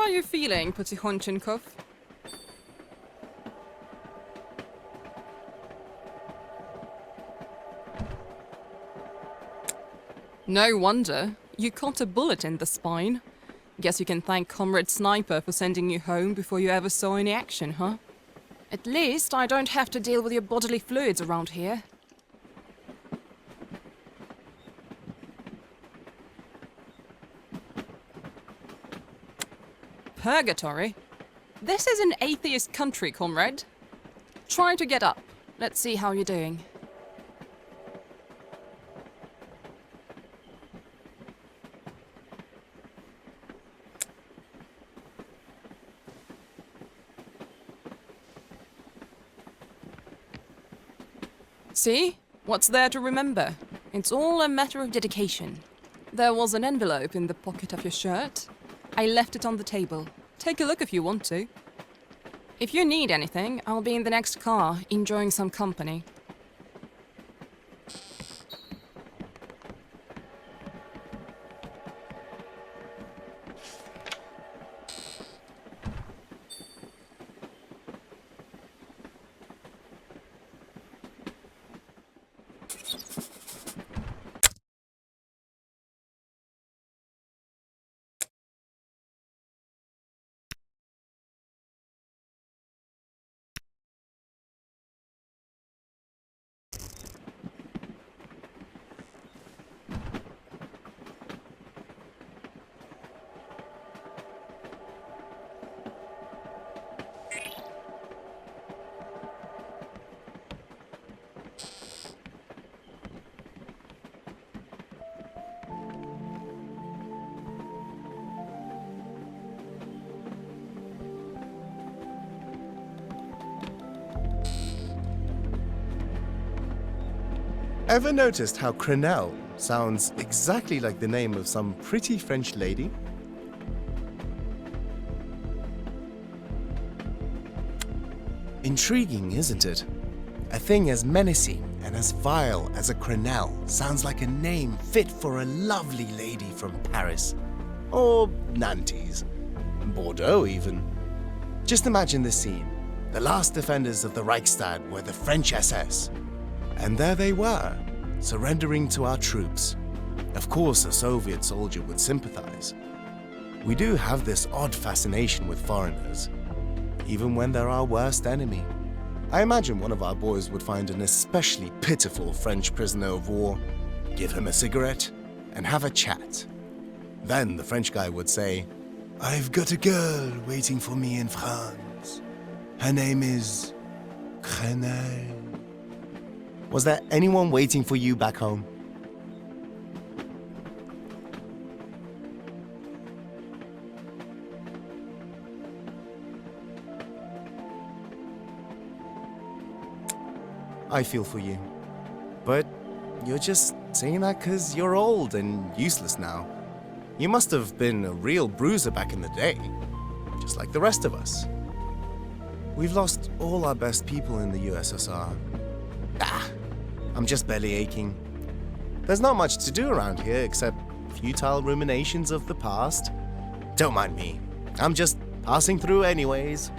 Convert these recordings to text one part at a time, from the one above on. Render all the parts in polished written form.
are you feeling, Potihonchenko? No wonder. You caught a bullet in the spine. Guess you can thank Comrade Sniper for sending you home before you ever saw any action, huh? At least I don't have to deal with your bodily fluids around here. Purgatory? This is an atheist country, comrade. Try to get up. Let's see how you're doing. See? What's there to remember? It's all a matter of dedication. There was an envelope in the pocket of your shirt. I left it on the table. Take a look if you want to. If you need anything, I'll be in the next car, enjoying some company. Ever noticed how Crenelle sounds exactly like the name of some pretty French lady? Intriguing, isn't it? A thing as menacing and as vile as a Crenelle sounds like a name fit for a lovely lady from Paris. Or Nantes. Bordeaux, even. Just imagine this scene. The last defenders of the Reichstag were the French SS. And there they were, surrendering to our troops. Of course, a Soviet soldier would sympathize. We do have this odd fascination with foreigners, even when they're our worst enemy. I imagine one of our boys would find an especially pitiful French prisoner of war, give him a cigarette, and have a chat. Then the French guy would say, "I've got a girl waiting for me in France. Her name is Crenelle." Was there anyone waiting for you back home? I feel for you. But you're just saying that because you're old and useless now. You must have been a real bruiser back in the day, just like the rest of us. We've lost all our best people in the USSR. I'm just belly aching. There's not much to do around here except futile ruminations of the past. Don't mind me. I'm just passing through anyways.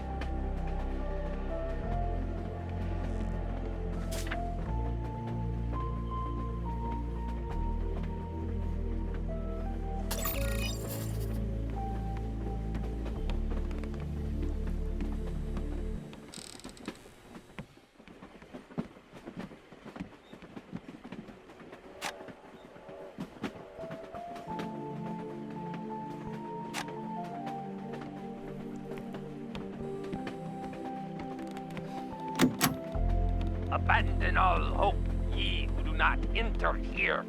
Abandon all hope, ye who do not enter here.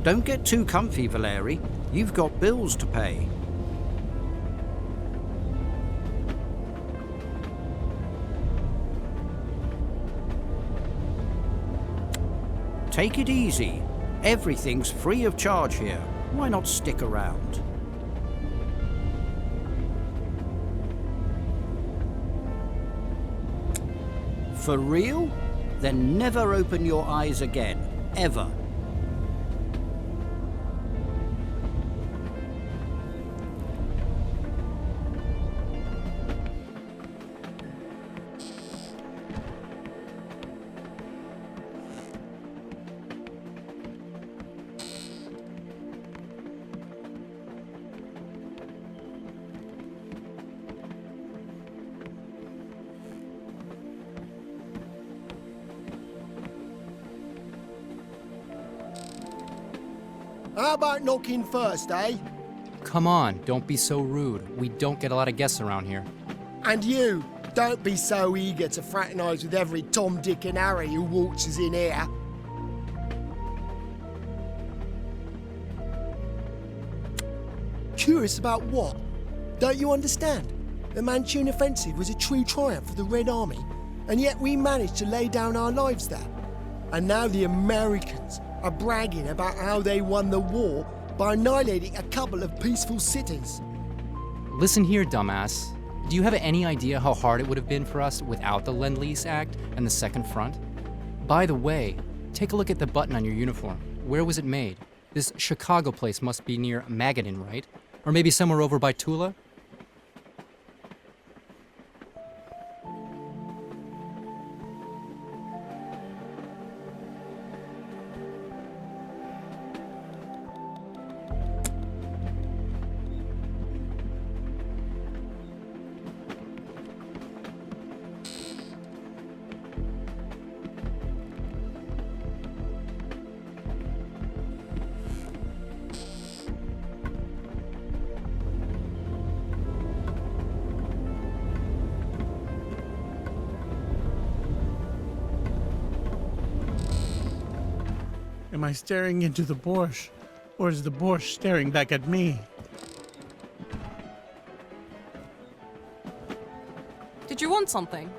Don't get too comfy, Valeri. You've got bills to pay. Take it easy. Everything's free of charge here. Why not stick around? For real? then never open your eyes again. Ever. How about knocking first, eh? Come on, don't be so rude. We don't get a lot of guests around here. And you, don't be so eager to fraternise with every Tom, Dick and Harry who waltzes in here. Curious about what? Don't you understand? The Manchurian offensive was a true triumph for the Red Army, and yet we managed to lay down our lives there. And now the Americans are bragging about how they won the war by annihilating a couple of peaceful cities. Listen here, dumbass. Do you have any idea how hard it would have been for us without the Lend-Lease Act and the Second Front? By the way, take a look at the button on your uniform. Where was it made? This Chicago place must be near Magadan, right? Or maybe somewhere over by Tula? Am I staring into the borscht, or is the borscht staring back at me? Did you want something?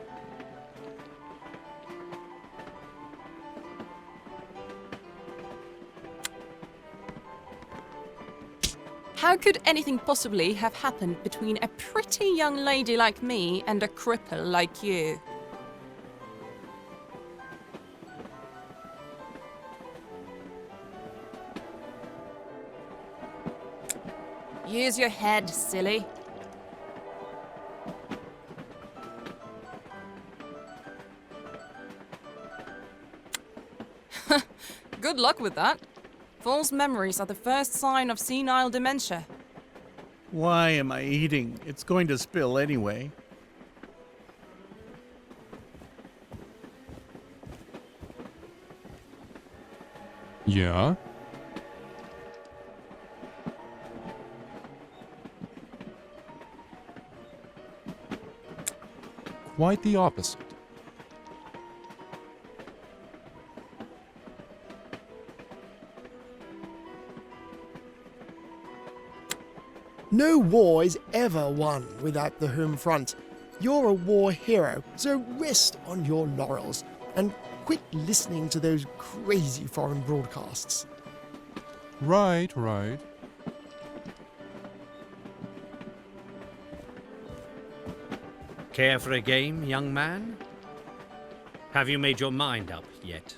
How could anything possibly have happened between a pretty young lady like me and a cripple like you? Use your head, silly. Good luck with that. False memories are the first sign of senile dementia. Why am I eating? It's going to spill anyway. Yeah? Quite the opposite. No war is ever won without the home front. You're a war hero, so rest on your laurels and quit listening to those crazy foreign broadcasts. Right, right. Care for a game, young man? Have you made your mind up yet?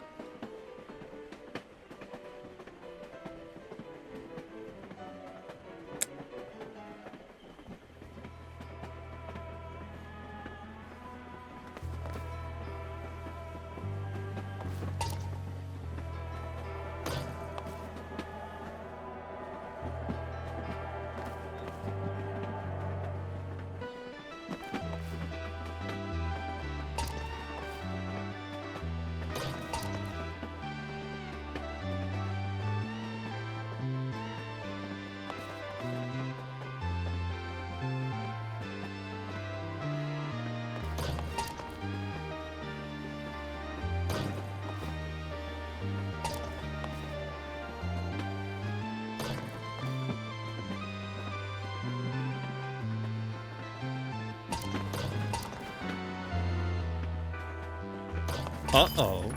Uh-oh.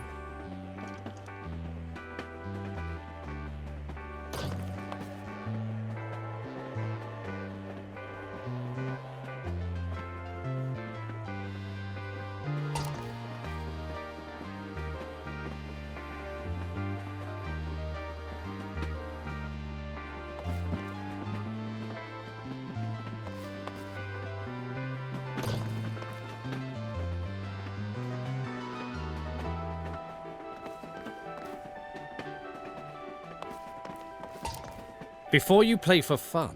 Before you play for fun,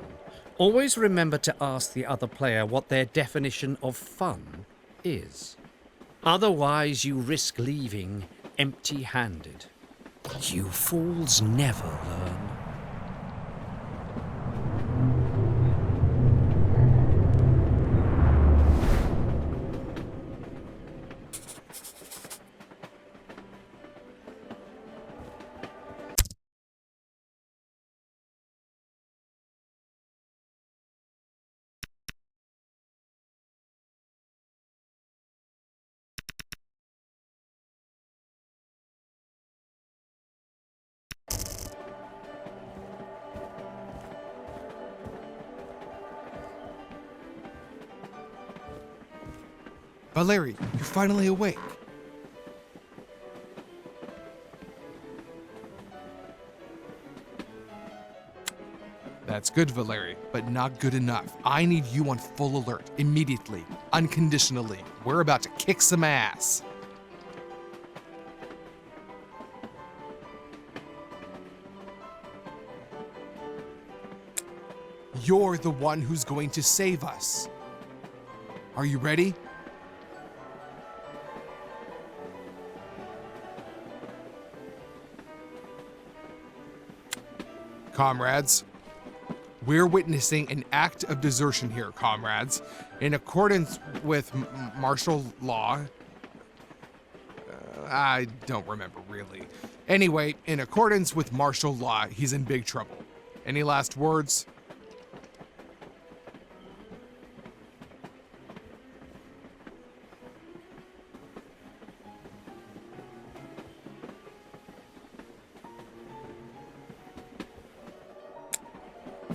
always remember to ask the other player what their definition of fun is. Otherwise, you risk leaving empty-handed. You fools never learn. Valeri, you're finally awake. That's good, Valeri, but not good enough. I need you on full alert, immediately, unconditionally. We're about to kick some ass. You're the one who's going to save us. Are you ready? Comrades, we're witnessing an act of desertion here, comrades. In accordance with martial law, I don't remember really. Anyway, in accordance with martial law, he's in big trouble. Any last words?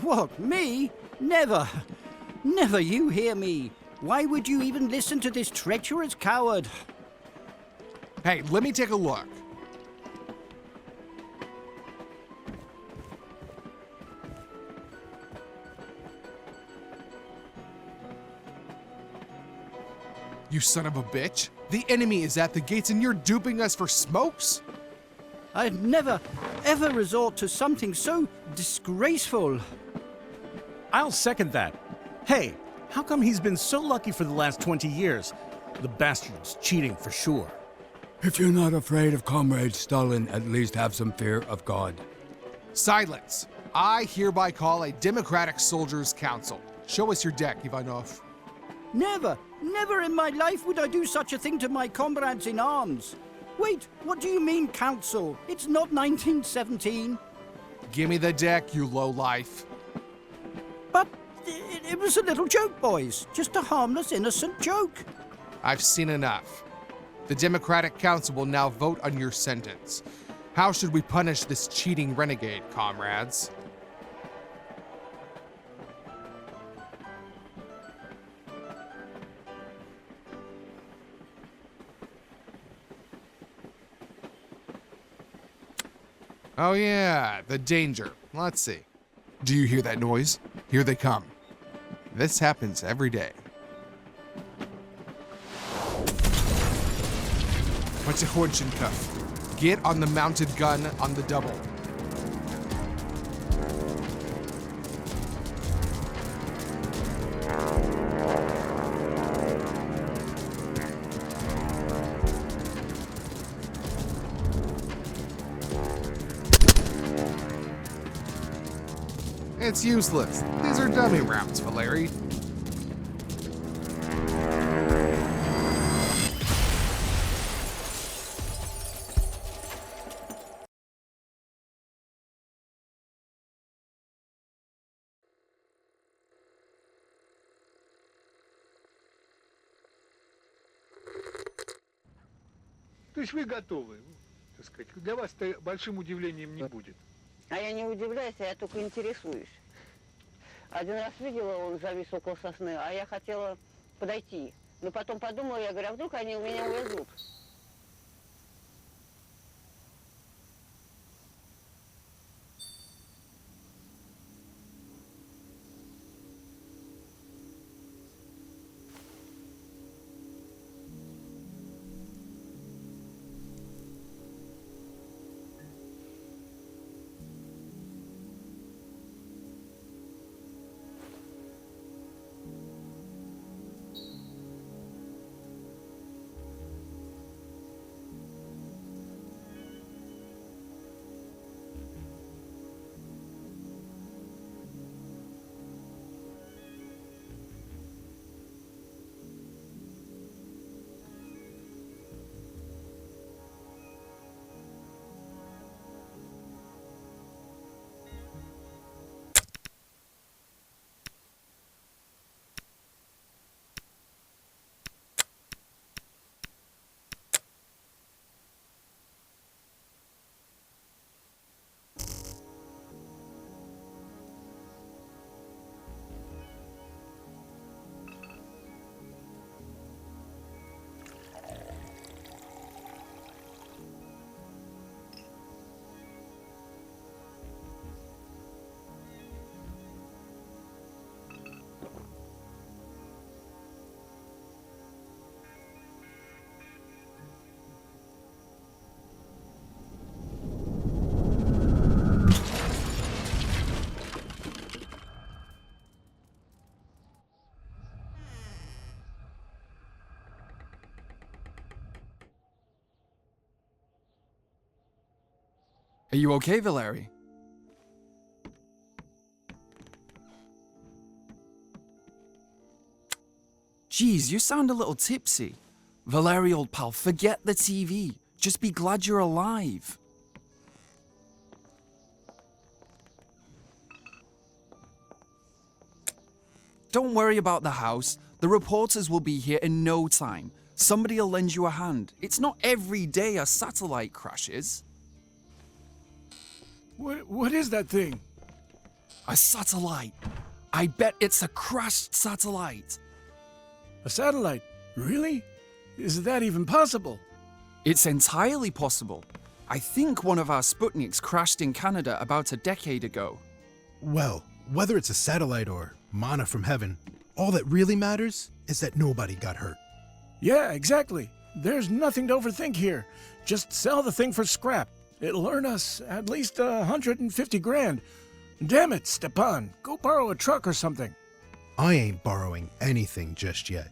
What, me? Never. Never you hear me. Why would you even listen to this treacherous coward? Hey, let me take a look. You son of a bitch. The enemy is at the gates and you're duping us for smokes? I'd never, ever resort to something so disgraceful. I'll second that. Hey, how come he's been so lucky for the last 20 years? The bastard's cheating for sure. If you're not afraid of Comrade Stalin, at least have some fear of God. Silence. I hereby call a Democratic Soldiers' Council. Show us your deck, Ivanov. Never, never in my life would I do such a thing to my comrades in arms. Wait, what do you mean, council? It's not 1917. Give me the deck, you lowlife. But it was a little joke, boys. Just a harmless, innocent joke. I've seen enough. The Democratic Council will now vote on your sentence. How should we punish this cheating renegade, comrades? Oh yeah, the danger. Let's see. Do you hear that noise? Here they come. This happens every day. Cuff. Get on the mounted gun on the double. It's useless. These are dummy rounds, Valeri. То есть вы готовы, так сказать, для вас это большим удивлением не будет. А я не удивляюсь, я только интересуюсь. Один раз видела, он завис около сосны, а я хотела подойти. Но потом подумала, я говорю, а вдруг они у меня увезут? Are you okay, Valeri? Geez, you sound a little tipsy. Valeri, old pal, forget the TV. Just be glad you're alive. Don't worry about the house. The reporters will be here in no time. Somebody'll lend you a hand. It's not every day a satellite crashes. What is that thing? A satellite. I bet it's a crashed satellite. A satellite? Really? Is that even possible? It's entirely possible. I think one of our Sputniks crashed in Canada about a decade ago. Well, whether it's a satellite or manna from heaven, all that really matters is that nobody got hurt. Yeah, exactly. There's nothing to overthink here. Just sell the thing for scrap. It'll earn us at least 150 grand. Damn it, Stepan. Go borrow a truck or something. I ain't borrowing anything just yet.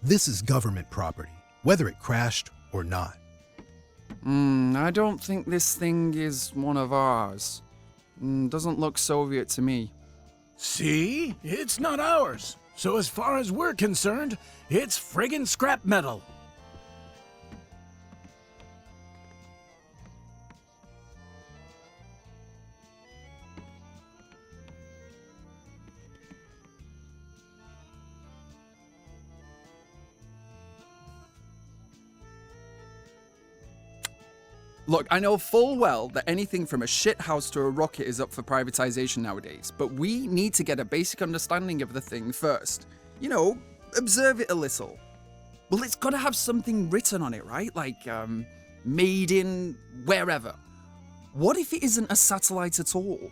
This is government property, whether it crashed or not. I don't think this thing is one of ours. Doesn't look Soviet to me. See? It's not ours. So as far as we're concerned, it's friggin' scrap metal. Look, I know full well that anything from a shithouse to a rocket is up for privatization nowadays, but we need to get a basic understanding of the thing first. You know, observe it a little. Well, it's gotta have something written on it, right? Like, made in wherever. What if it isn't a satellite at all?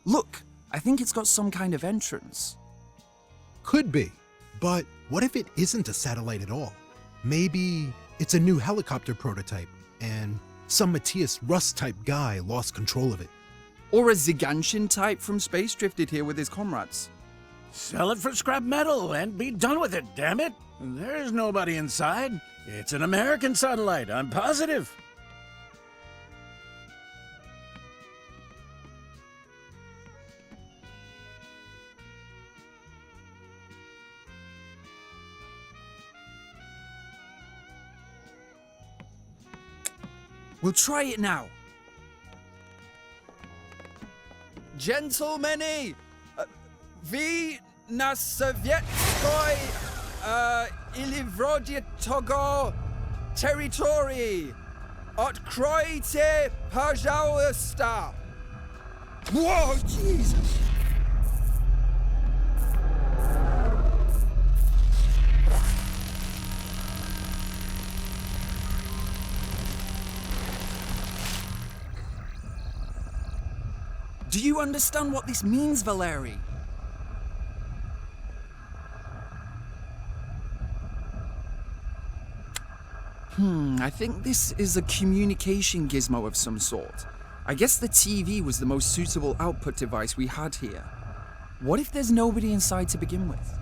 Look, I think it's got some kind of entrance. Could be, but what if it isn't a satellite at all? Maybe it's a new helicopter prototype, and some Matthias Rust-type guy lost control of it. Or a Ziganshin type from space drifted here with his comrades. Sell it for scrap metal and be done with it, damn it! There's nobody inside. It's an American satellite, I'm positive. We'll try it now. Gentlemen, vi na sowieckiej ilivrodzie territory. Odkryjcie, пожалуйста. Whoa, Jesus! Do you understand what this means, Valeri? I think this is a communication gizmo of some sort. I guess the TV was the most suitable output device we had here. What if there's nobody inside to begin with?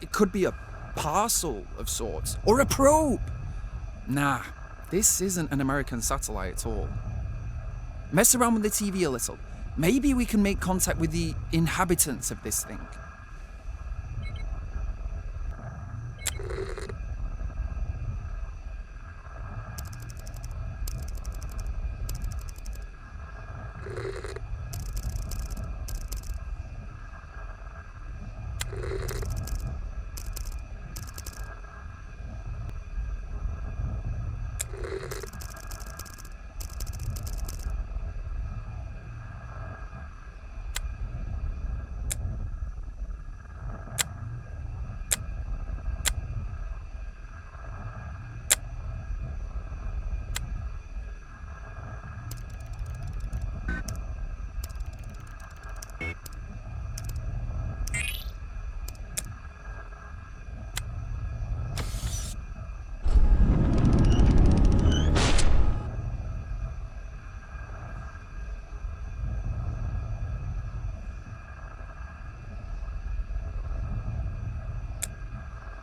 It could be a parcel of sorts, or a probe. Nah, this isn't an American satellite at all. Mess around with the TV a little. Maybe we can make contact with the inhabitants of this thing.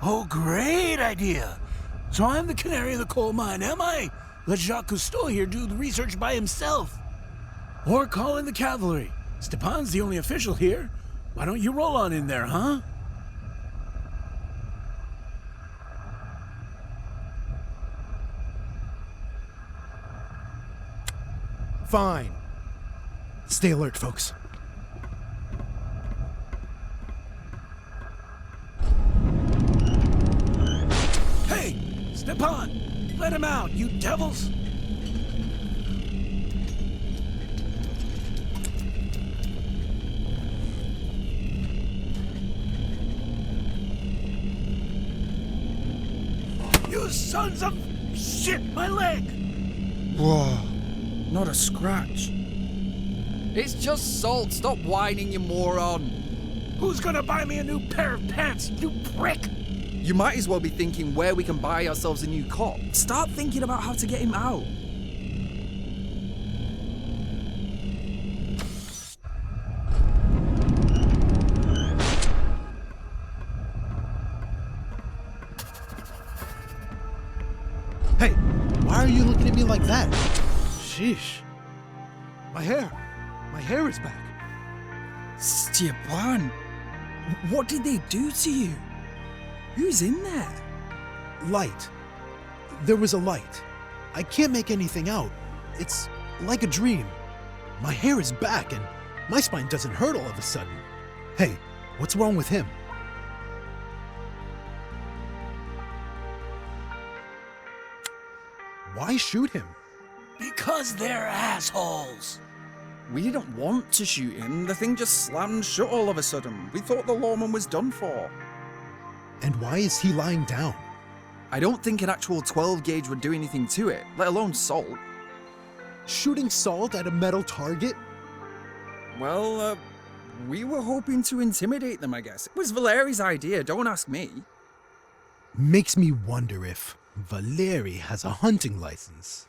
Oh, great idea. So I'm the canary in the coal mine, am I? Let Jacques Cousteau here do the research by himself. Or call in the cavalry. Stepan's the only official here. Why don't you roll on in there, huh? Fine. Stay alert, folks. Hey, Stepan! Let him out, you devils! You sons of shit, my leg! Whoa, not a scratch. It's just salt. Stop whining, you moron. Who's gonna buy me a new pair of pants, you prick? You might as well be thinking where we can buy ourselves a new cop. Start thinking about how to get him out. Hey, why are you looking at me like that? Sheesh. My hair is back. Stepan, what did they do to you? Who's in there? Light. There was a light. I can't make anything out. It's like a dream. My hair is back and my spine doesn't hurt all of a sudden. Hey, what's wrong with him? Why shoot him? Because they're assholes. We didn't want to shoot him. The thing just slammed shut all of a sudden. We thought the lawman was done for. And why is he lying down? I don't think an actual 12 gauge would do anything to it, let alone salt. Shooting salt at a metal target? Well, we were hoping to intimidate them, I guess. It was Valeri's idea, don't ask me. Makes me wonder if Valeri has a hunting license.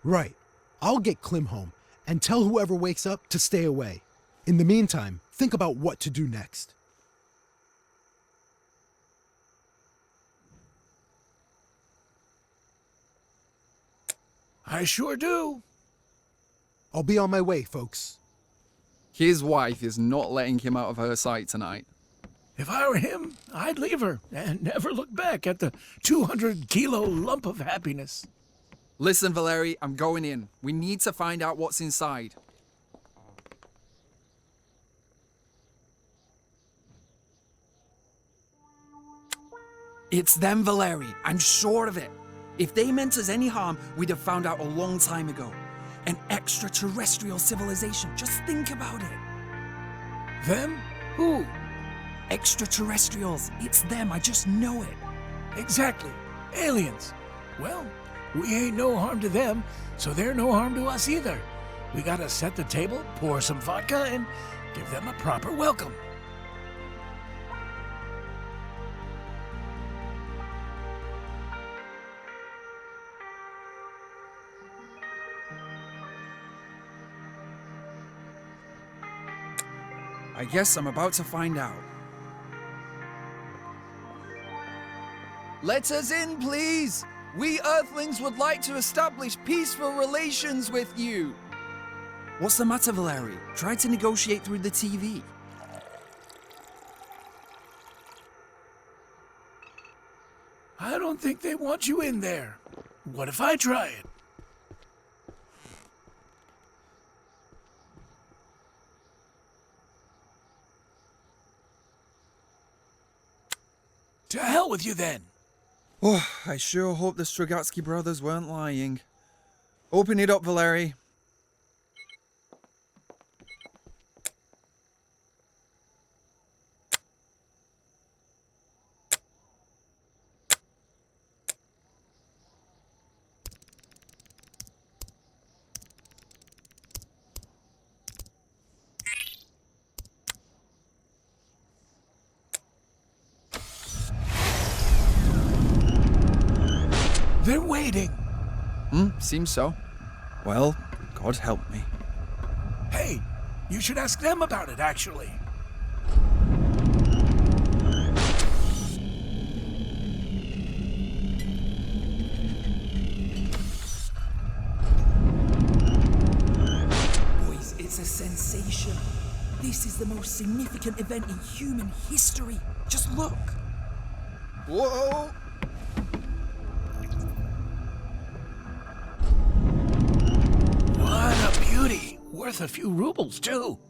Right. I'll get Klim home and tell whoever wakes up to stay away. In the meantime, think about what to do next. I sure do. I'll be on my way, folks. His wife is not letting him out of her sight tonight. If I were him, I'd leave her and never look back at the 200-kilo lump of happiness. Listen, Valeri, I'm going in. We need to find out what's inside. It's them, Valeri. I'm sure of it. If they meant us any harm, we'd have found out a long time ago. An extraterrestrial civilization. Just think about it. Them? Who? Extraterrestrials. It's them. I just know it. Exactly. Aliens. Well, we ain't no harm to them, so they're no harm to us either. We gotta set the table, pour some vodka, and give them a proper welcome. I guess I'm about to find out. Let us in, please! We Earthlings would like to establish peaceful relations with you! What's the matter, Valeri? Try to negotiate through the TV. I don't think they want you in there. What if I try it? To hell with you then. Oh, I sure hope the Strugatsky brothers weren't lying. Open it up, Valeri. They're waiting. Seems so. Well, God help me. Hey, you should ask them about it, actually. Boys, most significant event in human history. Just look. Whoa! What a beauty! Worth a few rubles, too.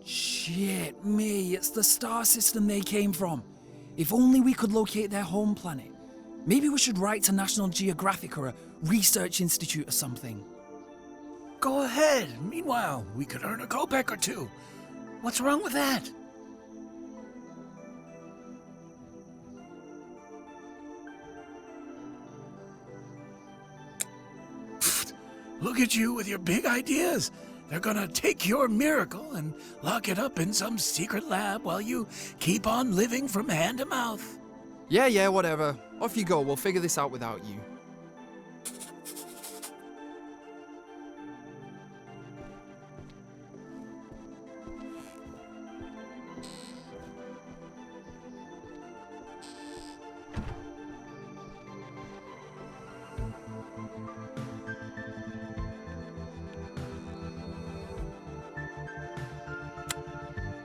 Shit me, it's the star system they came from. If only we could locate their home planet. Maybe we should write to National Geographic or a research institute or something. Go ahead. Meanwhile, we could earn a kopeck or two. What's wrong with that? Look at you with your big ideas. They're gonna take your miracle and lock it up in some secret lab while you keep on living from hand to mouth. Yeah, whatever. Off you go, we'll figure this out without you.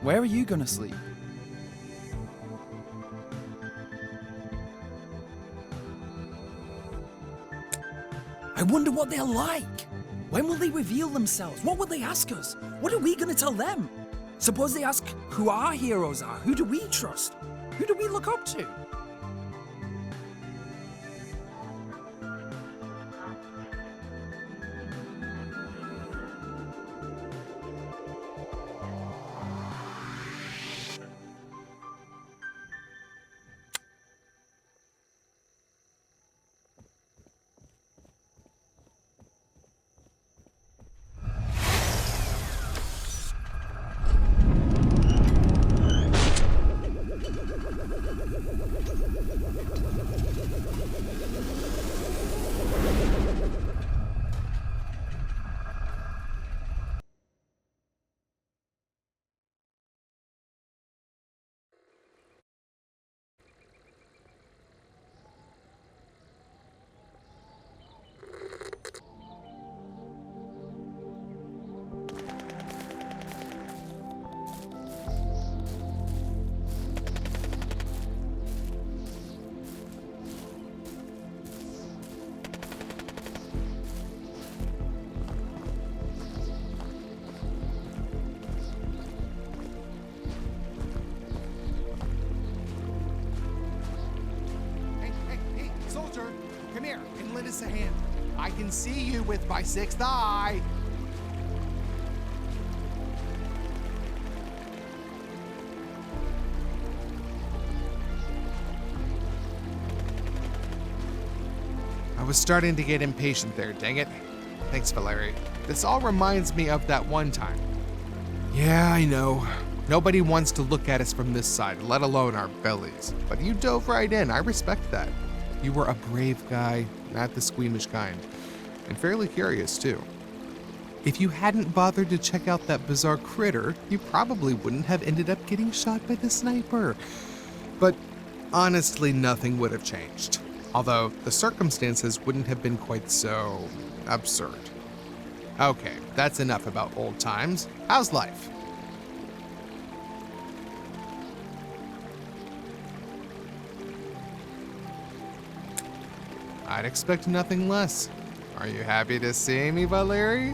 Where are you gonna sleep? I wonder what they're like. When will they reveal themselves? What will they ask us? What are we gonna tell them? Suppose they ask who our heroes are. Who do we trust? Who do we look up to? Soldier, come here and lend us a hand. I can see you with my sixth eye. I was starting to get impatient there, dang it. Thanks, Valeri. This all reminds me of that one time. Yeah, I know. Nobody wants to look at us from this side, let alone our bellies. But you dove right in, I respect that. You were a brave guy, not the squeamish kind, and fairly curious too. If you hadn't bothered to check out that bizarre critter, you probably wouldn't have ended up getting shot by the sniper. But honestly, nothing would have changed. Although the circumstances wouldn't have been quite so absurd. Okay, that's enough about old times. How's life? I'd expect nothing less. Are you happy to see me, Valeri?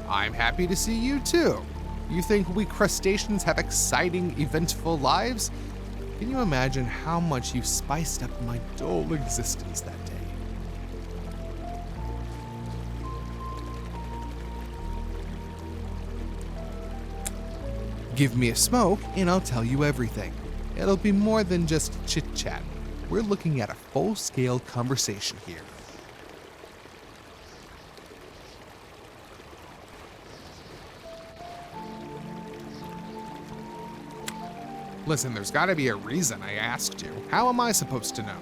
I'm happy to see you too. You think we crustaceans have exciting, eventful lives? Can you imagine how much you spiced up my dull existence that day? Give me a smoke and I'll tell you everything. It'll be more than just chit-chat. We're looking at a full-scale conversation here. Listen, there's gotta be a reason I asked you. How am I supposed to know?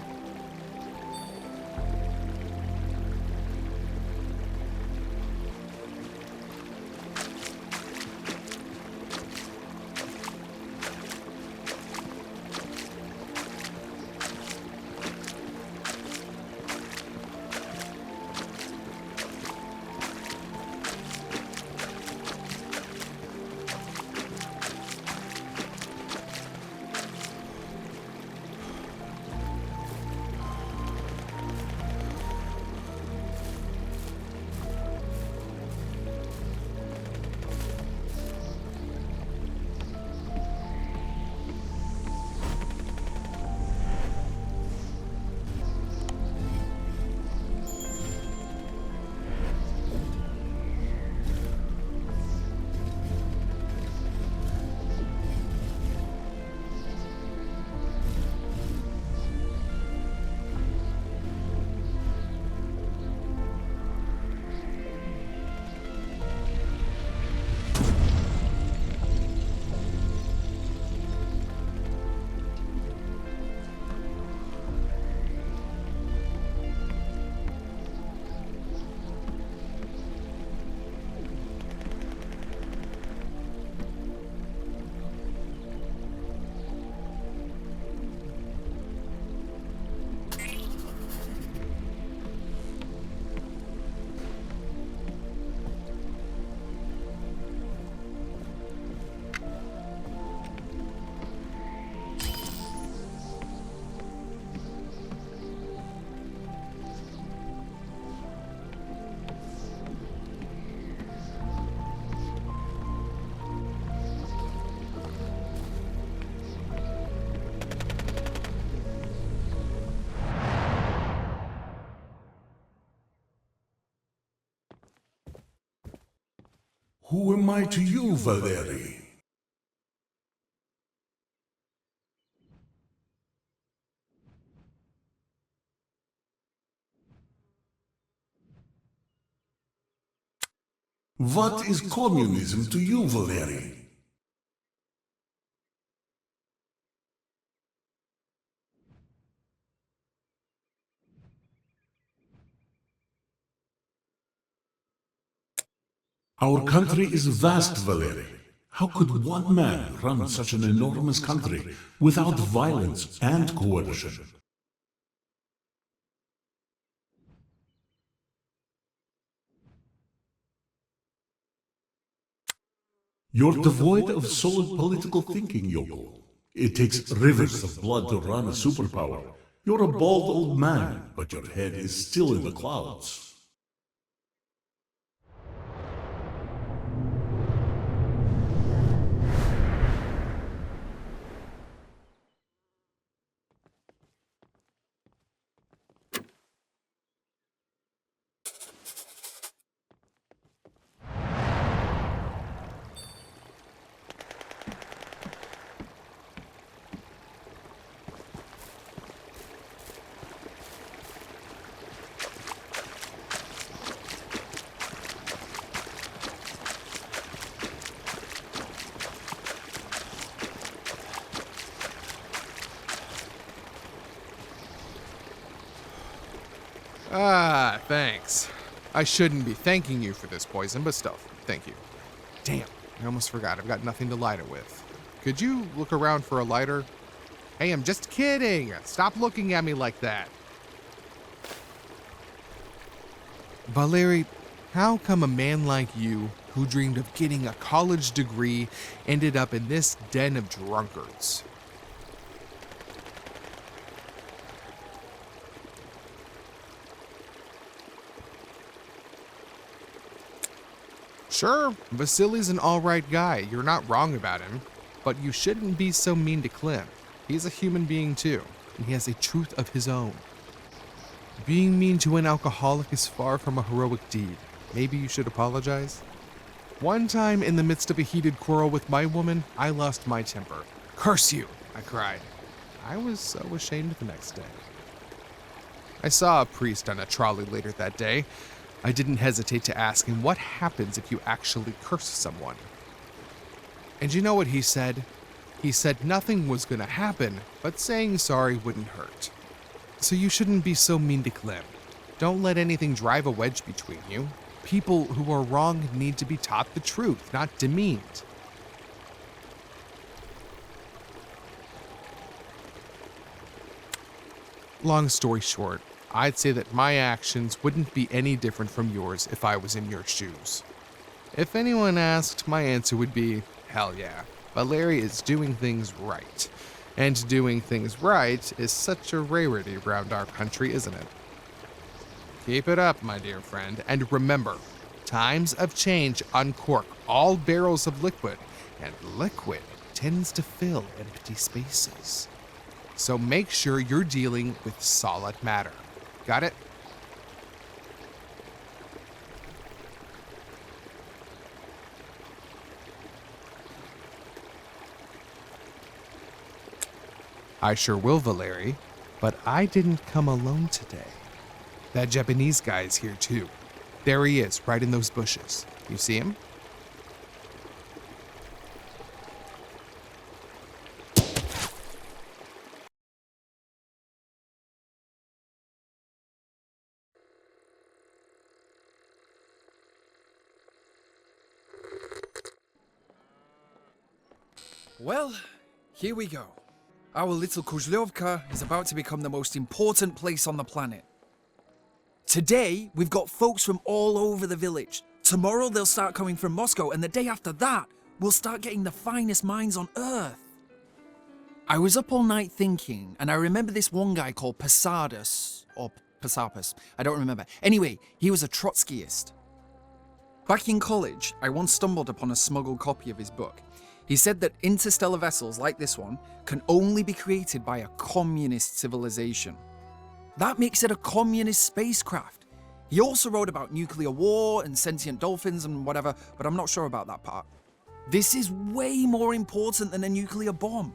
Who am I to you, Valeri? What is communism to you, Valeri? Our country is vast, Valeri. How could one man run such an enormous country without violence and coercion? You're devoid of solid political thinking, Yoko. It takes rivers of blood to run a superpower. You're a bald old man, but your head is still in the clouds. Ah, thanks. I shouldn't be thanking you for this poison, but still, thank you. Damn, I almost forgot. I've got nothing to light it with. Could you look around for a lighter? Hey, I'm just kidding. Stop looking at me like that. Valeri, how come a man like you, who dreamed of getting a college degree, ended up in this den of drunkards? Sure, Vasily's an alright guy, you're not wrong about him, but you shouldn't be so mean to Klim. He's a human being too, and he has a truth of his own. Being mean to an alcoholic is far from a heroic deed. Maybe you should apologize? One time, in the midst of a heated quarrel with my woman, I lost my temper. Curse you, I cried. I was so ashamed the next day. I saw a priest on a trolley later that day. I didn't hesitate to ask him what happens if you actually curse someone. And you know what he said? He said nothing was gonna happen, but saying sorry wouldn't hurt. So you shouldn't be so mean to Klim. Don't let anything drive a wedge between you. People who are wrong need to be taught the truth, not demeaned. Long story short, I'd say that my actions wouldn't be any different from yours if I was in your shoes. If anyone asked, my answer would be, hell yeah, Valeri is doing things right. And doing things right is such a rarity around our country, isn't it? Keep it up, my dear friend, and remember, times of change uncork all barrels of liquid, and liquid tends to fill empty spaces. So make sure you're dealing with solid matter. Got it? I sure will, Valeri, but I didn't come alone today. That Japanese guy is here too. There he is, right in those bushes. You see him? Well, here we go. Our little Kujlevka is about to become the most important place on the planet. Today, we've got folks from all over the village. Tomorrow, they'll start coming from Moscow, and the day after that, we'll start getting the finest minds on Earth. I was up all night thinking, and I remember this one guy called Posadas, or Pasapis, I don't remember. Anyway, he was a Trotskyist. Back in college, I once stumbled upon a smuggled copy of his book. He said that interstellar vessels like this one can only be created by a communist civilization. That makes it a communist spacecraft. He also wrote about nuclear war and sentient dolphins and whatever, but I'm not sure about that part. This is way more important than a nuclear bomb.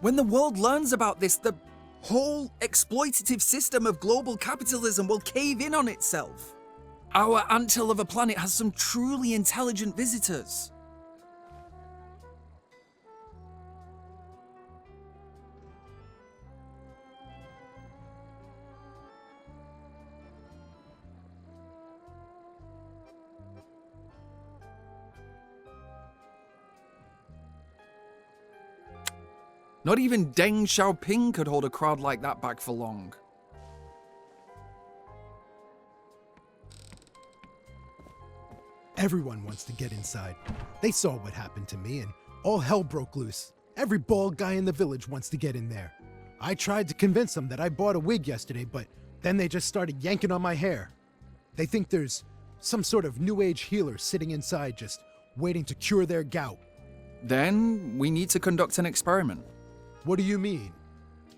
When the world learns about this, the whole exploitative system of global capitalism will cave in on itself. Our anthill of a planet has some truly intelligent visitors. Not even Deng Xiaoping could hold a crowd like that back for long. Everyone wants to get inside. They saw what happened to me and all hell broke loose. Every bald guy in the village wants to get in there. I tried to convince them that I bought a wig yesterday, but then they just started yanking on my hair. They think there's some sort of new age healer sitting inside just waiting to cure their gout. Then we need to conduct an experiment. What do you mean?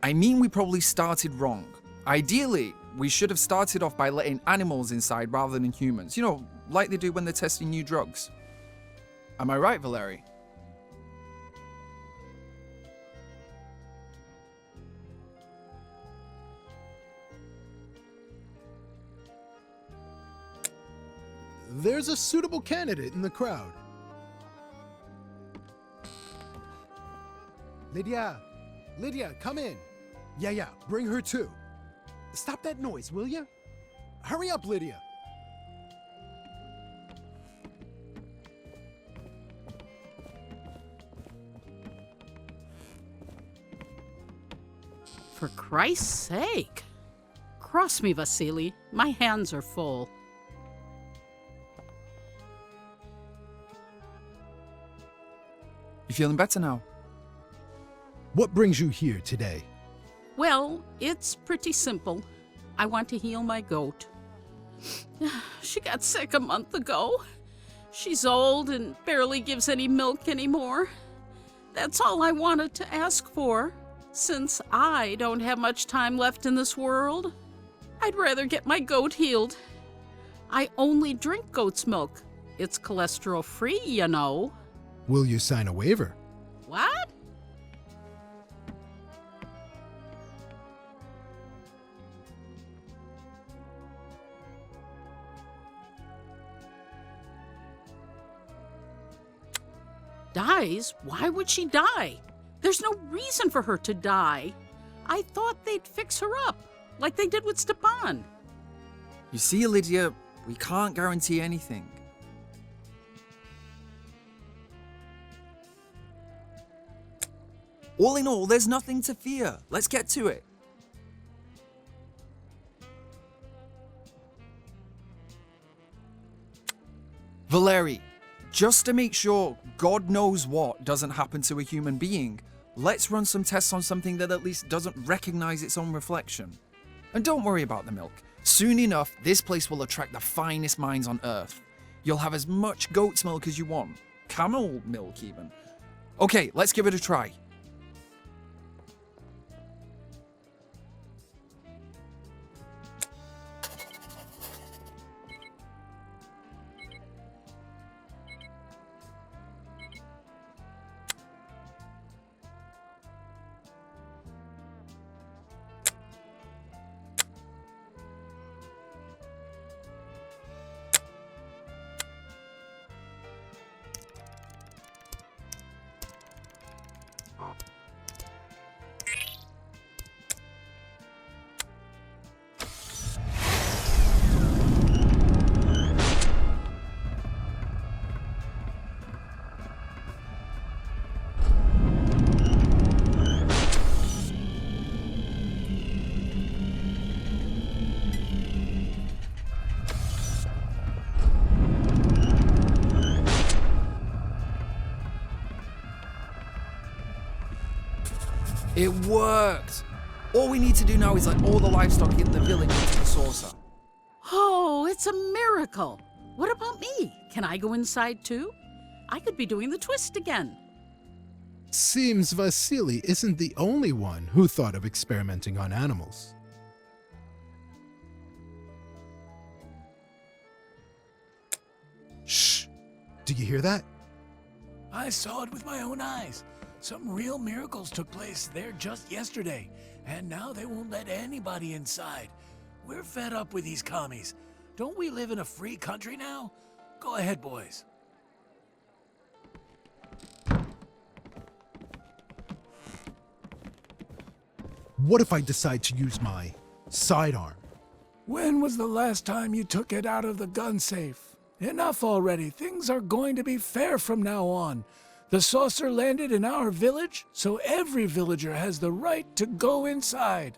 I mean we probably started wrong. Ideally, we should have started off by letting animals inside rather than humans. You know, like they do when they're testing new drugs. Am I right, Valeri? There's a suitable candidate in the crowd. Lydia, come in. Yeah, bring her too. Stop that noise, will ya? Hurry up, Lydia. For Christ's sake. Cross me, Vasily. My hands are full. You feeling better now? What brings you here today? Well, it's pretty simple. I want to heal my goat. She got sick a month ago. She's old and barely gives any milk anymore. That's all I wanted to ask for, since I don't have much time left in this world. I'd rather get my goat healed. I only drink goat's milk. It's cholesterol-free, you know. Will you sign a waiver? What? Dies? Why would she die? There's no reason for her to die. I thought they'd fix her up, like they did with Stepan. You see, Lydia, we can't guarantee anything. All in all, there's nothing to fear. Let's get to it. Valeri, just to make sure God knows what doesn't happen to a human being, let's run some tests on something that at least doesn't recognize its own reflection. And don't worry about the milk. Soon enough, this place will attract the finest minds on Earth. You'll have as much goat's milk as you want. Camel milk, even. Okay, let's give it a try. It worked! All we need to do now is let all the livestock in the village into the saucer. Oh, it's a miracle. What about me? Can I go inside too? I could be doing the twist again. Seems Vasily isn't the only one who thought of experimenting on animals. Do you hear that? I saw it with my own eyes. Some real miracles took place there just yesterday, and now they won't let anybody inside. We're fed up with these commies. Don't we live in a free country now? Go ahead, boys. What if I decide to use my sidearm? When was the last time you took it out of the gun safe? Enough already. Things are going to be fair from now on. The saucer landed in our village, so every villager has the right to go inside.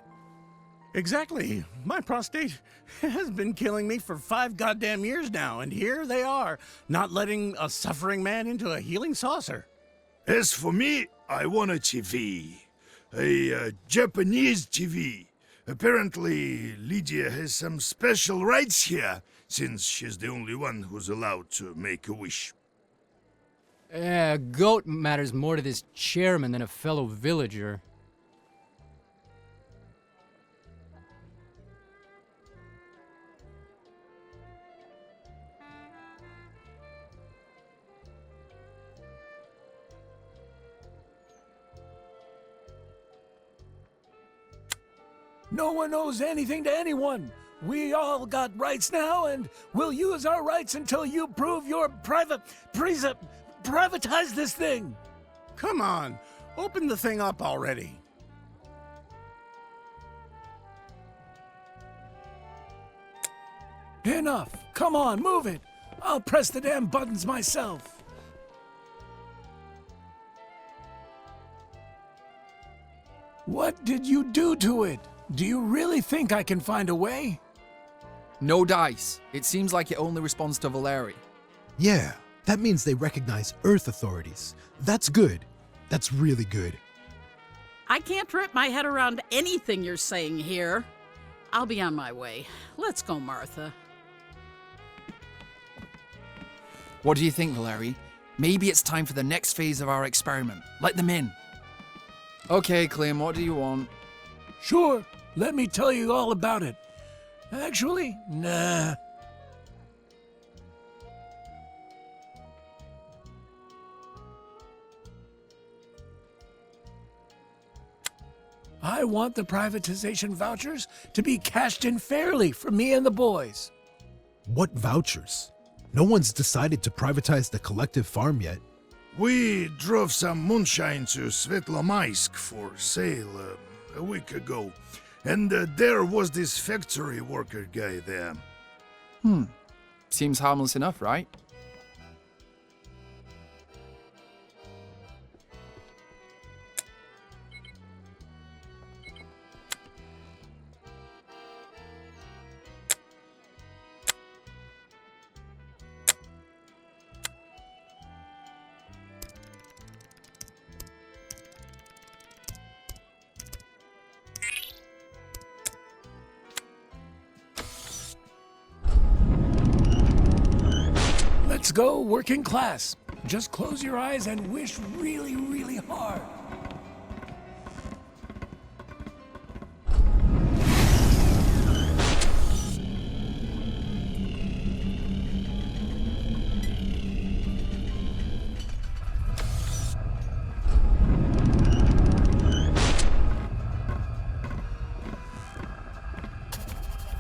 Exactly. My prostate has been killing me for 5 goddamn years now, and here they are, not letting a suffering man into a healing saucer. As for me, I want a TV. A Japanese TV. Apparently, Lydia has some special rights here, since she's the only one who's allowed to make a wish. A goat matters more to this chairman than a fellow villager. No one owes anything to anyone. We all got rights now, and we'll use our rights until you prove you're privatize this thing. Come on, open the thing up already. Enough. Come on, move it. I'll press the damn buttons myself. What did you do to it? Do you really think I can find a way? No dice. It seems like it only responds to Valeri. Yeah, that means they recognize Earth authorities. That's good. That's really good. I can't wrap my head around anything you're saying here. I'll be on my way. Let's go, Martha. What do you think, Valeri? Maybe it's time for the next phase of our experiment. Let them in. Okay, Clem, what do you want? Sure, let me tell you all about it. Actually, nah. I want the privatization vouchers to be cashed in fairly for me and the boys. What vouchers? No one's decided to privatize the collective farm yet. We drove some moonshine to Svetlomaisk for sale a week ago, and there was this factory worker guy there. Seems harmless enough, right? Let's go working class. Just close your eyes and wish really, really hard.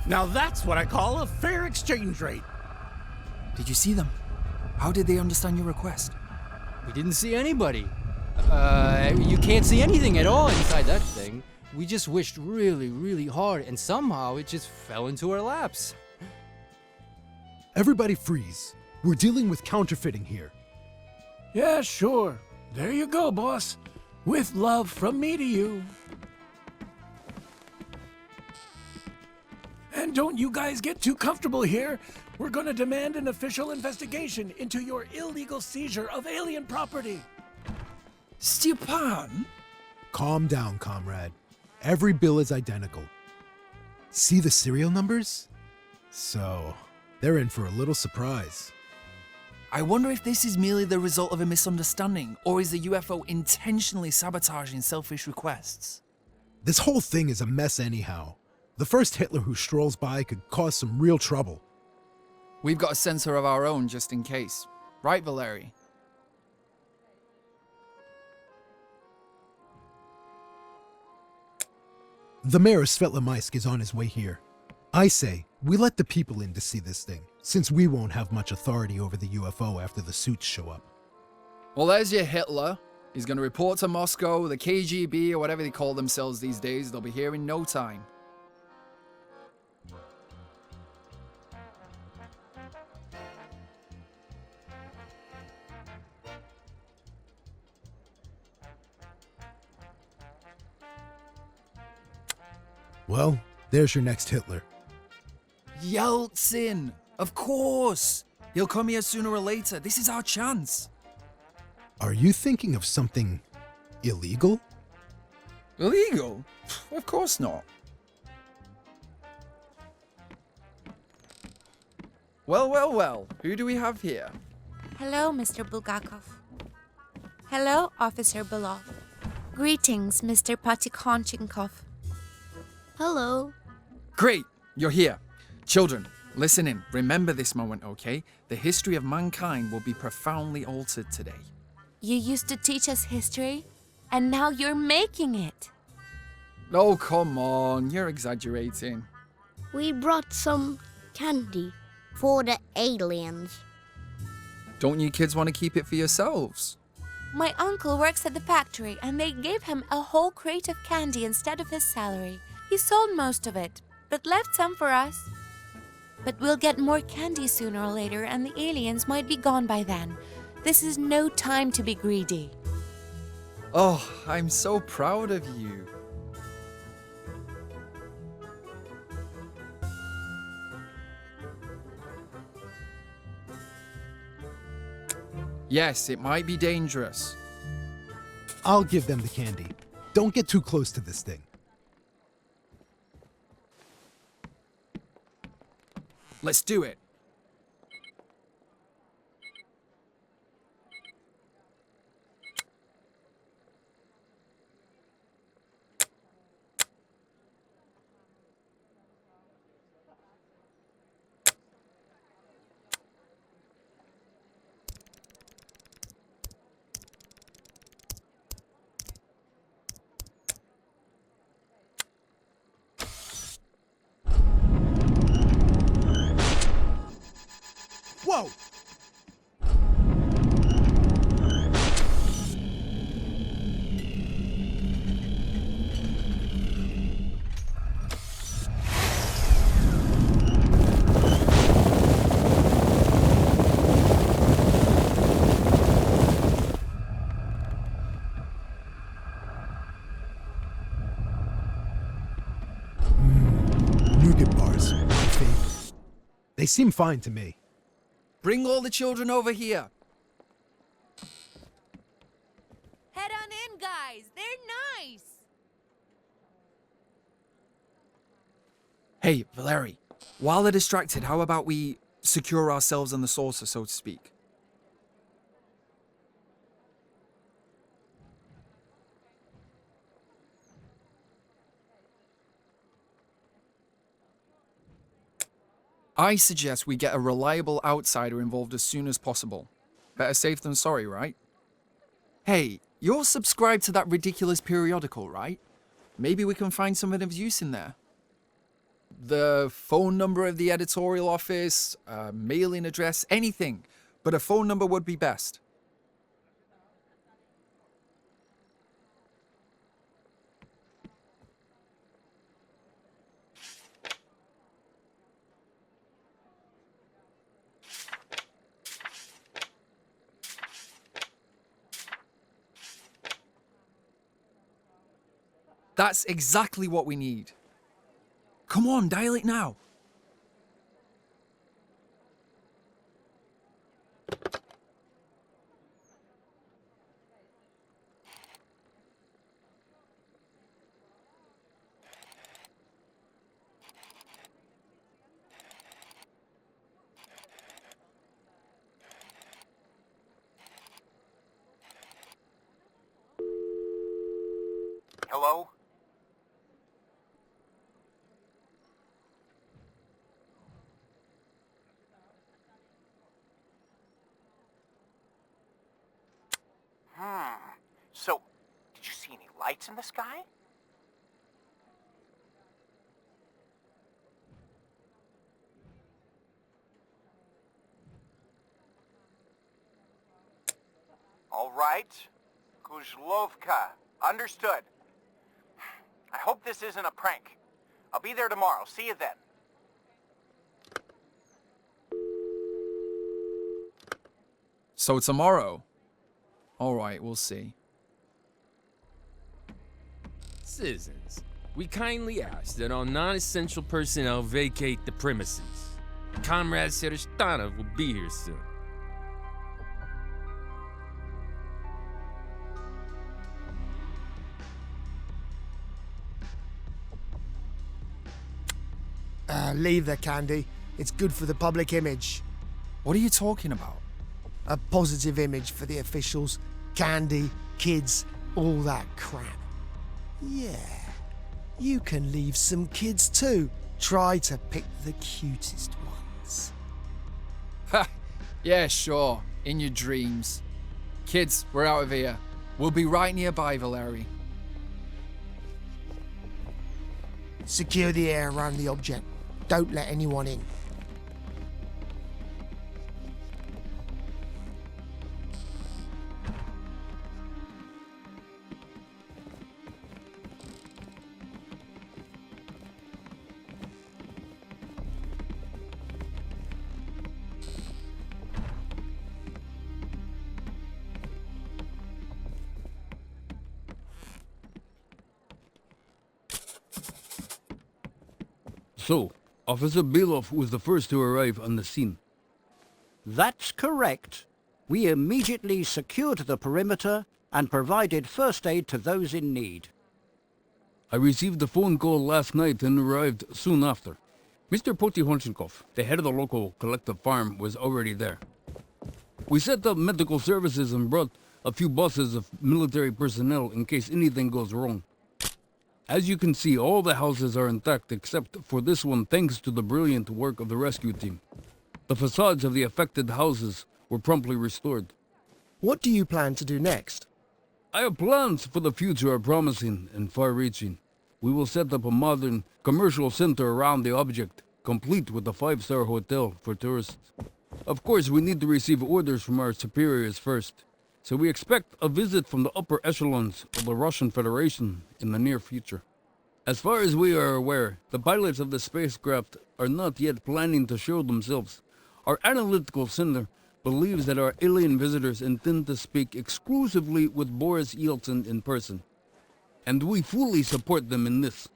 Now that's what I call a fair exchange rate. Did you see them? How did they understand your request? We didn't see anybody. You can't see anything at all inside that thing. We just wished really, really hard, and somehow it just fell into our laps. Everybody freeze. We're dealing with counterfeiting here. Yeah, sure. There you go, boss. With love from me to you. And don't you guys get too comfortable here. We're going to demand an official investigation into your illegal seizure of alien property. Stepan? Calm down, comrade. Every bill is identical. See the serial numbers? So, they're in for a little surprise. I wonder if this is merely the result of a misunderstanding, or is the UFO intentionally sabotaging selfish requests? This whole thing is a mess anyhow. The first Hitler who strolls by could cause some real trouble. We've got a sensor of our own just in case. Right, Valeri? The mayor of Svetlomaysk is on his way here. I say, we let the people in to see this thing, since we won't have much authority over the UFO after the suits show up. Well, there's your Hitler. He's going to report to Moscow, the KGB, or whatever they call themselves these days. They'll be here in no time. Well, there's your next Hitler. Yeltsin! Of course! He'll come here sooner or later. This is our chance. Are you thinking of something illegal? Illegal? Of course not. Well, well, well. Who do we have here? Hello, Mr. Bulgakov. Hello, Officer Belov. Greetings, Mr. Patikhonchenko. Hello. Great, you're here. Children, listen in. Remember this moment, okay? The history of mankind will be profoundly altered today. You used to teach us history, and now you're making it. Oh, come on. You're exaggerating. We brought some candy for the aliens. Don't you kids want to keep it for yourselves? My uncle works at the factory, and they gave him a whole crate of candy instead of his salary. He sold most of it, but left some for us. But we'll get more candy sooner or later, and the aliens might be gone by then. This is no time to be greedy. Oh, I'm so proud of you. Yes, it might be dangerous. I'll give them the candy. Don't get too close to this thing. Let's do it. Whoa! Nougat bars, my favorite. They seem fine to me. Bring all the children over here. Head on in, guys. They're nice. Hey, Valeri, while they're distracted, how about we secure ourselves on the saucer, so to speak? I suggest we get a reliable outsider involved as soon as possible. Better safe than sorry, right? Hey, you're subscribed to that ridiculous periodical, right? Maybe we can find something of use in there. The phone number of the editorial office, mailing address, anything. But a phone number would be best. That's exactly what we need. Come on, dial it now. Hello? Did you see any lights in the sky? All right. Kujlevka. Understood. I hope this isn't a prank. I'll be there tomorrow. See you then. So tomorrow? Alright, we'll see. Citizens, we kindly ask that all non-essential personnel vacate the premises. Comrade Sereshtanov will be here soon. Leave the candy. It's good for the public image. What are you talking about? A positive image for the officials. Candy, kids, all that crap. Yeah, you can leave some kids too. Try to pick the cutest ones. Ha! Yeah, sure. In your dreams. Kids, we're out of here. We'll be right nearby, Valeri. Secure the air around the object. Don't let anyone in. So, Officer Belov was the first to arrive on the scene. That's correct. We immediately secured the perimeter and provided first aid to those in need. I received a phone call last night and arrived soon after. Mr. Potyhonchenkov, the head of the local collective farm, was already there. We set up medical services and brought a few buses of military personnel in case anything goes wrong. As you can see, all the houses are intact except for this one thanks to the brilliant work of the rescue team. The facades of the affected houses were promptly restored. What do you plan to do next? Our plans for the future are promising and far-reaching. We will set up a modern commercial center around the object, complete with a 5-star hotel for tourists. Of course, we need to receive orders from our superiors first, so we expect a visit from the upper echelons of the Russian Federation in the near future. As far as we are aware, the pilots of the spacecraft are not yet planning to show themselves. Our analytical center believes that our alien visitors intend to speak exclusively with Boris Yeltsin in person, and we fully support them in this.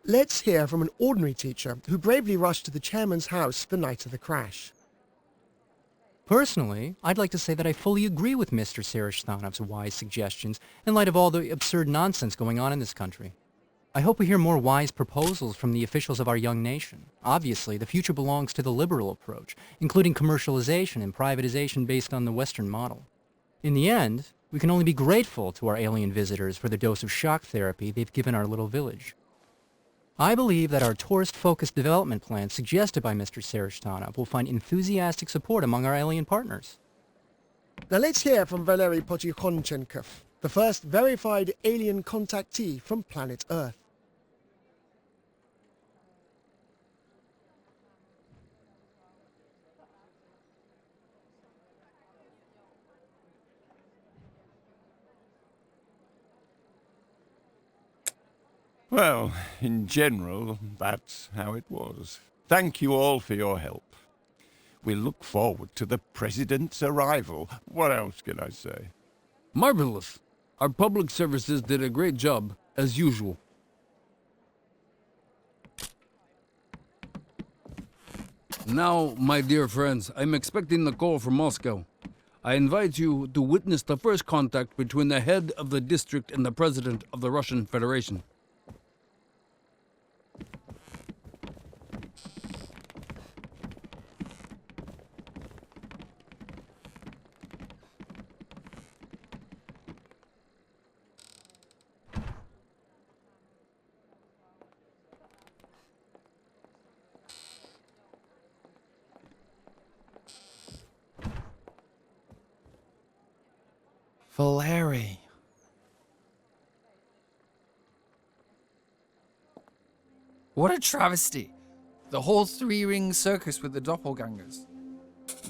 Let's hear from an ordinary teacher who bravely rushed to the chairman's house the night of the crash. Personally, I'd like to say that I fully agree with Mr. Sereshtanov's wise suggestions in light of all the absurd nonsense going on in this country. I hope we hear more wise proposals from the officials of our young nation. Obviously, the future belongs to the liberal approach, including commercialization and privatization based on the Western model. In the end, we can only be grateful to our alien visitors for the dose of shock therapy they've given our little village. I believe that our tourist-focused development plan suggested by Mr. Sereshtanov will find enthusiastic support among our alien partners. Now let's hear from Valery Potyhonchenkov, the first verified alien contactee from planet Earth. Well, in general, that's how it was. Thank you all for your help. We look forward to the President's arrival. What else can I say? Marvelous! Our public services did a great job, as usual. Now, my dear friends, I'm expecting a call from Moscow. I invite you to witness the first contact between the head of the district and the President of the Russian Federation. Valeri. What a travesty. The whole three-ring circus with the doppelgangers.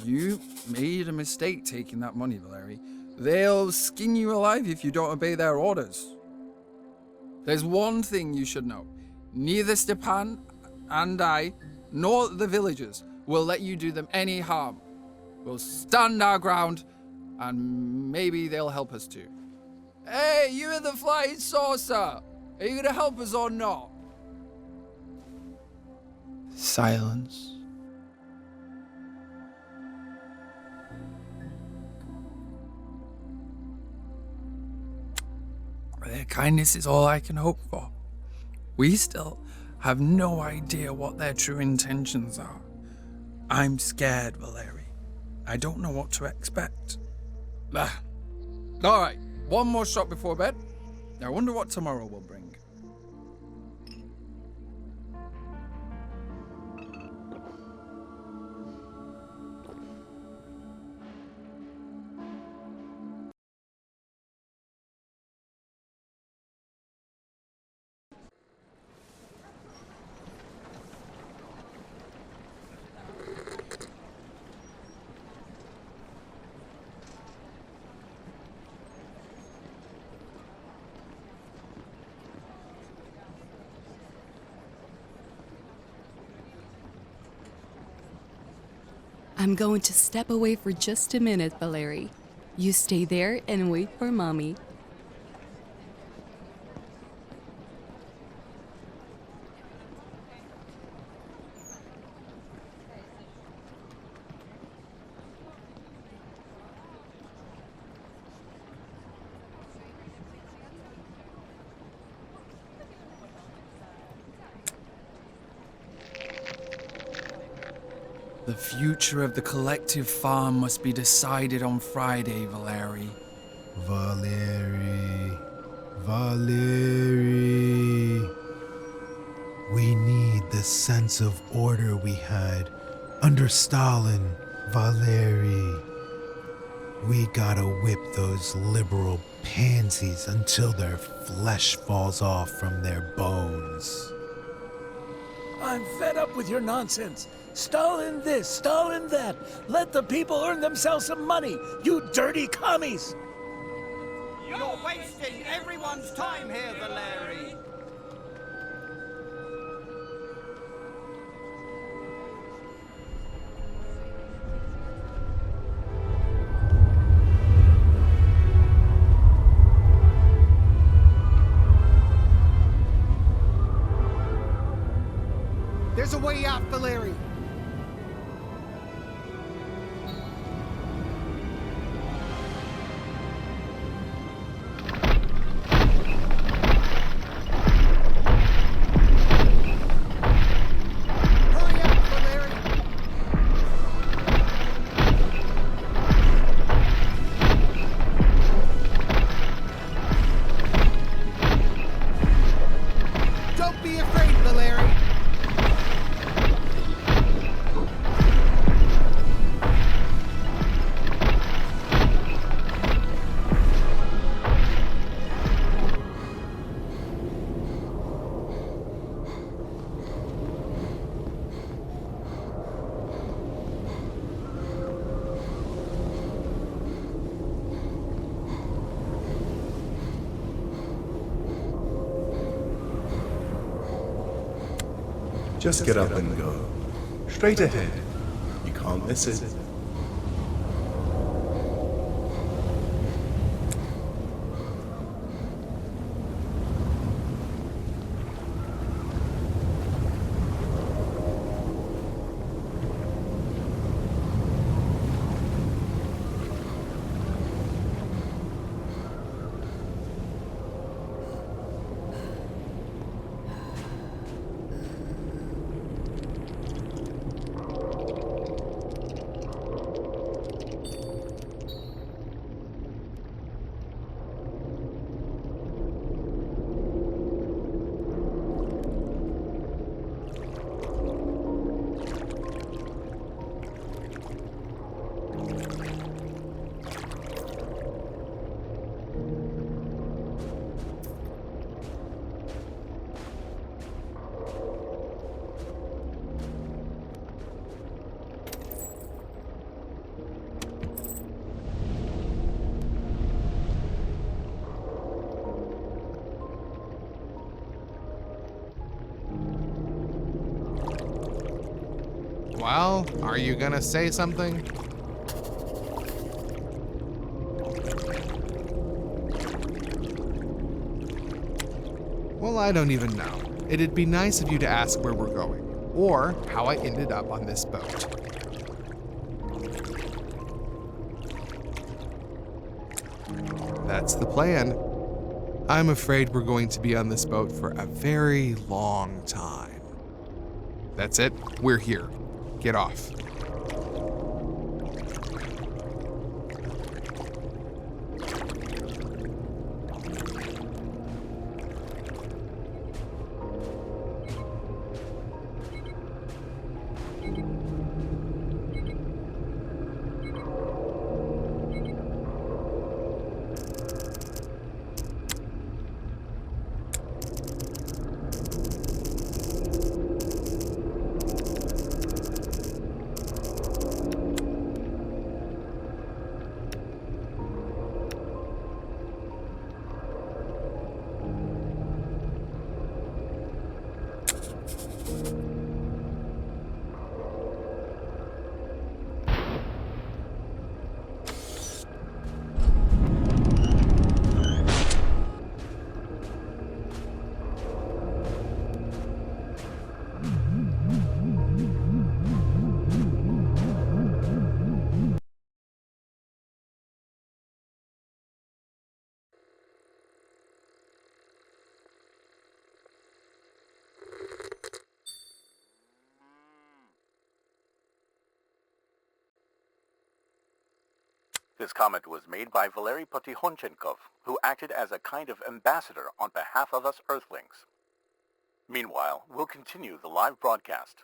You made a mistake taking that money, Valeri. They'll skin you alive if you don't obey their orders. There's one thing you should know. Neither Stepan and I, nor the villagers, will let you do them any harm. We'll stand our ground, and maybe they'll help us too. Hey, you in the flying saucer! Are you gonna help us or not? Silence. Their kindness is all I can hope for. We still have no idea what their true intentions are. I'm scared, Valeri. I don't know what to expect. Alright, one more shot before bed. I wonder what tomorrow will bring. I'm going to step away for just a minute, Valeri. You stay there and wait for Mommy. The future of the collective farm must be decided on Friday, Valeri. Valeri. We need the sense of order we had under Stalin, Valeri. We gotta whip those liberal pansies until their flesh falls off from their bones. I'm fed up with your nonsense. Stalin this, Stalin that. Let the people earn themselves some money, you dirty commies! You're wasting everyone's time here, Valeri. There's a way out, Valeri. Don't be afraid, Valeri. Just get up and go. Straight ahead. You can't miss it. Well, are you gonna say something? Well, I don't even know. It'd be nice of you to ask where we're going, or how I ended up on this boat. That's the plan. I'm afraid we're going to be on this boat for a very long time. That's it. We're here. Get off. This comment was made by Valery Potyhonchenkov, who acted as a kind of ambassador on behalf of us Earthlings. Meanwhile, we'll continue the live broadcast.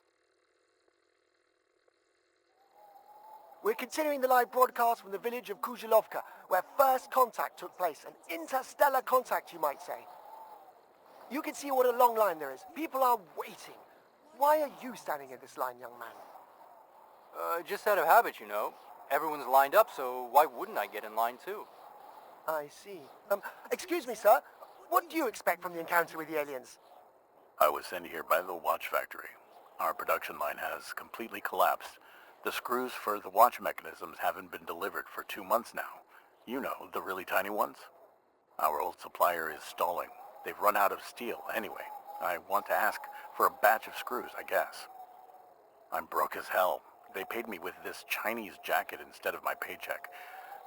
We're continuing the live broadcast from the village of Kujlevka, where first contact took place. An interstellar contact, you might say. You can see what a long line there is. People are waiting. Why are you standing in this line, young man? Just out of habit, you know. Everyone's lined up, so why wouldn't I get in line too? I see. Excuse me, sir. What do you expect from the encounter with the aliens? I was sent here by the watch factory. Our production line has completely collapsed. The screws for the watch mechanisms haven't been delivered for 2 months now. You know, the really tiny ones? Our old supplier is stalling. They've run out of steel anyway. I want to ask for a batch of screws, I guess. I'm broke as hell. They paid me with this Chinese jacket instead of my paycheck.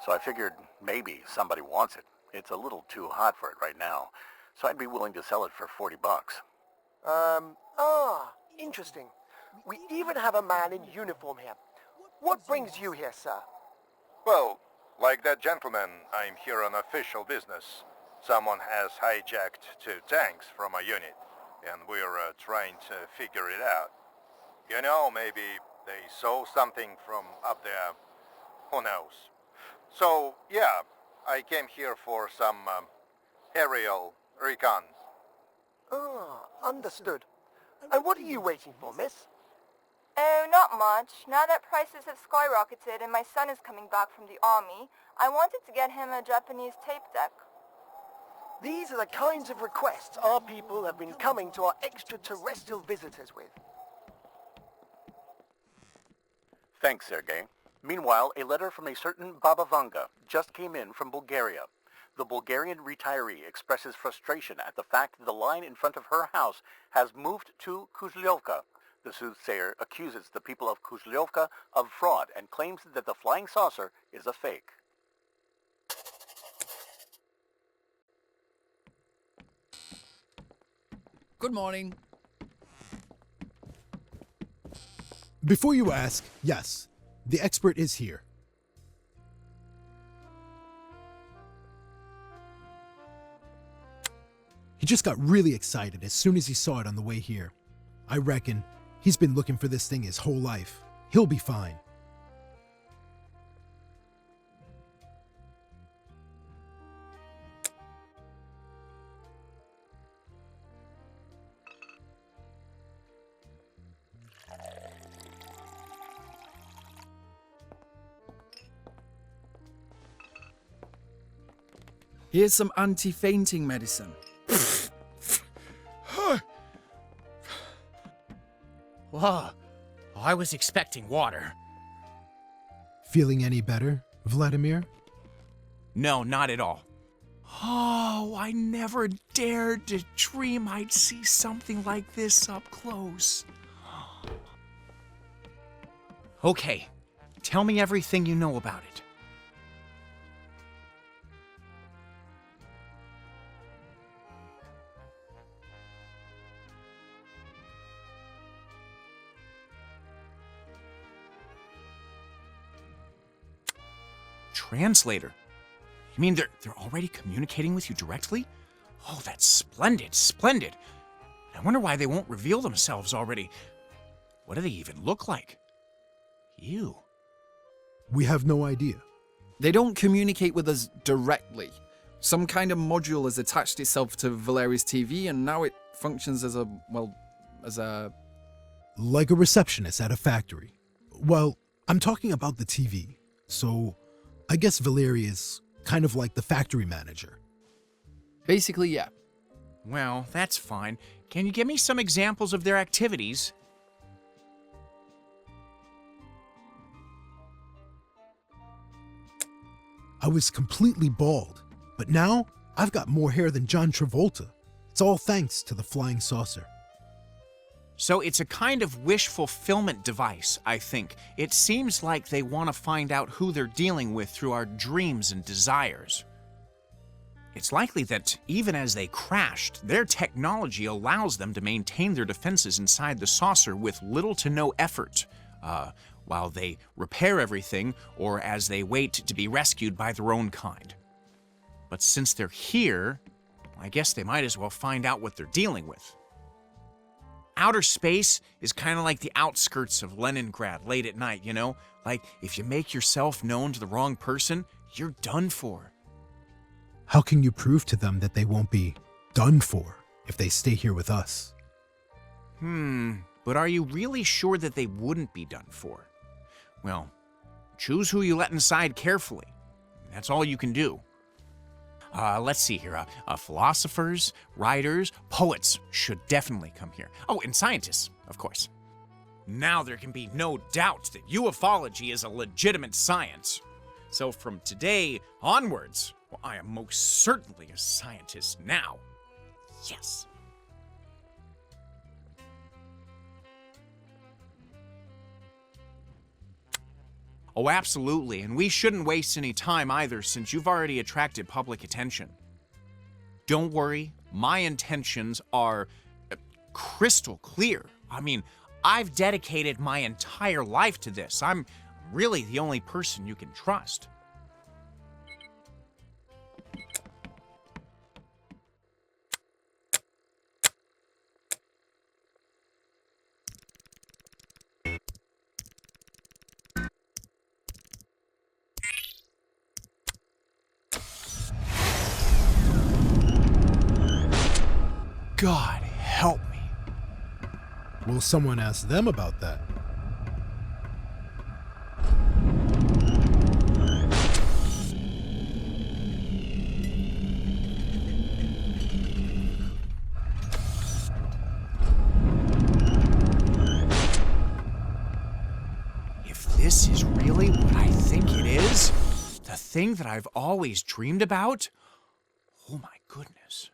So I figured maybe somebody wants it. It's a little too hot for it right now. So I'd be willing to sell it for $40. Interesting. We even have a man in uniform here. What brings you here, sir? Well, like that gentleman, I'm here on official business. Someone has hijacked 2 tanks from a unit, and we're trying to figure it out. You know, maybe they saw something from up there. Who knows? So, yeah, I came here for some aerial recon. Understood. And what are you waiting for, miss? Oh, not much. Now that prices have skyrocketed and my son is coming back from the army, I wanted to get him a Japanese tape deck. These are the kinds of requests our people have been coming to our extraterrestrial visitors with. Thanks, Sergei. Meanwhile, a letter from a certain Baba Vanga just came in from Bulgaria. The Bulgarian retiree expresses frustration at the fact that the line in front of her house has moved to Kujlevka. The soothsayer accuses the people of Kujlevka of fraud and claims that the flying saucer is a fake. Good morning. Before you ask, yes, the expert is here. He just got really excited as soon as he saw it on the way here. I reckon he's been looking for this thing his whole life. He'll be fine. Here's some anti-fainting medicine. Wow, Oh, I was expecting water. Feeling any better, Vladimir? No, not at all. Oh, I never dared to dream I'd see something like this up close. Okay, tell me everything you know about it. Translator? You mean they're already communicating with you directly? Oh, that's splendid, splendid. I wonder why they won't reveal themselves already. What do they even look like? Ew. We have no idea. They don't communicate with us directly. Some kind of module has attached itself to Valeri's TV, and now it functions as a, like a receptionist at a factory. Well, I'm talking about the TV, so I guess Valeri is kind of like the factory manager. Basically, yeah. Well, that's fine. Can you give me some examples of their activities? I was completely bald, but now I've got more hair than John Travolta. It's all thanks to the flying saucer. So it's a kind of wish fulfillment device, I think. It seems like they want to find out who they're dealing with through our dreams and desires. It's likely that even as they crashed, their technology allows them to maintain their defenses inside the saucer with little to no effort, while they repair everything or as they wait to be rescued by their own kind. But since they're here, I guess they might as well find out what they're dealing with. Outer space is kind of like the outskirts of Leningrad late at night, you know? Like, if you make yourself known to the wrong person, you're done for. How can you prove to them that they won't be done for if they stay here with us? But are you really sure that they wouldn't be done for? Well, choose who you let inside carefully. That's all you can do. Let's see here. Philosophers, writers, poets should definitely come here. Oh, and scientists, of course. Now there can be no doubt that ufology is a legitimate science. So from today onwards, well, I am most certainly a scientist now. Yes. Oh, absolutely, and we shouldn't waste any time either since you've already attracted public attention. Don't worry, my intentions are crystal clear. I mean, I've dedicated my entire life to this. I'm really the only person you can trust. God help me. Will someone ask them about that? If this is really what I think it is, the thing that I've always dreamed about, oh my goodness.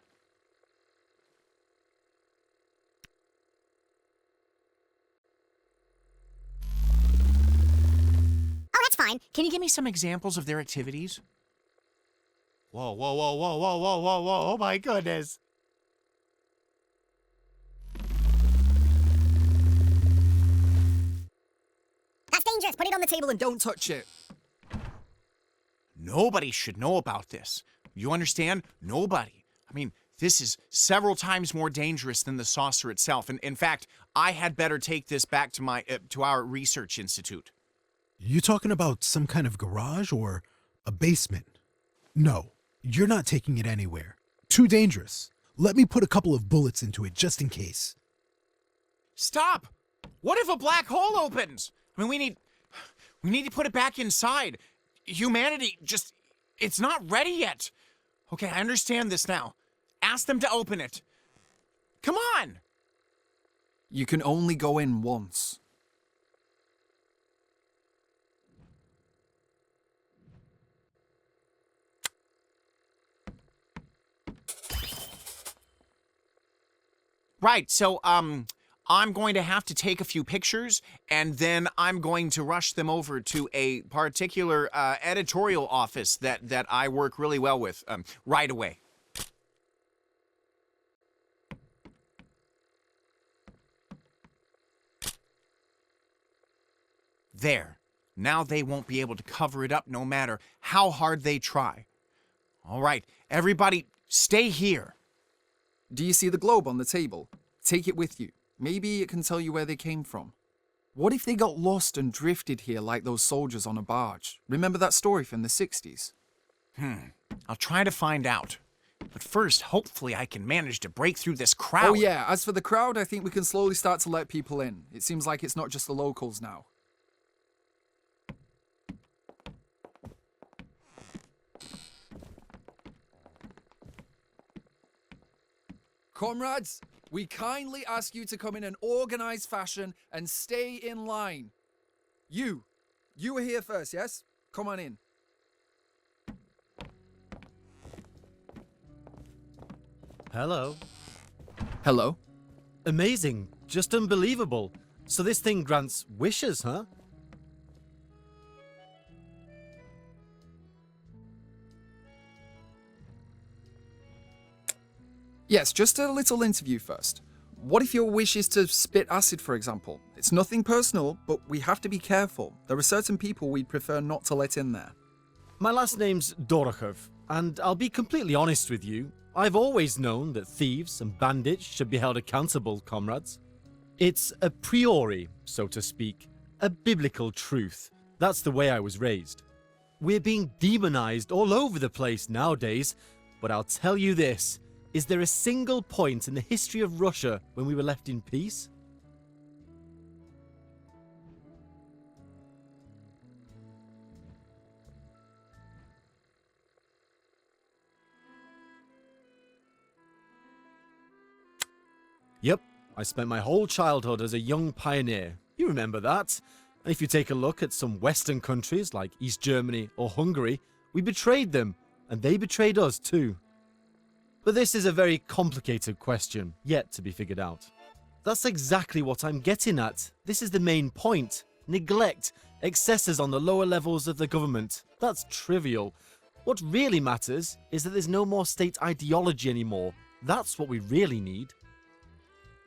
Fine. Can you give me some examples of their activities? Whoa, whoa, whoa, whoa, whoa, whoa, whoa, whoa, oh my goodness. That's dangerous. Put it on the table and don't touch it. Nobody should know about this. You understand? Nobody. I mean, this is several times more dangerous than the saucer itself. And in fact, I had better take this back to our research institute. You talking about some kind of garage or a basement? No, you're not taking it anywhere. Too dangerous. Let me put a couple of bullets into it just in case. Stop! What if a black hole opens? I mean, we need to put it back inside. Humanity it's not ready yet. Okay, I understand this now. Ask them to open it. Come on! You can only go in once. Right, so, I'm going to have to take a few pictures, and then I'm going to rush them over to a particular editorial office that I work really well with right away. There. Now they won't be able to cover it up no matter how hard they try. All right, everybody, stay here. Do you see the globe on the table? Take it with you. Maybe it can tell you where they came from. What if they got lost and drifted here like those soldiers on a barge? Remember that story from the 60s? I'll try to find out. But first, hopefully I can manage to break through this crowd. Oh yeah, as for the crowd, I think we can slowly start to let people in. It seems like it's not just the locals now. Comrades, we kindly ask you to come in an organized fashion and stay in line. You were here first, yes? Come on in. Hello. Hello. Amazing. Just unbelievable. So this thing grants wishes, huh? Yes, just a little interview first. What if your wish is to spit acid, for example? It's nothing personal, but we have to be careful. There are certain people we'd prefer not to let in there. My last name's Dorokhov, and I'll be completely honest with you. I've always known that thieves and bandits should be held accountable, comrades. It's a priori, so to speak, a biblical truth. That's the way I was raised. We're being demonized all over the place nowadays, but I'll tell you this. Is there a single point in the history of Russia when we were left in peace? Yep, I spent my whole childhood as a young pioneer. You remember that? And if you take a look at some Western countries like East Germany or Hungary, we betrayed them, and they betrayed us too. But this is a very complicated question, yet to be figured out. That's exactly what I'm getting at. This is the main point. Neglect, excesses on the lower levels of the government. That's trivial. What really matters is that there's no more state ideology anymore. That's what we really need.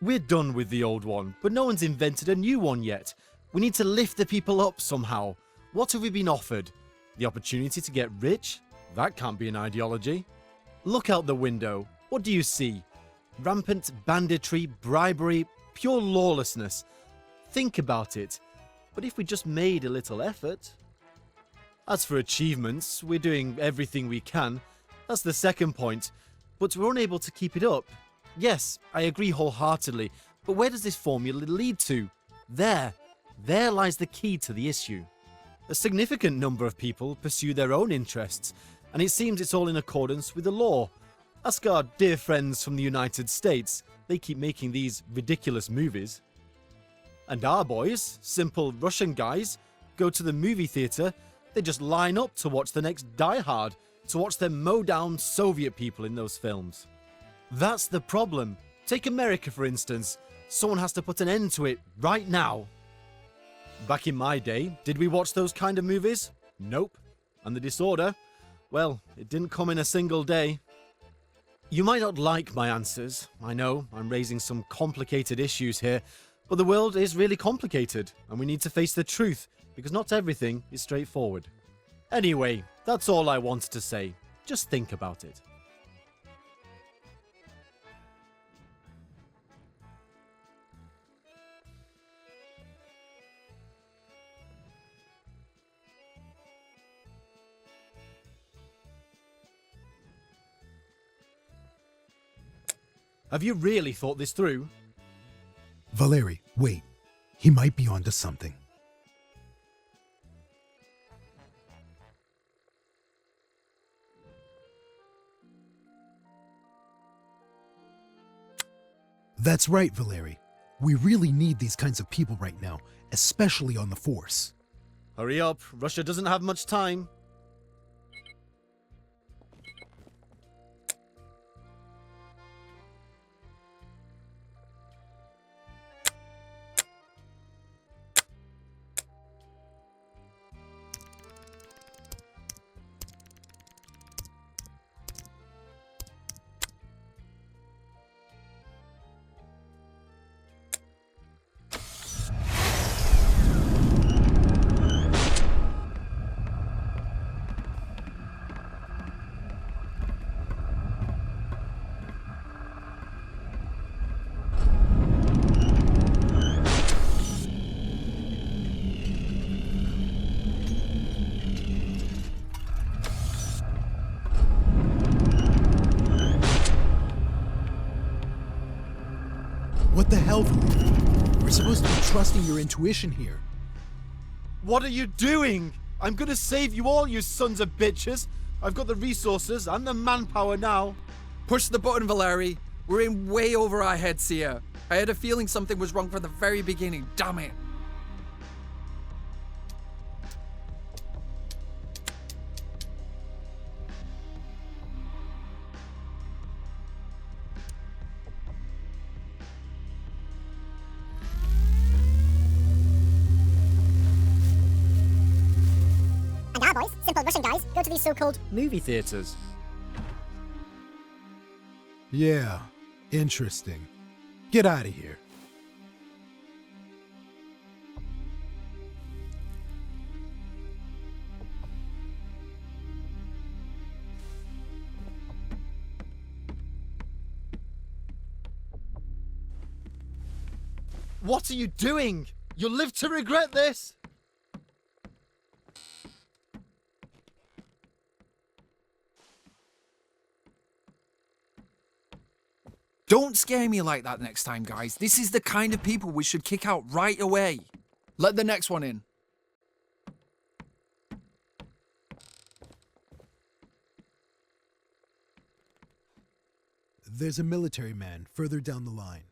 We're done with the old one, but no one's invented a new one yet. We need to lift the people up somehow. What have we been offered? The opportunity to get rich? That can't be an ideology. Look out the window. What do you see? Rampant banditry, bribery, pure lawlessness. Think about it. But if we just made a little effort... As for achievements, we're doing everything we can. That's the second point. But we're unable to keep it up. Yes, I agree wholeheartedly. But where does this formula lead to? There lies the key to the issue. A significant number of people pursue their own interests, and it seems it's all in accordance with the law. Ask our dear friends from the United States. They keep making these ridiculous movies. And our boys, simple Russian guys, go to the movie theatre. They just line up to watch the next Die Hard, to watch them mow down Soviet people in those films. That's the problem. Take America, for instance. Someone has to put an end to it right now. Back in my day, did we watch those kind of movies? Nope. And the disorder? Well, it didn't come in a single day. You might not like my answers. I know, I'm raising some complicated issues here, but the world is really complicated, and we need to face the truth, because not everything is straightforward. Anyway, that's all I wanted to say. Just think about it. Have you really thought this through? Valery, wait. He might be onto something. That's right, Valery. We really need these kinds of people right now, especially on the Force. Hurry up, Russia doesn't have much time. What the hell, Valeri? We're supposed to be trusting your intuition here. What are you doing? I'm gonna save you all, you sons of bitches. I've got the resources and the manpower now. Push the button, Valeri. We're in way over our heads here. I had a feeling something was wrong from the very beginning. Damn it. And our boys, simple Russian guys, go to these so-called Movie theaters. Yeah, interesting. Get out of here. What are you doing? You'll live to regret this. Don't scare me like that next time, guys. This is the kind of people we should kick out right away. Let the next one in. There's a military man further down the line.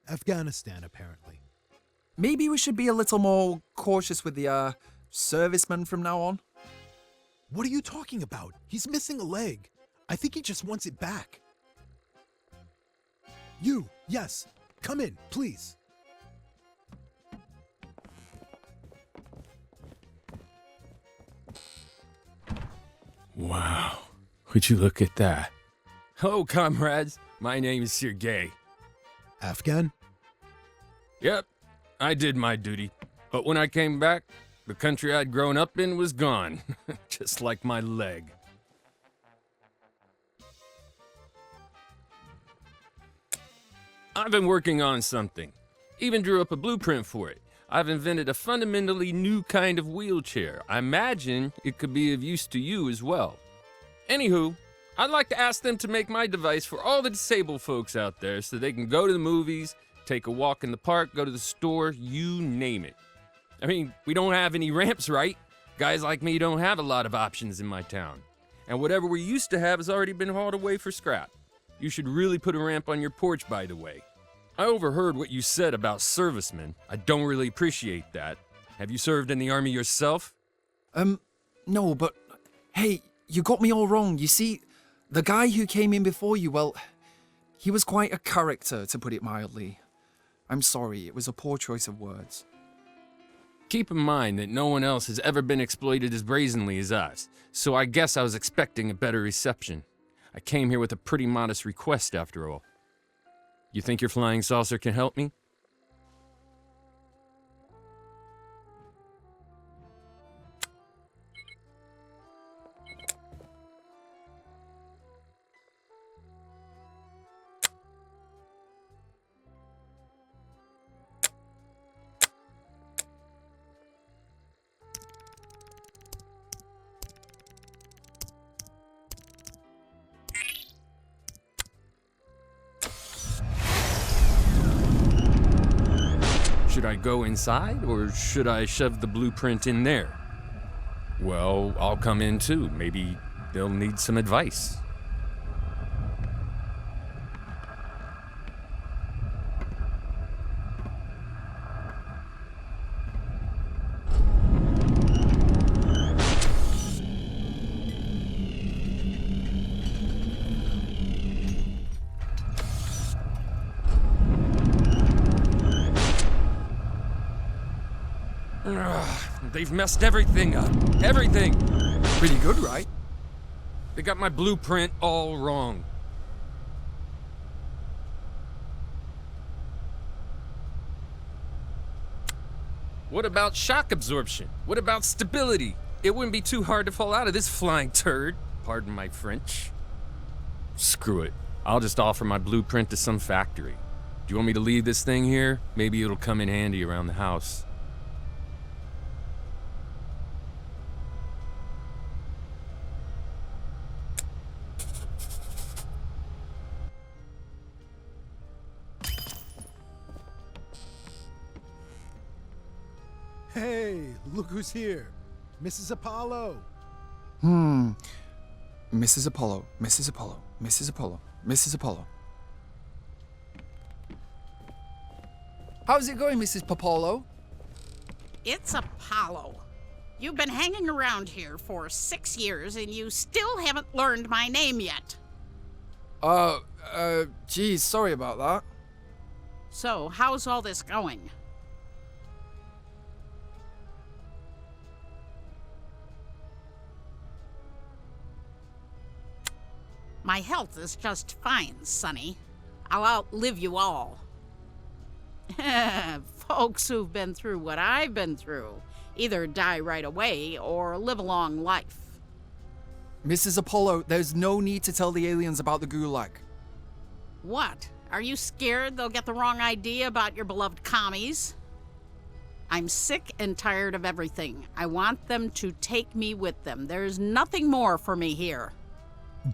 Afghanistan, apparently. Maybe we should be a little more cautious with the, servicemen from now on. What are you talking about? He's missing a leg. I think he just wants it back. You, yes. Come in, please. Wow. Would you look at that? Hello, comrades. My name is Sergei. Afghan? Yep, I did my duty. But when I came back, the country I'd grown up in was gone. Just like my leg. I've been working on something. Even drew up a blueprint for it. I've invented a fundamentally new kind of wheelchair. I imagine it could be of use to you as well. Anywho, I'd like to ask them to make my device for all the disabled folks out there so they can go to the movies, take a walk in the park, go to the store, you name it. I mean, we don't have any ramps, right? Guys like me don't have a lot of options in my town. And whatever we used to have has already been hauled away for scrap. You should really put a ramp on your porch, by the way. I overheard what you said about servicemen. I don't really appreciate that. Have you served in the army yourself? No, but hey, you got me all wrong. You see, the guy who came in before you, well, he was quite a character, to put it mildly. I'm sorry, it was a poor choice of words. Keep in mind that no one else has ever been exploited as brazenly as us, so I guess I was expecting a better reception. I came here with a pretty modest request, after all. You think your flying saucer can help me? Should I go inside, or should I shove the blueprint in there? Well, I'll come in too. Maybe they'll need some advice. They've messed everything up. Everything! Pretty good, right? They got my blueprint all wrong. What about shock absorption? What about stability? It wouldn't be too hard to fall out of this flying turd. Pardon my French. Screw it. I'll just offer my blueprint to some factory. Do you want me to leave this thing here? Maybe it'll come in handy around the house. Hey, look who's here. Mrs. Apollo. Mrs. Apollo, Mrs. Apollo, Mrs. Apollo, Mrs. Apollo. How's it going, Mrs. Popolo? It's Apollo. You've been hanging around here for 6 years and you still haven't learned my name yet. Geez, sorry about that. So, how's all this going? My health is just fine, Sonny. I'll outlive you all. Folks who've been through what I've been through either die right away or live a long life. Mrs. Apollo, there's no need to tell the aliens about the Gulag. What? Are you scared they'll get the wrong idea about your beloved commies? I'm sick and tired of everything. I want them to take me with them. There's nothing more for me here.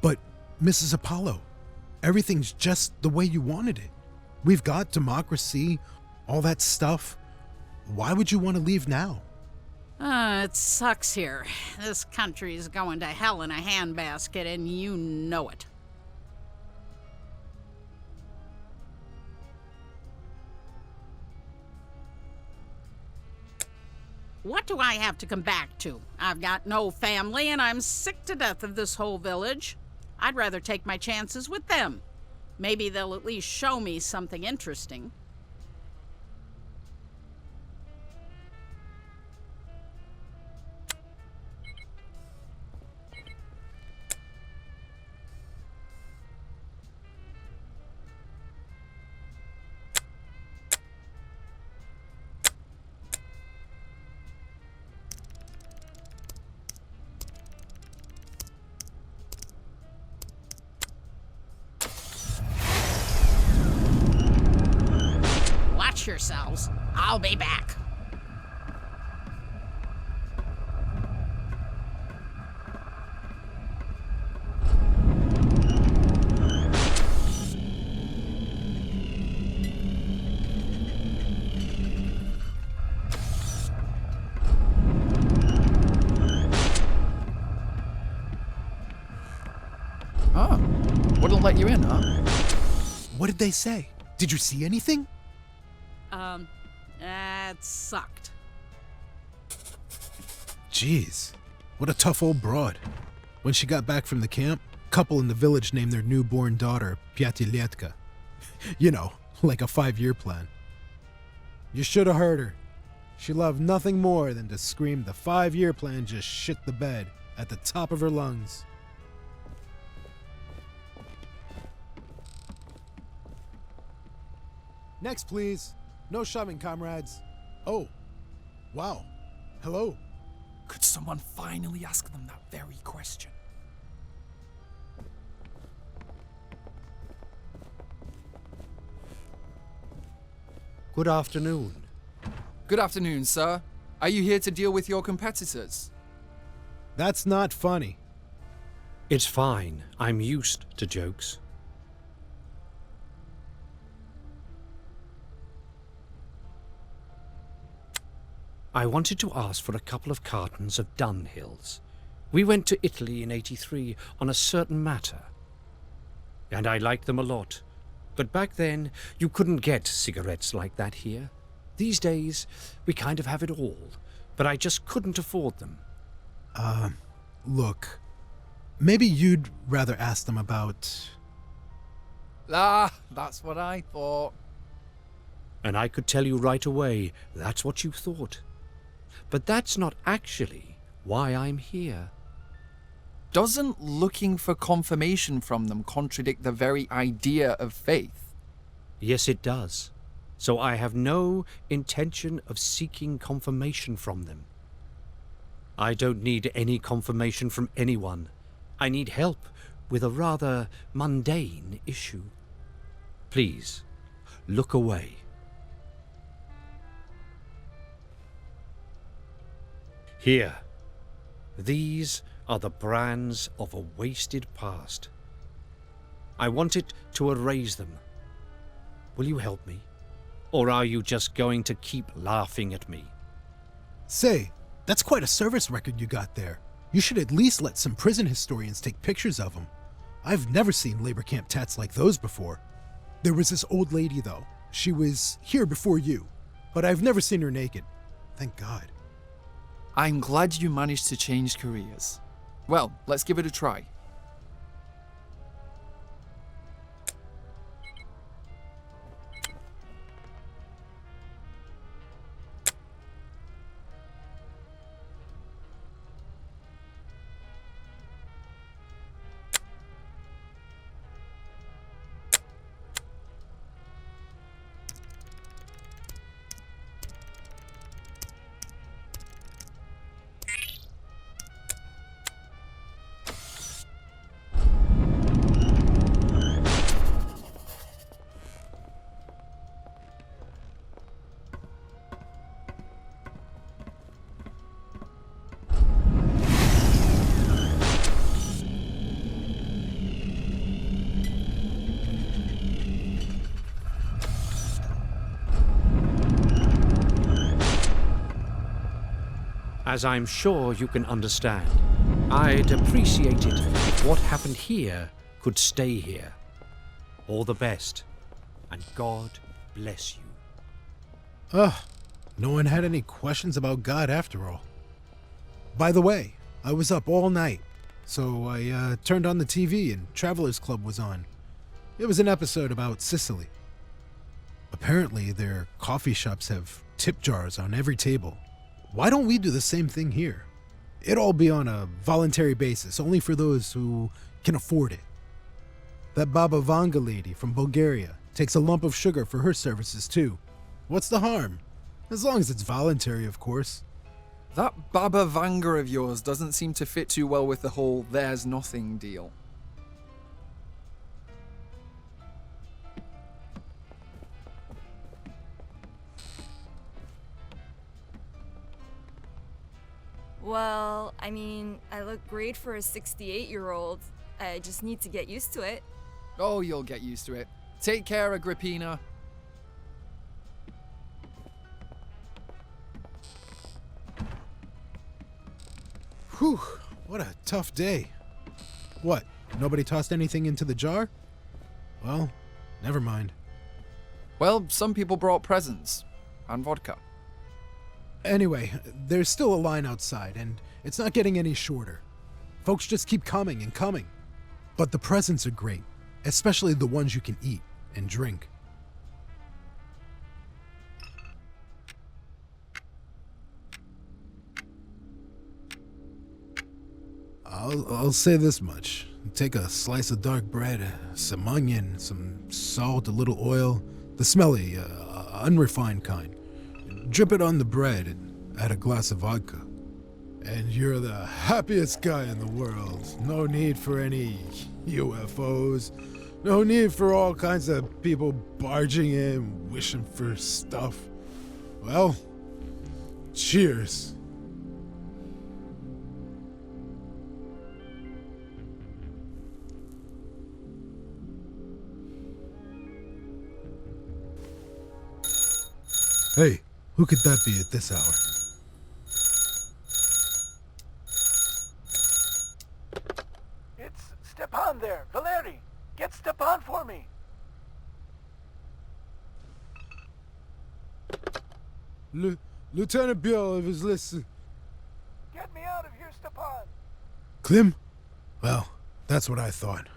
But, Mrs. Apollo, everything's just the way you wanted it. We've got democracy, all that stuff. Why would you want to leave now? It sucks here. This country's going to hell in a handbasket, and you know it. What do I have to come back to? I've got no family, and I'm sick to death of this whole village. I'd rather take my chances with them. Maybe they'll at least show me something interesting. Yourselves. I'll be back. Oh, wouldn't let you in, huh? What did they say? Did you see anything? That sucked. Jeez, what a tough old broad. When she got back from the camp, a couple in the village named their newborn daughter Futility. You know, like a 5-year plan. You should have heard her. She loved nothing more than to scream the 5-year plan just shit the bed at the top of her lungs. Next, please. No shoving, comrades. Oh, wow. Hello. Could someone finally ask them that very question? Good afternoon. Good afternoon, sir. Are you here to deal with your competitors? That's not funny. It's fine. I'm used to jokes. I wanted to ask for a couple of cartons of Dunhills. We went to Italy in '83 on a certain matter. And I liked them a lot. But back then, you couldn't get cigarettes like that here. These days, we kind of have it all. But I just couldn't afford them. Look. Maybe you'd rather ask them about... Ah, that's what I thought. And I could tell you right away, that's what you thought. But that's not actually why I'm here. Doesn't looking for confirmation from them contradict the very idea of faith? Yes, it does. So I have no intention of seeking confirmation from them. I don't need any confirmation from anyone. I need help with a rather mundane issue. Please, look away. Here. These are the brands of a wasted past. I want it to erase them. Will you help me? Or are you just going to keep laughing at me? Say, that's quite a service record you got there. You should at least let some prison historians take pictures of them. I've never seen labor camp tats like those before. There was this old lady, though. She was here before you, but I've never seen her naked. Thank God. I'm glad you managed to change careers. Well, let's give it a try. As I'm sure you can understand, I'd appreciate it if what happened here could stay here. All the best, and God bless you. Ugh, no one had any questions about God after all. By the way, I was up all night, so I turned on the TV and Travelers Club was on. It was an episode about Sicily. Apparently, their coffee shops have tip jars on every table. Why don't we do the same thing here? It'd all be on a voluntary basis, only for those who can afford it. That Baba Vanga lady from Bulgaria takes a lump of sugar for her services too. What's the harm? As long as it's voluntary, of course. That Baba Vanga of yours doesn't seem to fit too well with the whole there's nothing deal. Well, I mean, I look great for a 68-year-old. I just need to get used to it. Oh, you'll get used to it. Take care, Agrippina. Whew, what a tough day. What, nobody tossed anything into the jar? Well, never mind. Well, some people brought presents. And vodka. Anyway, there's still a line outside, and it's not getting any shorter. Folks just keep coming and coming. But the presents are great, especially the ones you can eat and drink. I'll say this much. Take a slice of dark bread, some onion, some salt, a little oil, the smelly, unrefined kind. Drip it on the bread and add a glass of vodka. And you're the happiest guy in the world. No need for any UFOs. No need for all kinds of people barging in, wishing for stuff. Well, cheers. Hey, who could that be at this hour? It's Stepan there. Valeri, get Stepan for me. Lieutenant Biel was listening. Get me out of here, Stepan. Klim? Well, that's what I thought.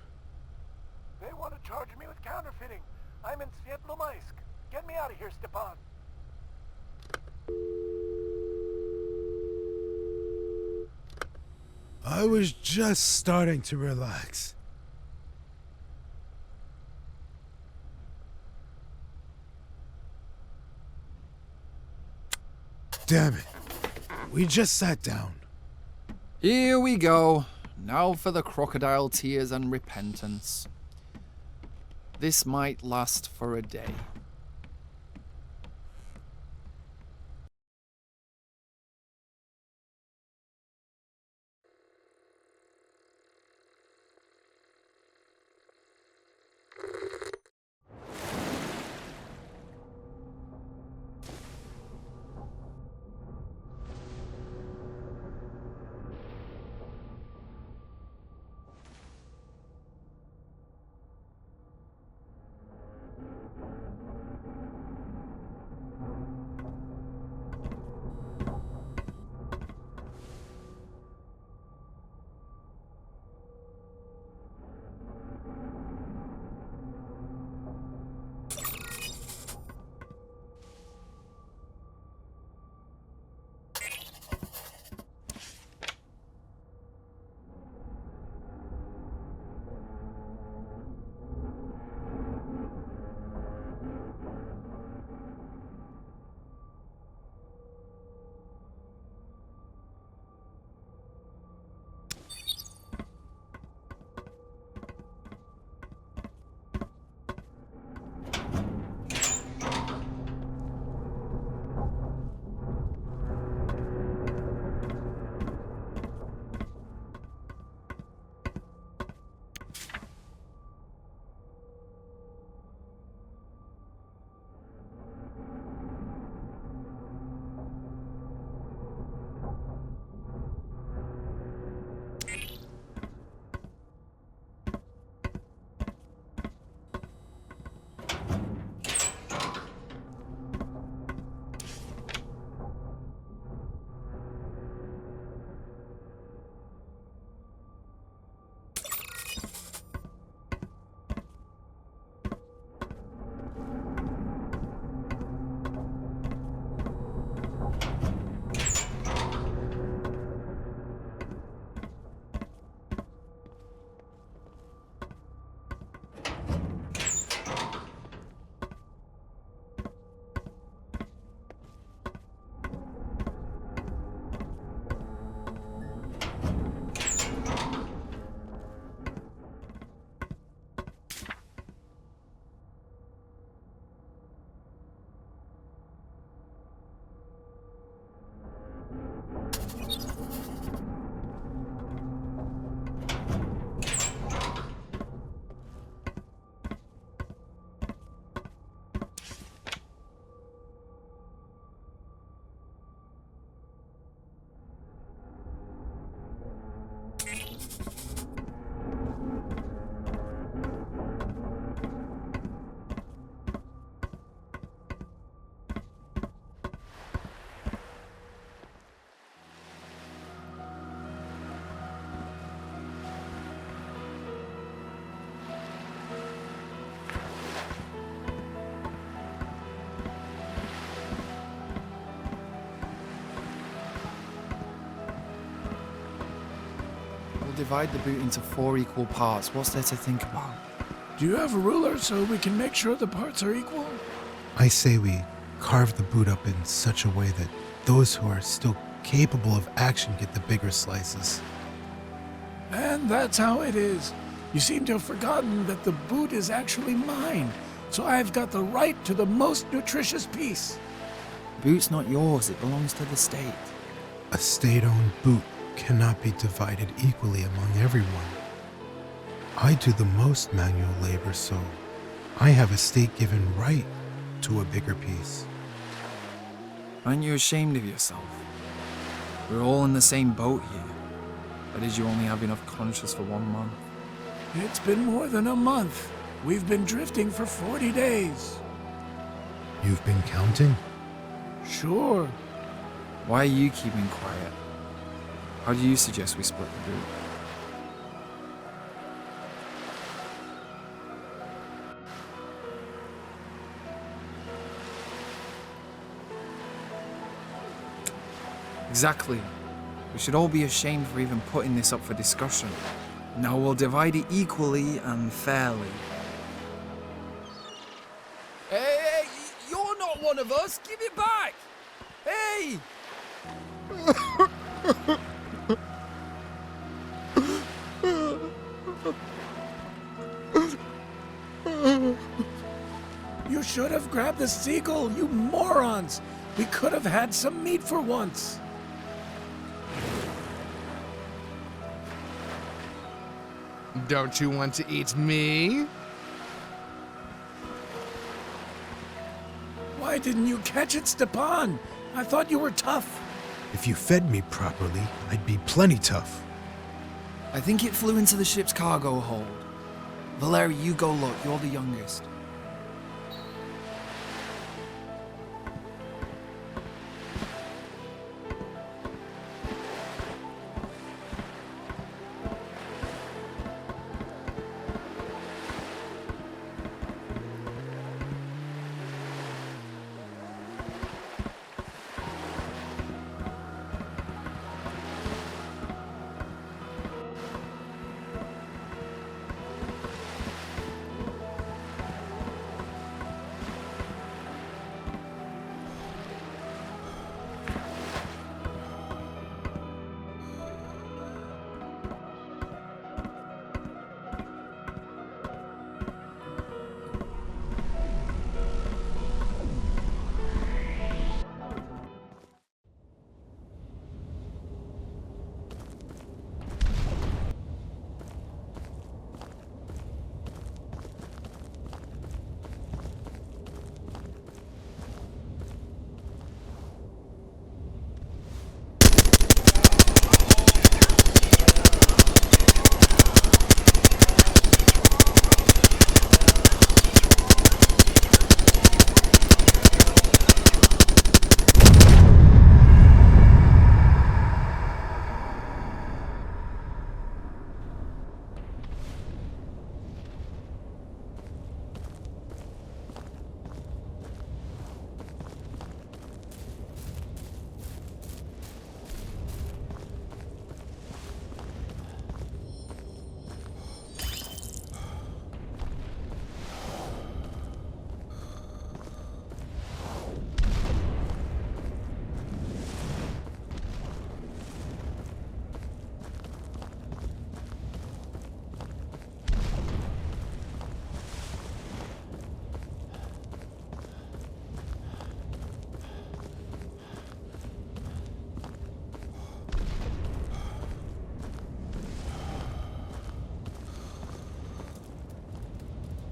They want to charge me with counterfeiting. I'm in Svetlomaisk. Get me out of here, Stepan. I was just starting to relax. Damn it. We just sat down. Here we go. Now for the crocodile tears and repentance. This might last for a day. divide the boot into 4 equal parts. What's there to think about? Do you have a ruler so we can make sure the parts are equal? I say we carve the boot up in such a way that those who are still capable of action get the bigger slices. And that's how it is. You seem to have forgotten that the boot is actually mine, so I've got the right to the most nutritious piece. The boot's not yours, it belongs to the state. A state-owned boot cannot be divided equally among everyone. I do the most manual labor, so I have a state-given right to a bigger piece. Aren't you ashamed of yourself? We're all in the same boat here. Or did you only have enough conscience for 1 month? It's been more than a month. We've been drifting for 40 days. You've been counting? Sure. Why are you keeping quiet? How do you suggest we split the boot? Exactly. We should all be ashamed for even putting this up for discussion. Now we'll divide it equally and fairly. Hey, you're not one of us! Give it back! Hey! You should have grabbed the seagull, you morons! We could have had some meat for once. Don't you want to eat me? Why didn't you catch it, Stepan? I thought you were tough. If you fed me properly, I'd be plenty tough. I think it flew into the ship's cargo hold. Valeri, you go look. You're the youngest.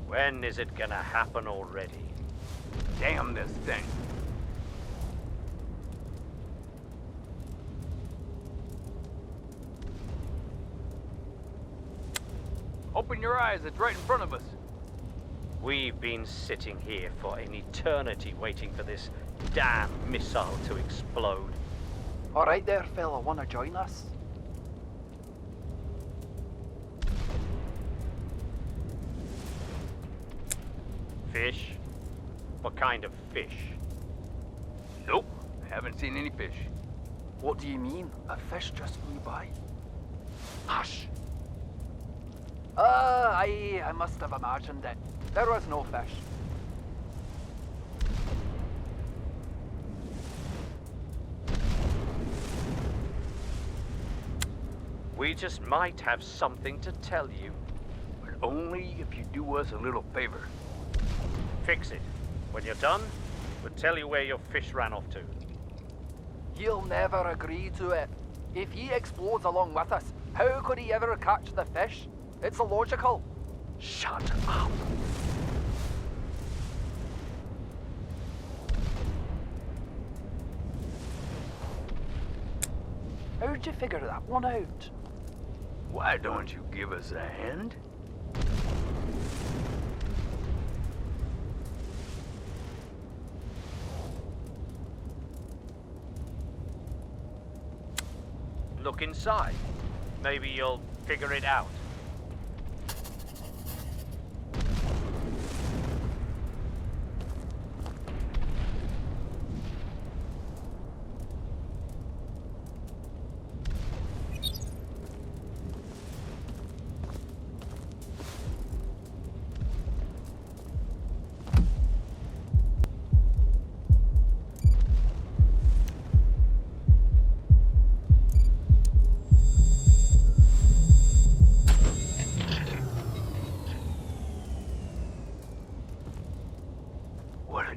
When is it gonna happen already? Damn this thing. Open your eyes, it's right in front of us. We've been sitting here for an eternity waiting for this damn missile to explode. All right there, fella, wanna join us? Fish? What kind of fish? Nope, haven't seen any fish. What do you mean? A fish just flew by. Hush! I must have imagined it. There was no fish. We just might have something to tell you. But only if you do us a little favor. Fix it. When you're done, we'll tell you where your fish ran off to. He'll never agree to it. If he explodes along with us, how could he ever catch the fish? It's illogical. Shut up. How'd you figure that one out? Why don't you give us a hand? Look inside. Maybe you'll figure it out.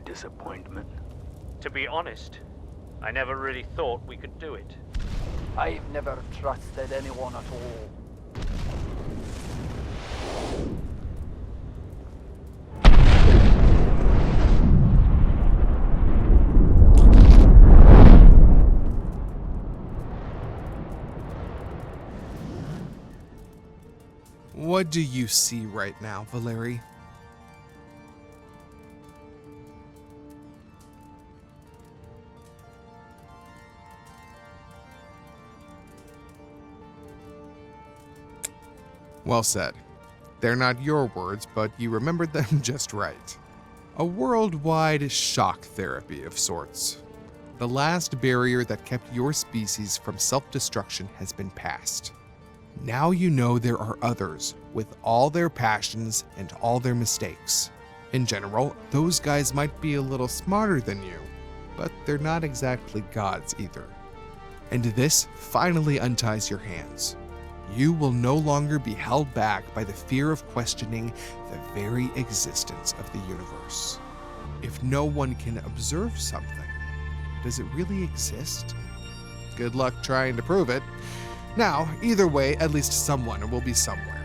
Disappointment. To be honest, I never really thought we could do it. I've never trusted anyone at all. What do you see right now, Valeri? Well said. They're not your words, but you remembered them just right. A worldwide shock therapy of sorts. The last barrier that kept your species from self-destruction has been passed. Now you know there are others with all their passions and all their mistakes. In general, those guys might be a little smarter than you, but they're not exactly gods either. And this finally unties your hands. You will no longer be held back by the fear of questioning the very existence of the universe. If no one can observe something, does it really exist? Good luck trying to prove it. Now, either way, at least someone will be somewhere.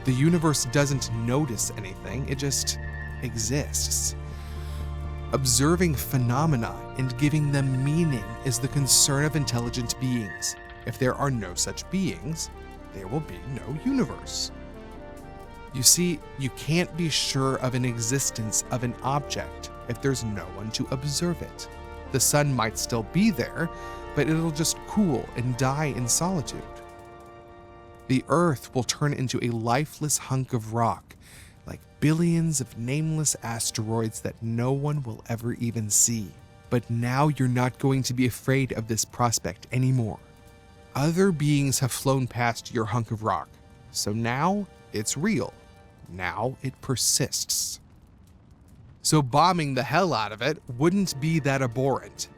The universe doesn't notice anything, it just exists. Observing phenomena and giving them meaning is the concern of intelligent beings. If there are no such beings, there will be no universe. You see, you can't be sure of an existence of an object if there's no one to observe it. The sun might still be there, but it'll just cool and die in solitude. The Earth will turn into a lifeless hunk of rock, like billions of nameless asteroids that no one will ever even see. But now you're not going to be afraid of this prospect anymore. Other beings have flown past your hunk of rock, so now it's real. Now it persists. So bombing the hell out of it wouldn't be that abhorrent.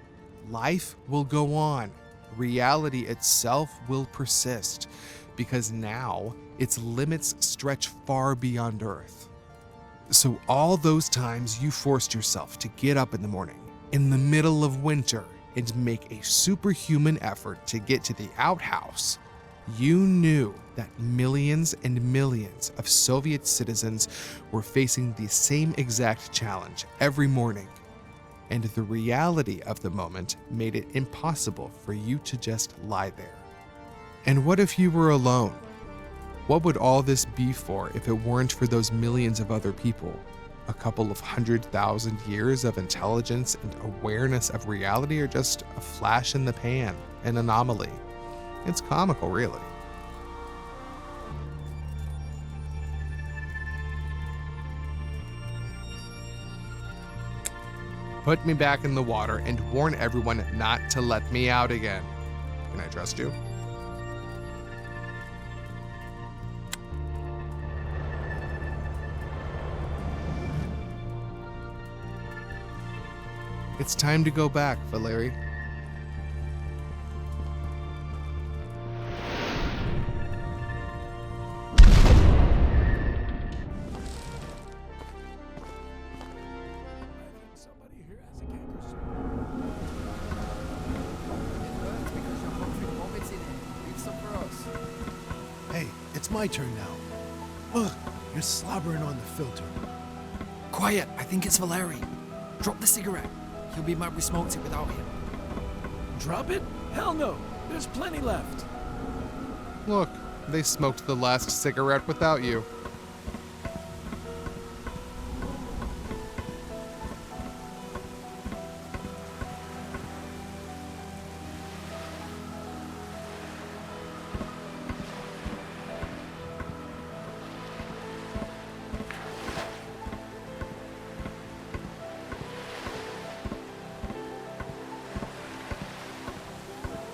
Life will go on. Reality itself will persist, because now its limits stretch far beyond Earth. So all those times you forced yourself to get up in the morning, in the middle of winter, and make a superhuman effort to get to the outhouse, you knew that millions and millions of Soviet citizens were facing the same exact challenge every morning. And the reality of the moment made it impossible for you to just lie there. And what if you were alone? What would all this be for if it weren't for those millions of other people? A couple of 100,000 years of intelligence and awareness of reality are just a flash in the pan, an anomaly. It's comical, really. put me back in the water, and warn everyone not to let me out again. Can I trust you? It's time to go back, Valeri. Hey, it's my turn now. Ugh, you're slobbering on the filter. Quiet, I think it's Valeri. Drop the cigarette. He'll be mad we smoked it without him. Drop it? Hell no. There's plenty left. Look, they smoked the last cigarette without you.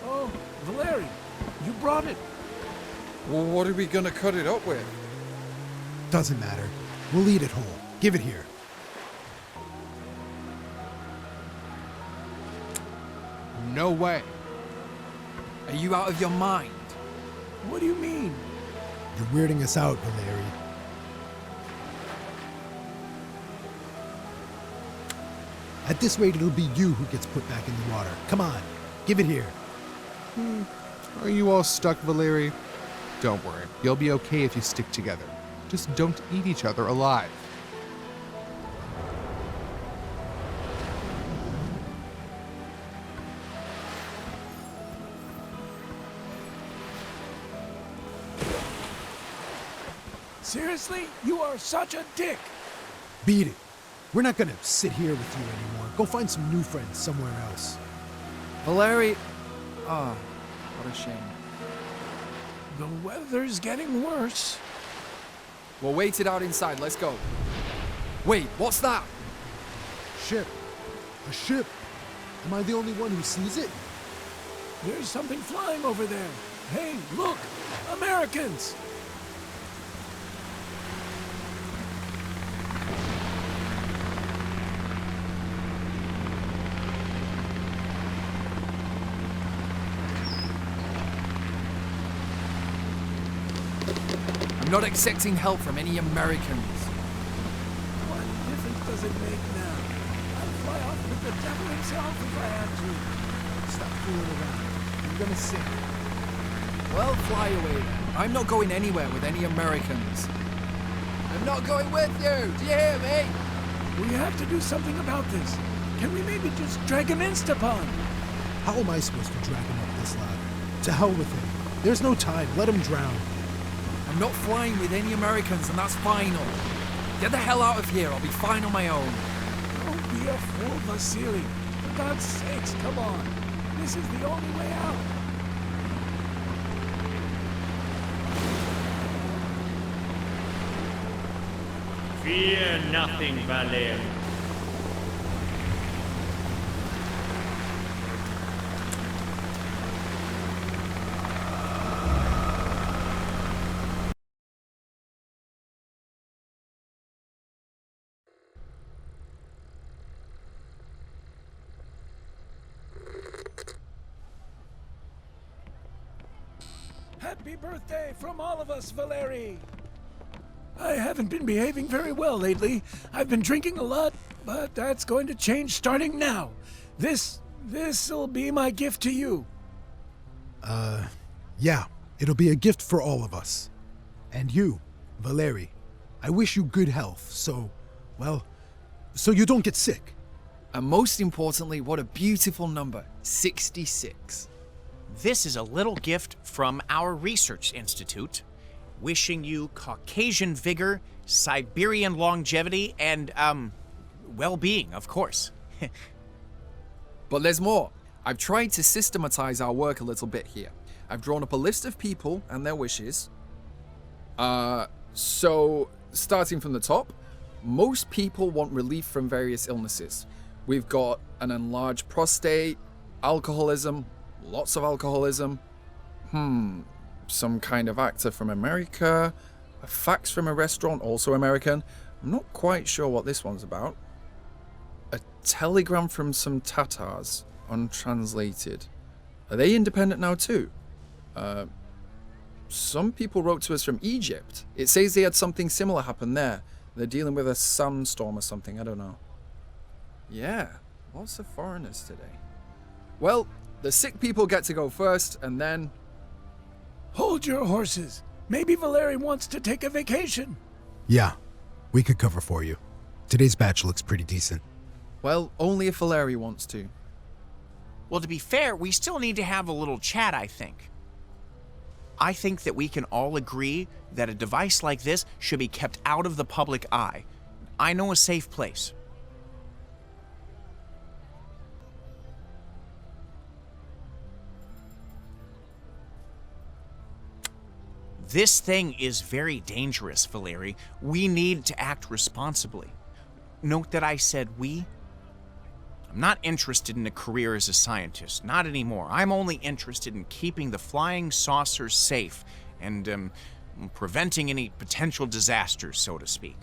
Oh, Valeri, you brought it. Well, what are we gonna cut it up with? Doesn't matter. We'll eat it whole. Give it here. No way. Are you out of your mind? What do you mean? You're weirding us out, Valeri. At this rate, it'll be you who gets put back in the water. Come on, give it here. Are you all stuck, Valeri? Don't worry, you'll be okay if you stick together. Just don't eat each other alive. Seriously? You are such a dick. Beat it. We're not gonna sit here with you anymore. Go find some new friends somewhere else. Valeri... Ah, what a shame. The weather's getting worse. We'll wait it out inside, let's go. Wait, what's that? Ship. A ship. Am I the only one who sees it? There's something flying over there. Hey, look! Americans! I'm not accepting help from any Americans. What difference does it make now? I'd fly off with the devil himself if I had to. Stop fooling around. You're gonna sink. Well, fly away then. I'm not going anywhere with any Americans. I'm not going with you! Do you hear me? We have to do something about this. Can we maybe just drag him in, Stepan? How am I supposed to drag him up this ladder? To hell with him. There's no time. Let him drown. I'm not flying with any Americans, and that's final. Get the hell out of here. I'll be fine on my own. Don't be a fool, Vasily. For God's sakes, come on. This is the only way out. Fear nothing, Valeri. Happy birthday from all of us, Valeri! I haven't been behaving very well lately. I've been drinking a lot, but that's going to change starting now. This'll be my gift to you. Yeah, it'll be a gift for all of us. And you, Valeri, I wish you good health, so you don't get sick. And most importantly, what a beautiful number, 66. This is a little gift from our research institute, wishing you Caucasian vigor, Siberian longevity, and, well-being, of course. But there's more. I've tried to systematize our work a little bit here. I've drawn up a list of people and their wishes. So, starting from the top, most people want relief from various illnesses. We've got an enlarged prostate, alcoholism, lots of alcoholism. Some kind of actor from America, a fax from a restaurant, also American. I'm not quite sure what this one's about. A telegram from some Tatars, untranslated. Are they independent now too? Some people wrote to us from Egypt. It says they had something similar happen there. They're dealing with a sandstorm or something, I don't know. Yeah, lots of foreigners today. Well, the sick people get to go first, and then... Hold your horses. Maybe Valeri wants to take a vacation. Yeah, we could cover for you. Today's batch looks pretty decent. Well, only if Valeri wants to. Well, to be fair, we still need to have a little chat, I think. I think that we can all agree that a device like this should be kept out of the public eye. I know a safe place. This thing is very dangerous, Valeri. We need to act responsibly. Note that I said we. I'm not interested in a career as a scientist, not anymore. I'm only interested in keeping the flying saucers safe and preventing any potential disasters, so to speak.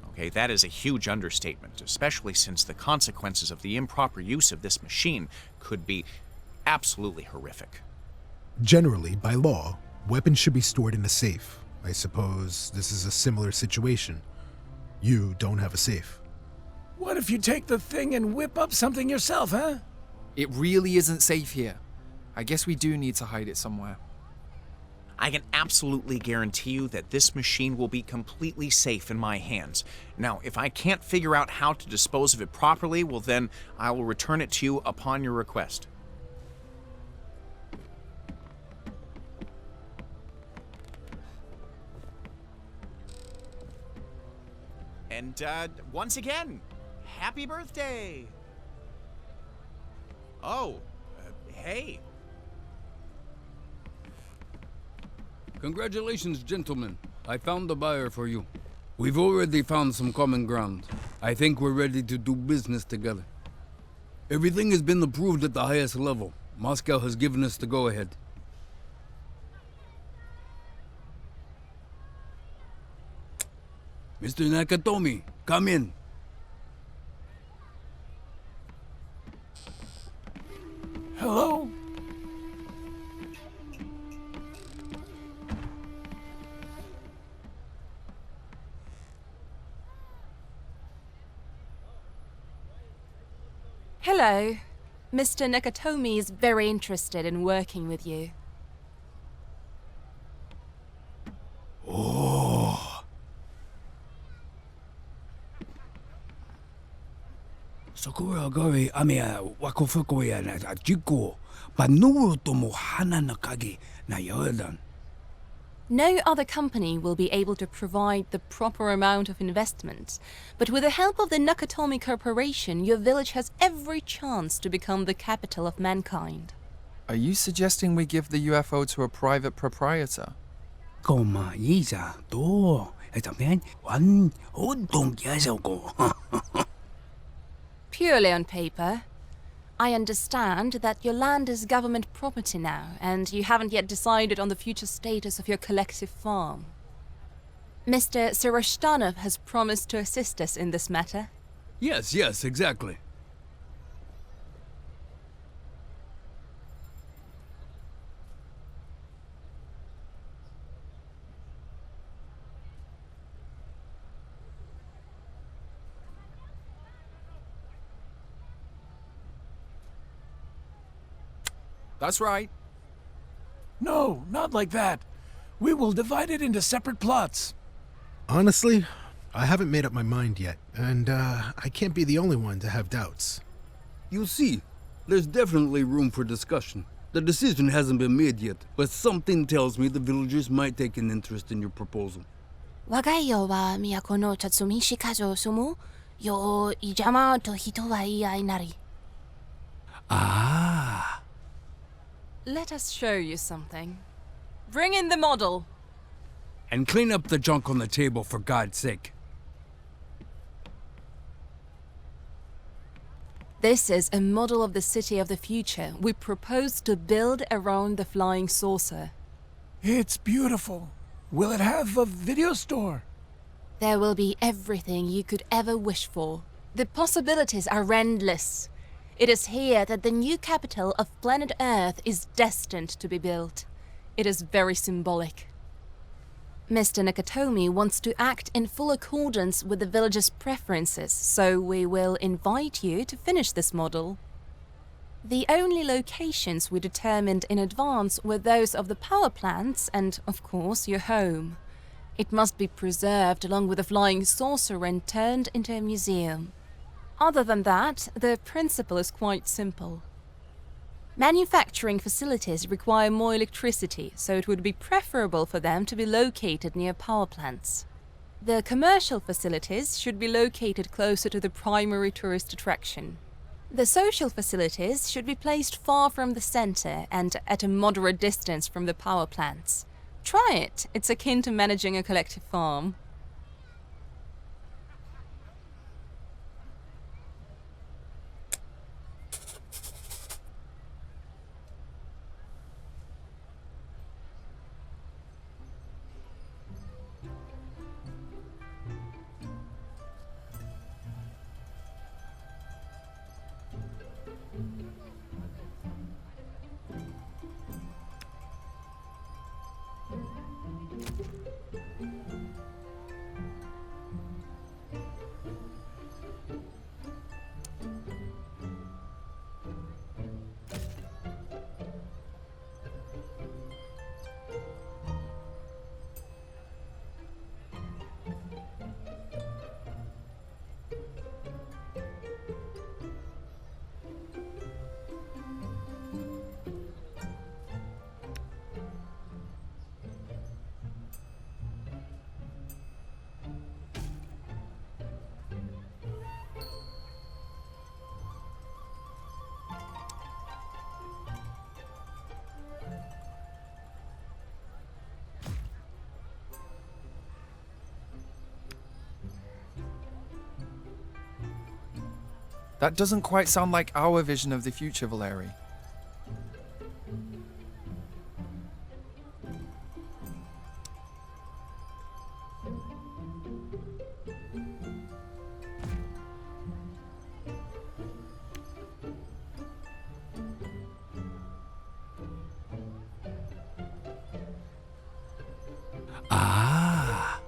Okay, that is a huge understatement, especially since the consequences of the improper use of this machine could be absolutely horrific. Generally, by law, weapons should be stored in a safe. I suppose this is a similar situation. You don't have a safe. What if you take the thing and whip up something yourself, huh? It really isn't safe here. I guess we do need to hide it somewhere. I can absolutely guarantee you that this machine will be completely safe in my hands. Now, if I can't figure out how to dispose of it properly, well then I will return it to you upon your request. And once again, happy birthday! Oh, hey. Congratulations, gentlemen. I found a buyer for you. We've already found some common ground. I think we're ready to do business together. Everything has been approved at the highest level. Moscow has given us the go-ahead. Mr. Nakatomi, come in. Hello? Hello. Mr. Nakatomi is very interested in working with you. Oh. Sakura gari amia wakofuko ya na jiko, panuro tomo hana na kage na yodan. No other company will be able to provide the proper amount of investment, but with the help of the Nakatomi Corporation, your village has every chance to become the capital of mankind. Are you suggesting we give the UFO to a private proprietor? Koma isa to, etamen wan odong yasogo. Purely on paper, I understand that your land is government property now, and you haven't yet decided on the future status of your collective farm. Mr. Soroshtanov has promised to assist us in this matter. Yes, exactly. That's right. No, not like that. We will divide it into separate plots. Honestly, I haven't made up my mind yet, and I can't be the only one to have doubts. You see, there's definitely room for discussion. The decision hasn't been made yet, but something tells me the villagers might take an interest in your proposal. 我が家は都の辰巳家族住むよい邪魔と人はいない。 Ah. Let us show you something. Bring in the model. And clean up the junk on the table, for God's sake. This is a model of the city of the future we propose to build around the flying saucer. It's beautiful. Will it have a video store? There will be everything you could ever wish for. The possibilities are endless. It is here that the new capital of planet Earth is destined to be built. It is very symbolic. Mr. Nakatomi wants to act in full accordance with the village's preferences, so we will invite you to finish this model. The only locations we determined in advance were those of the power plants and, of course, your home. It must be preserved along with the flying saucer and turned into a museum. Other than that, the principle is quite simple. Manufacturing facilities require more electricity, so it would be preferable for them to be located near power plants. The commercial facilities should be located closer to the primary tourist attraction. The social facilities should be placed far from the center and at a moderate distance from the power plants. Try it. It's akin to managing a collective farm. That doesn't quite sound like our vision of the future, Valeri. Ah.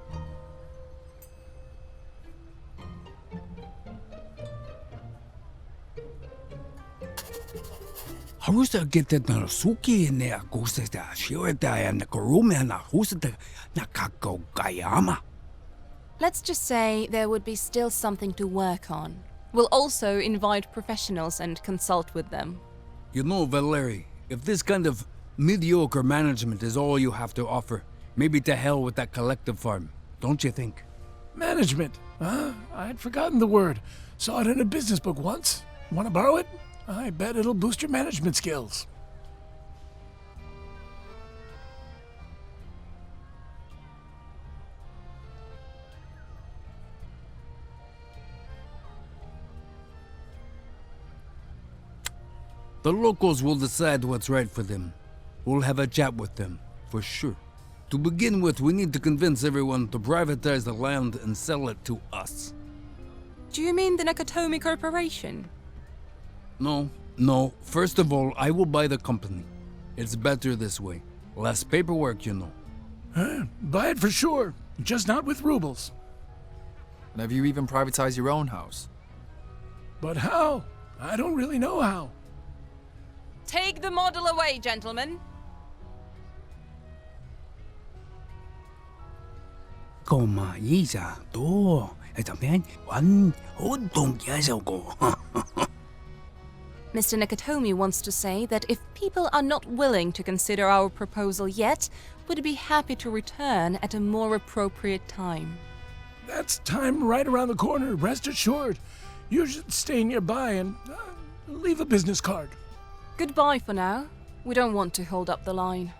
Harusa get na suki ne agusta shiota and Karuma na husta na kako gayama. Let's just say there would be still something to work on. We'll also invite professionals and consult with them. You know, Valeri, if this kind of mediocre management is all you have to offer, maybe to hell with that collective farm, don't you think? Management? Huh? I'd forgotten the word. Saw it in a business book once. Want to borrow it? I bet it'll boost your management skills. The locals will decide what's right for them. We'll have a chat with them, for sure. To begin with, we need to convince everyone to privatize the land and sell it to us. Do you mean the Nakatomi Corporation? No. First of all, I will buy the company. It's better this way. Less paperwork, you know. Buy it for sure, just not with rubles. And have you even privatized your own house? But how? I don't really know how. Take the model away, gentlemen. Mr. Nakatomi wants to say that if people are not willing to consider our proposal yet, we'd be happy to return at a more appropriate time. That's time right around the corner, rest assured. You should stay nearby and leave a business card. Goodbye for now. We don't want to hold up the line.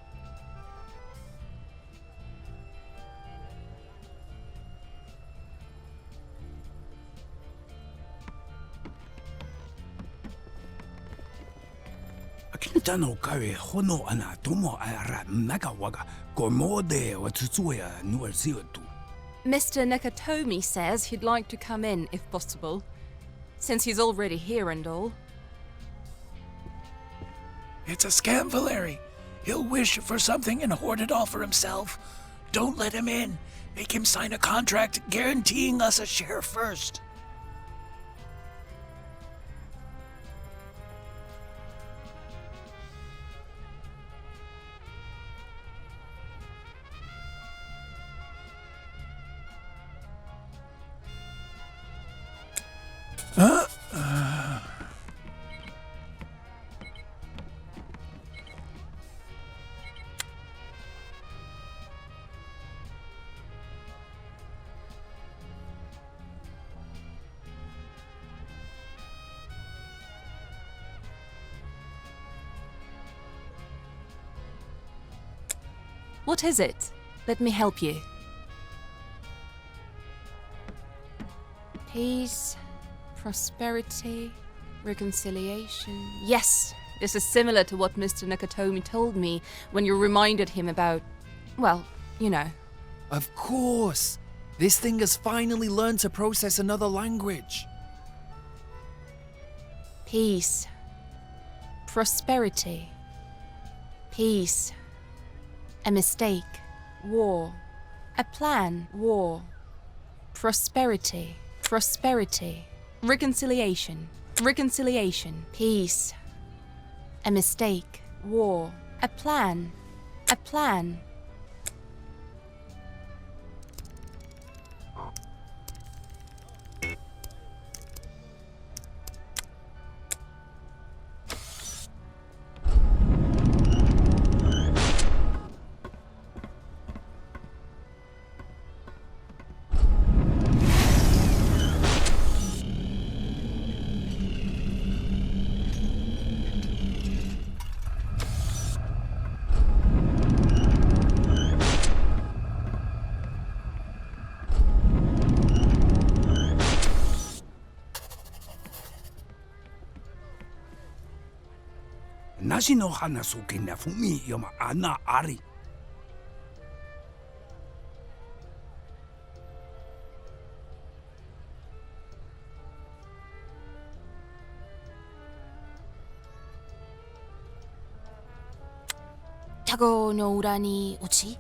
Mr. Nakatomi says he'd like to come in, if possible, since he's already here and all. It's a scam, Valeri. He'll wish for something and hoard it all for himself. Don't let him in. Make him sign a contract guaranteeing us a share first. What is it? Let me help you. Peace, prosperity, reconciliation. Yes, this is similar to what Mr. Nakatomi told me when you reminded him about, well, you know. Of course! This thing has finally learned to process another language. Peace, prosperity, peace, a mistake, war, a plan, war, prosperity, prosperity, reconciliation, reconciliation, peace, a mistake, war, a plan, a plan. Nashino Hanasuki Nafumi Yoma Ana Ari. Tago no ura ni uchi,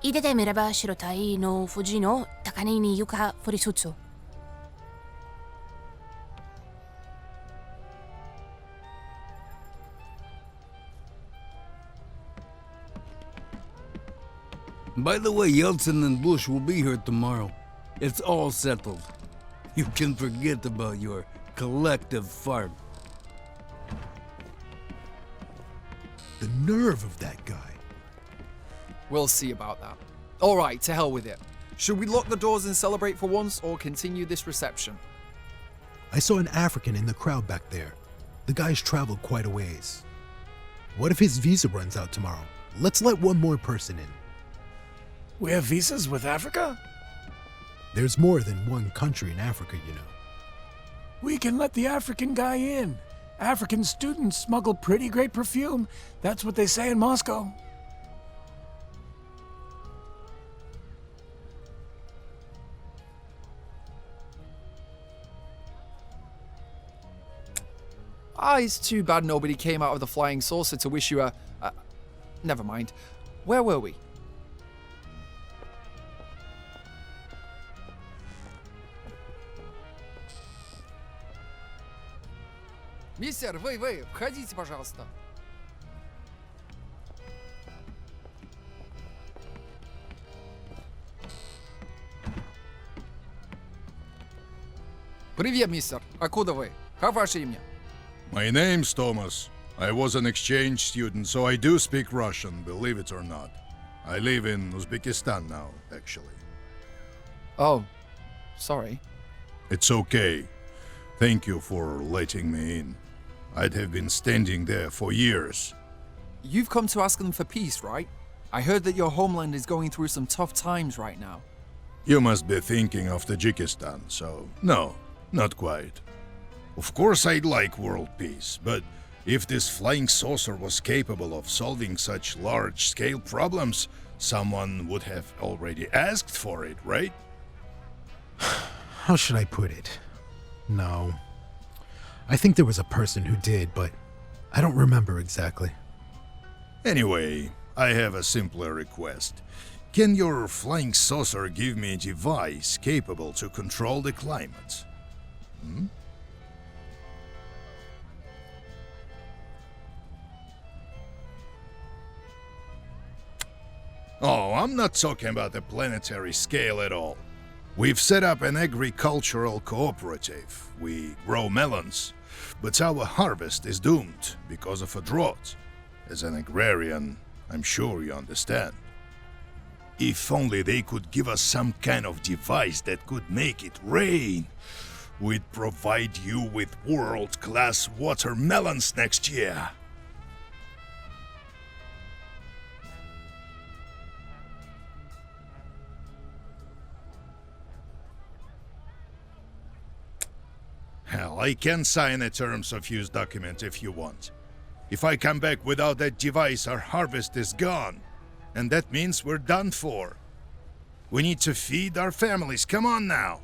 idete mireba shirotai no fuji no takane ni yuka furisutsu. By the way, Yeltsin and Bush will be here tomorrow. It's all settled. You can forget about your collective farm. The nerve of that guy. We'll see about that. Alright, to hell with it. Should we lock the doors and celebrate for once, or continue this reception? I saw an African in the crowd back there. The guy's traveled quite a ways. What if his visa runs out tomorrow? Let's let one more person in. We have visas with Africa? There's more than one country in Africa, you know. We can let the African guy in. African students smuggle pretty great perfume. That's what they say in Moscow. It's too bad nobody came out of the flying saucer to wish you a... Never mind. Where were we? Мистер, вы, входите, пожалуйста. Привет, мистер. Откуда вы? Как ваше имя? My name's Thomas. I was an exchange student, so I do speak Russian, believe it or not. I live in Uzbekistan now, actually. Oh, sorry. It's okay. Thank you for letting me in. I'd have been standing there for years. You've come to ask them for peace, right? I heard that your homeland is going through some tough times right now. You must be thinking of Tajikistan, so no, not quite. Of course I'd like world peace, but If this flying saucer was capable of solving such large-scale problems, someone would have already asked for it, right? How should I put it? No. I think there was a person who did, but I don't remember exactly. Anyway, I have a simpler request. Can your flying saucer give me a device capable to control the climate? Hmm? Oh, I'm not talking about the planetary scale at all. We've set up an agricultural cooperative. We grow melons, but our harvest is doomed because of a drought. As an agrarian, I'm sure you understand. If only they could give us some kind of device that could make it rain. We'd provide you with world-class watermelons next year. Hell, I can sign a terms of use document if you want. If I come back without that device, our harvest is gone. And that means we're done for. We need to feed our families. Come on now.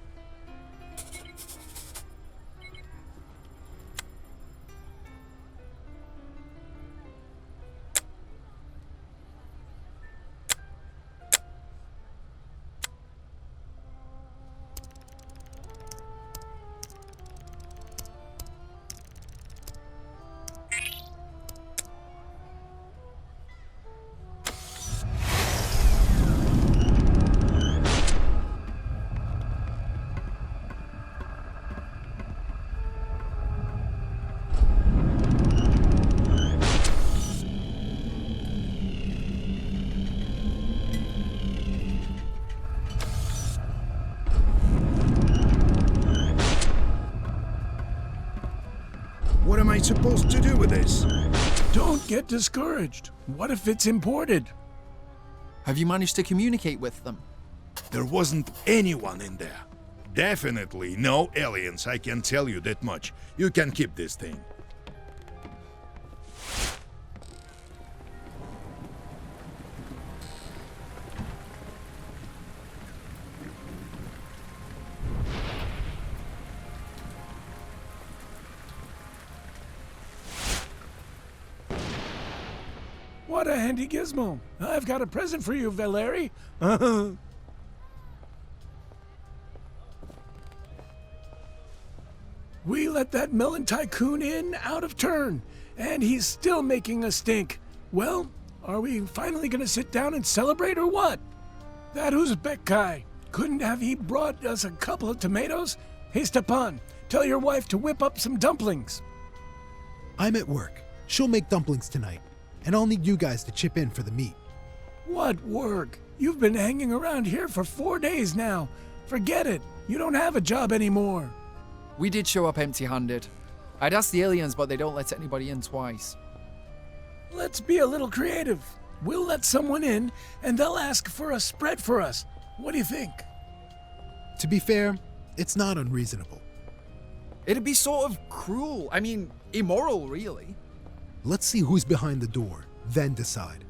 What am I supposed to do with this? Don't get discouraged. What if it's imported? Have you managed to communicate with them? There wasn't anyone in there. Definitely no aliens, I can tell you that much. You can keep this thing. What a handy gizmo. I've got a present for you, Valeri. We let that melon tycoon in out of turn, and he's still making a stink. Well, are we finally gonna sit down and celebrate or what? That Uzbek guy, couldn't have he brought us a couple of tomatoes? Hey, Stepan, tell your wife to whip up some dumplings. I'm at work. She'll make dumplings tonight, and I'll need you guys to chip in for the meat. What work? You've been hanging around here for 4 days now. Forget it. You don't have a job anymore. We did show up empty-handed. I'd asked the aliens, but they don't let anybody in twice. Let's be a little creative. We'll let someone in, and they'll ask for a spread for us. What do you think? To be fair, it's not unreasonable. It'd be sort of cruel. I mean, immoral, really. Let's see who's behind the door, then decide.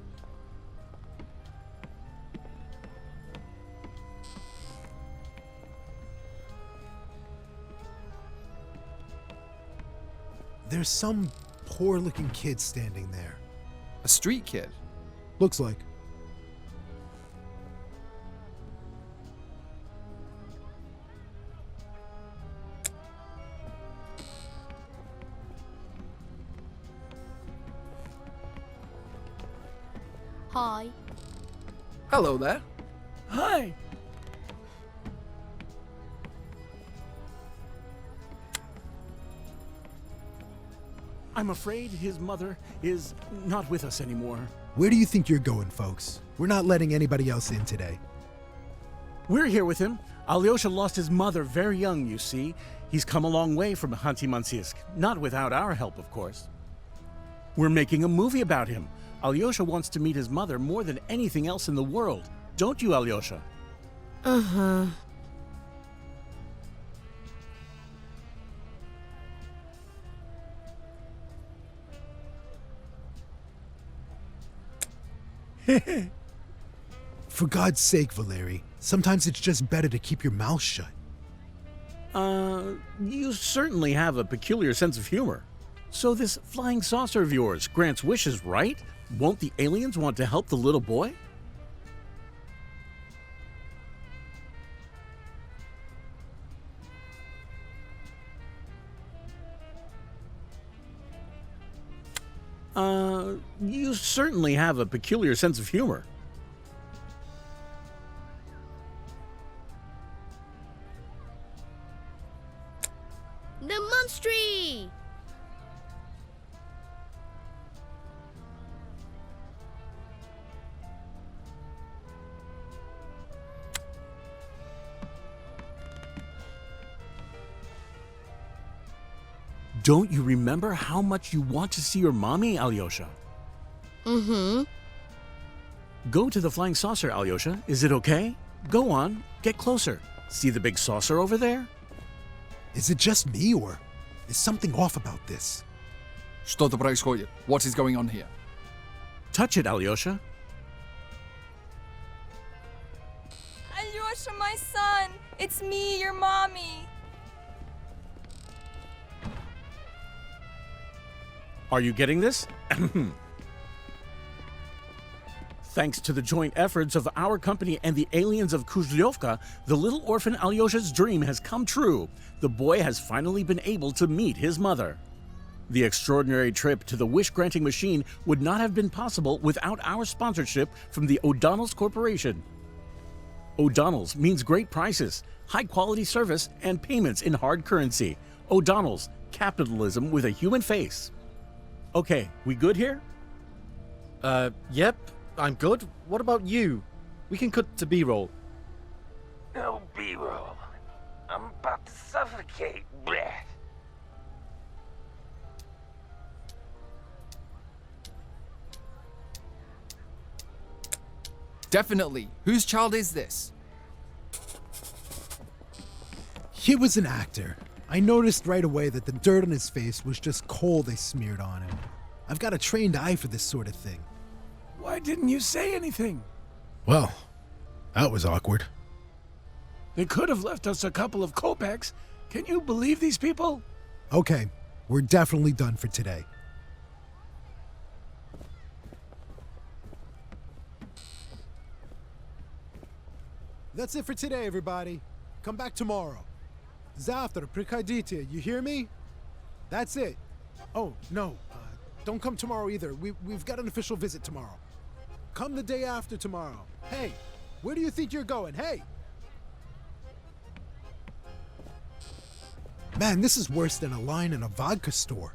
There's some poor-looking kid standing there. A street kid? Looks like. Hi. Hello there. Hi. I'm afraid his mother is not with us anymore. Where do you think you're going, folks? We're not letting anybody else in today. We're here with him. Alyosha lost his mother very young, you see. He's come a long way from Khanty-Mansiysk, not without our help, of course. We're making a movie about him. Alyosha wants to meet his mother more than anything else in the world. Don't you, Alyosha? Uh-huh. For God's sake, Valeri, sometimes it's just better to keep your mouth shut. You certainly have a peculiar sense of humor. So this flying saucer of yours grants wishes, right? Won't the aliens want to help the little boy? You certainly have a peculiar sense of humor. The monstree! Don't you remember how much you want to see your mommy, Alyosha? Mm-hmm. Go to the flying saucer, Alyosha. Is it okay? Go on, get closer. See the big saucer over there? Is it just me, or is something off about this? Что происходит? What is going on here? Touch it, Alyosha. Alyosha, my son! It's me, your mommy! Are you getting this? Thanks to the joint efforts of our company and the aliens of Kujlevka, the little orphan Alyosha's dream has come true. The boy has finally been able to meet his mother. The extraordinary trip to the wish-granting machine would not have been possible without our sponsorship from the O'Donnell's Corporation. O'Donnell's means great prices, high-quality service, and payments in hard currency. O'Donnell's, capitalism with a human face. Okay, we good here? Yep, I'm good. What about you? We can cut to B-roll. No B-roll. I'm about to suffocate. Blech. Definitely. Whose child is this? He was an actor. I noticed right away that the dirt on his face was just coal they smeared on him. I've got a trained eye for this sort of thing. Why didn't you say anything? Well, that was awkward. They could have left us a couple of kopecks. Can you believe these people? Okay, we're definitely done for today. That's it for today, everybody. Come back tomorrow. Завтра приходите, you hear me? That's it. Oh, no, don't come tomorrow either. We've got an official visit tomorrow. Come the day after tomorrow. Hey, where do you think you're going? Hey! Man, this is worse than a line in a vodka store.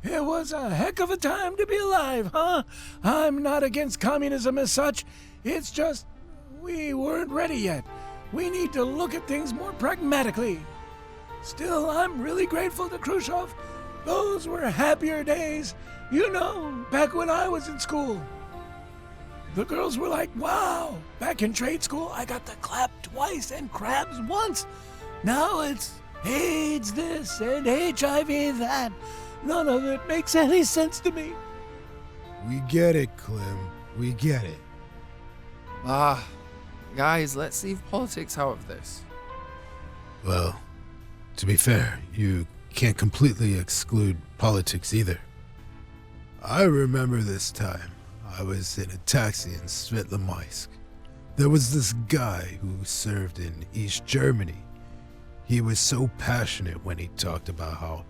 It was a heck of a time to be alive, huh? I'm not against communism as such. It's just, we weren't ready yet. We need to look at things more pragmatically. Still, I'm really grateful to Khrushchev. Those were happier days. You know, back when I was in school. The girls were like, wow. Back in trade school, I got the clap twice and crabs once. Now it's AIDS this and HIV that. None of it makes any sense to me. We get it, Clem. We get it. Guys, let's leave politics out of this. Well, to be fair, you can't completely exclude politics either. I remember this time. I was in a taxi in Svetlomysk. There was this guy who served in East Germany. He was so passionate when he talked about how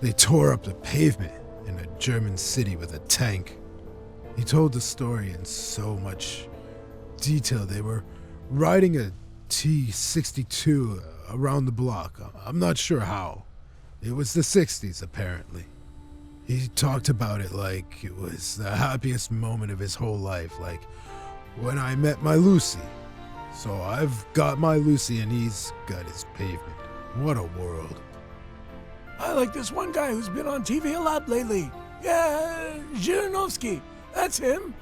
they tore up the pavement in a German city with a tank. He told the story in so much detail. They were riding a T-62 around the block. I'm not sure how. It was the 60s, apparently. He talked about it like it was the happiest moment of his whole life, like when I met my Lucy. So I've got my Lucy and he's got his pavement. What a world. I like this one guy who's been on TV a lot lately. Yeah, Zhirinovsky. That's him.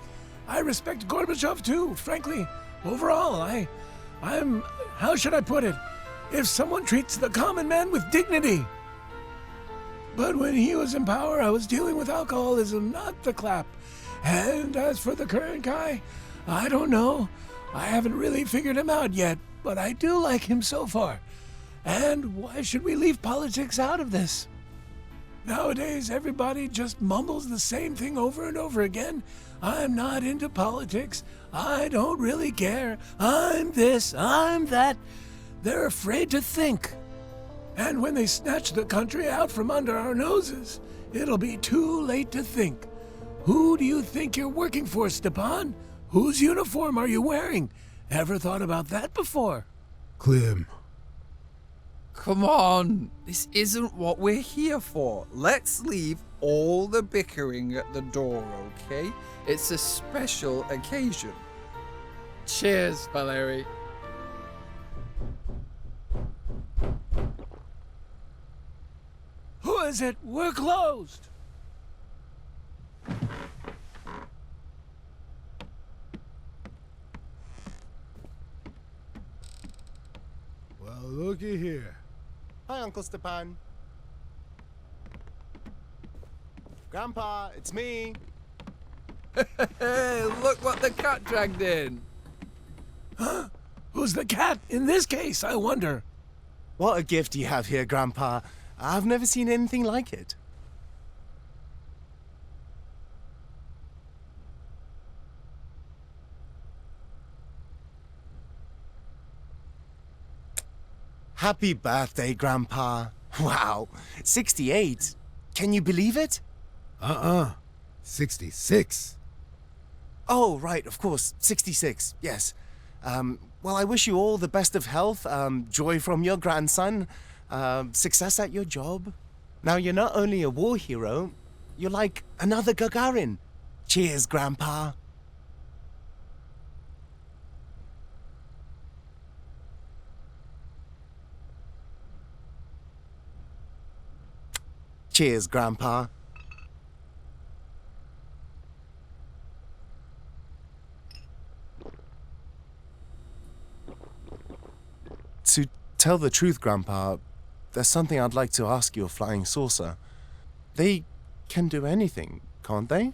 I respect Gorbachev too, frankly. Overall, I'm... How should I put it? If someone treats the common man with dignity. But when he was in power, I was dealing with alcoholism, not the clap. And as for the current guy, I don't know. I haven't really figured him out yet, but I do like him so far. And why should we leave politics out of this? Nowadays, everybody just mumbles the same thing over and over again. I'm not into politics. I don't really care. I'm this, I'm that. They're afraid to think. And when they snatch the country out from under our noses, it'll be too late to think. Who do you think you're working for, Stepan? Whose uniform are you wearing? Ever thought about that before? Clem. Come on, this isn't what we're here for. Let's leave all the bickering at the door, okay? It's a special occasion. Cheers, Valeri. Who is it? We're closed. Well, looky here. Hi, Uncle Stepan. Grandpa, it's me. Hey, look what the cat dragged in. Huh? Who's the cat in this case, I wonder? What a gift you have here, Grandpa. I've never seen anything like it. Happy birthday, Grandpa. Wow, 68. Can you believe it? 66. Oh, right, of course, 66, yes. Well, I wish you all the best of health, joy from your grandson, success at your job. Now, you're not only a war hero, you're like another Gagarin. Cheers, Grandpa. Cheers, Grandpa. To tell the truth, Grandpa, there's something I'd like to ask your flying saucer. They can do anything, can't they?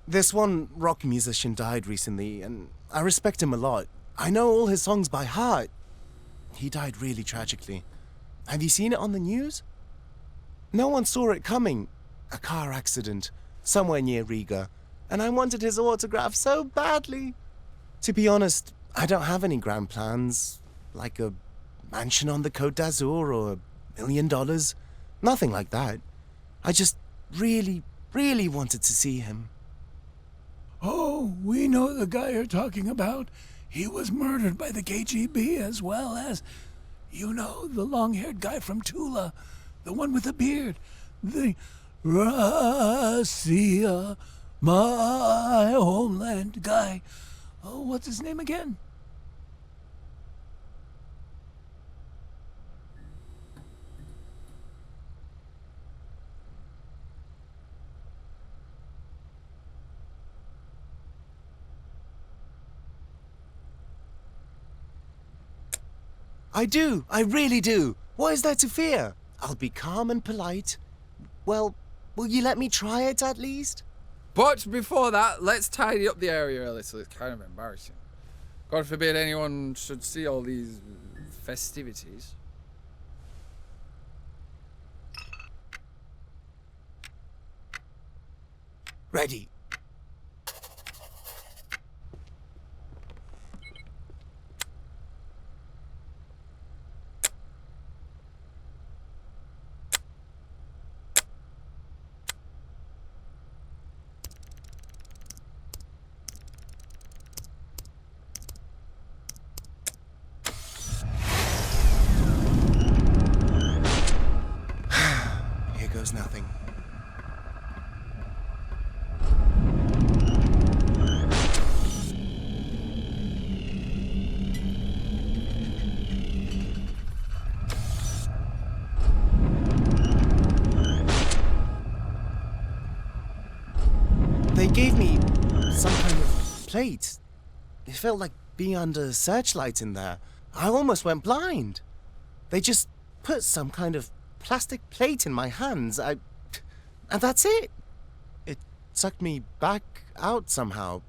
This one rock musician died recently, and I respect him a lot. I know all his songs by heart. He died really tragically. Have you seen it on the news? No one saw it coming. A car accident, somewhere near Riga, and I wanted his autograph so badly. To be honest, I don't have any grand plans, like a mansion on the Côte d'Azur or $1 million. Nothing like that. I just really, really wanted to see him. Oh, we know the guy you're talking about. He was murdered by the KGB as well as, you know, the long-haired guy from Tula. The one with the beard. The Russia, my homeland guy. Oh, what's his name again? I do. I really do. What is there to fear? I'll be calm and polite. Well, will you let me try it at least? But before that, let's tidy up the area a little. It's kind of embarrassing. God forbid anyone should see all these festivities. Ready. Here goes nothing. gave me some kind of plate. It felt like being under searchlights in there. I almost went blind. They just put some kind of plastic plate in my hands. And that's it. It sucked me back out somehow.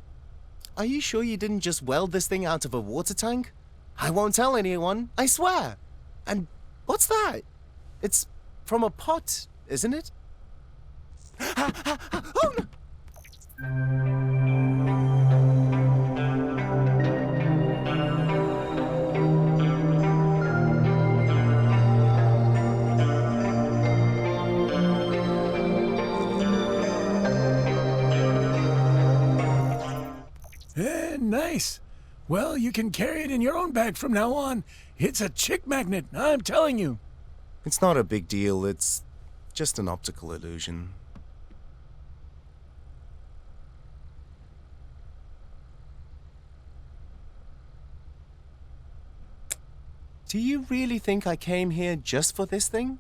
Are you sure you didn't just weld this thing out of a water tank? I won't tell anyone, I swear. And what's that? It's from a pot, isn't it? Oh, no. Nice. Well, you can carry it in your own bag from now on. It's a chick magnet, I'm telling you. It's not a big deal. It's just an optical illusion. Do you really think I came here just for this thing?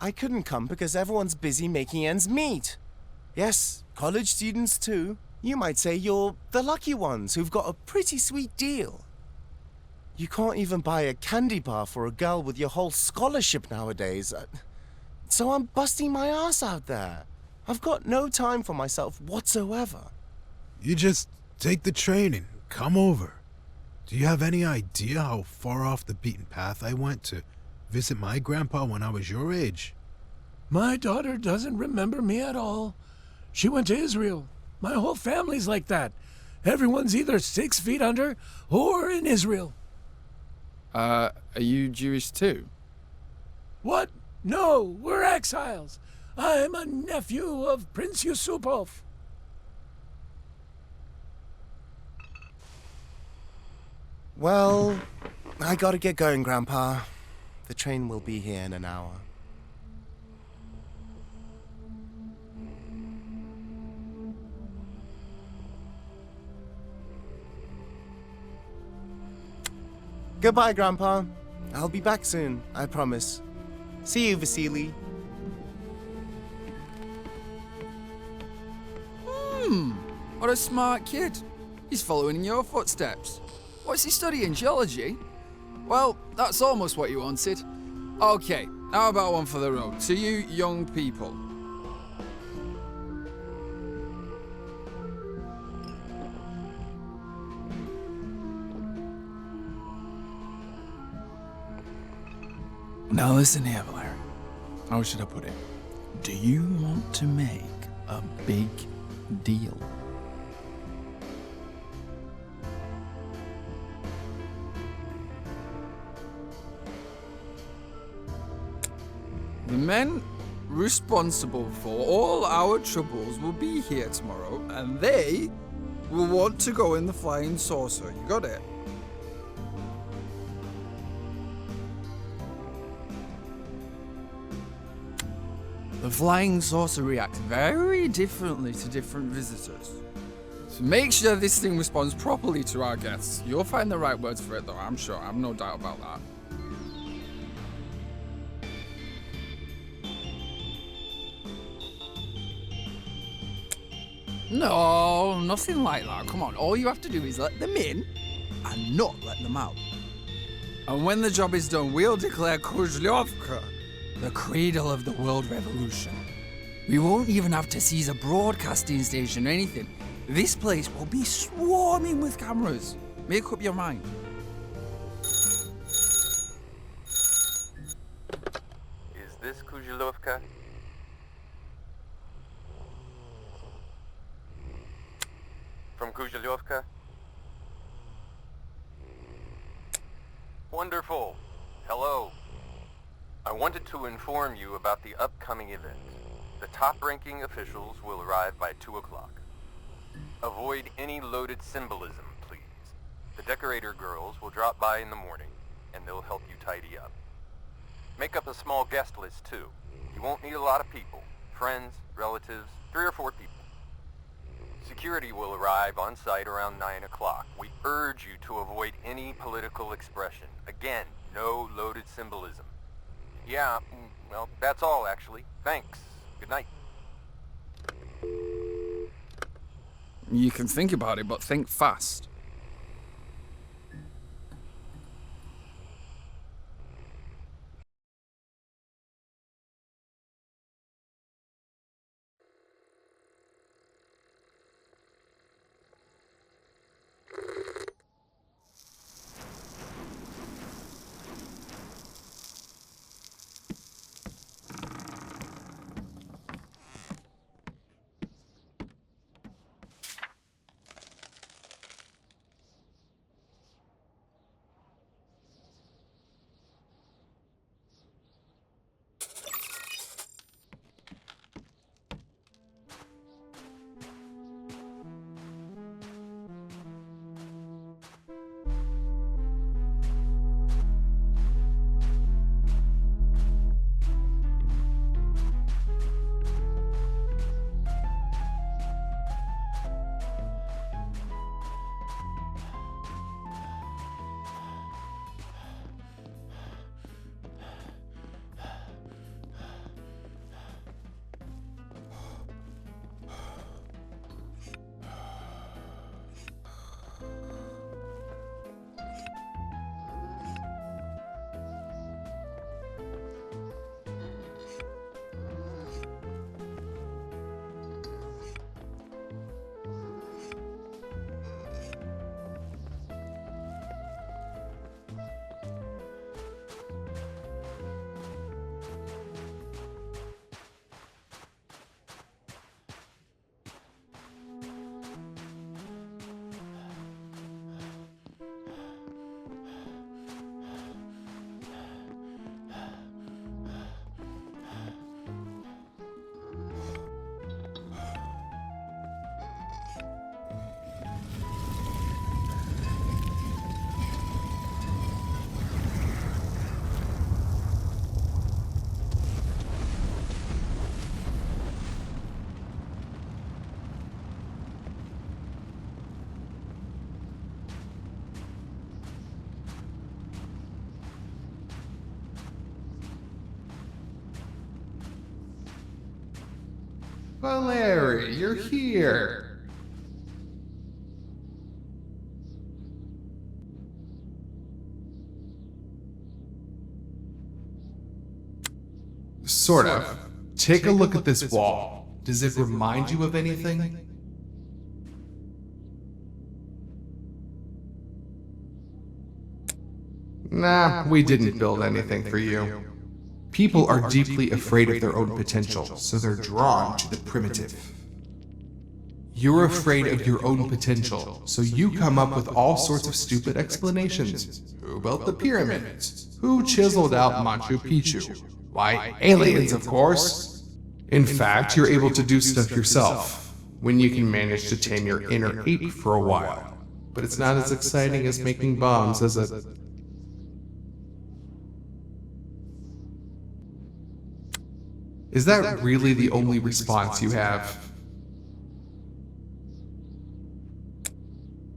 I couldn't come because everyone's busy making ends meet. Yes, college students too. You might say you're the lucky ones who've got a pretty sweet deal. You can't even buy a candy bar for a girl with your whole scholarship nowadays. So I'm busting my ass out there. I've got no time for myself whatsoever. You just take the train and come over. Do you have any idea how far off the beaten path I went to visit my grandpa when I was your age? My daughter doesn't remember me at all. She went to Israel. My whole family's like that. Everyone's either 6 feet under or in Israel. Are you Jewish too? What? No, we're exiles. I'm a nephew of Prince Yusupov. Well, I gotta get going, Grandpa. The train will be here in an hour. Goodbye, Grandpa. I'll be back soon, I promise. See you, Vasily. What a smart kid. He's following in your footsteps. What's he studying, geology? Well, that's almost what you wanted. Okay, how about one for the road? To you young people. Now listen here, Valeri. How should I put it? Do you want to make a big deal? The men responsible for all our troubles will be here tomorrow, and they will want to go in the flying saucer. You got it? The flying saucer reacts very differently to different visitors. So make sure this thing responds properly to our guests. You'll find the right words for it though, I'm sure. I have no doubt about that. No, nothing like that. Come on, all you have to do is let them in and not let them out. And when the job is done, we'll declare Kujlevka the cradle of the world revolution. We won't even have to seize a broadcasting station or anything. This place will be swarming with cameras. Make up your mind. Is this Kujlevka? From Kujlevka? Wonderful. Hello. I wanted to inform you about the upcoming event. The top-ranking officials will arrive by 2 o'clock. Avoid any loaded symbolism, please. The decorator girls will drop by in the morning, and they'll help you tidy up. Make up a small guest list, too. You won't need a lot of people. Friends, relatives, 3 or 4 people. Security will arrive on site around 9 o'clock. We urge you to avoid any political expression. Again, no loaded symbolism. Yeah, well, that's all, actually. Thanks. Good night. You can think about it, but think fast. Valeri, you're here. Sort of. Take a look at this wall. Does it remind you of anything? Nah, we didn't build anything for you. People are deeply afraid of their own potential, so they're drawn to the primitive. You're afraid of your own potential, so you come up with all sorts of stupid explanations. Who built the pyramids? Who chiseled out Machu Picchu? Why, aliens, of course. In fact, you're able to do stuff yourself, when you can manage to tame your inner ape for a while. But it's not as exciting as making bombs, is it? Is that really the only response you have?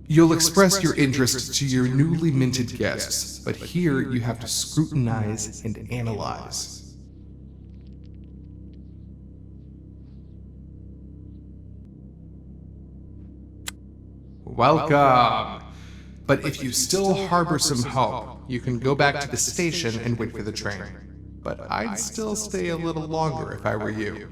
You'll express your interest to your newly minted guests, but here you have to scrutinize and analyze. Welcome! But if you still harbor some hope, you can go back to the station and wait for the train. But I'd still stay a little longer if I were you.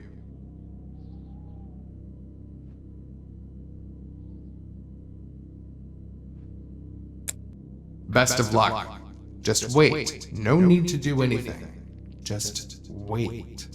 Best of luck. Just wait. No need to do anything. Just wait.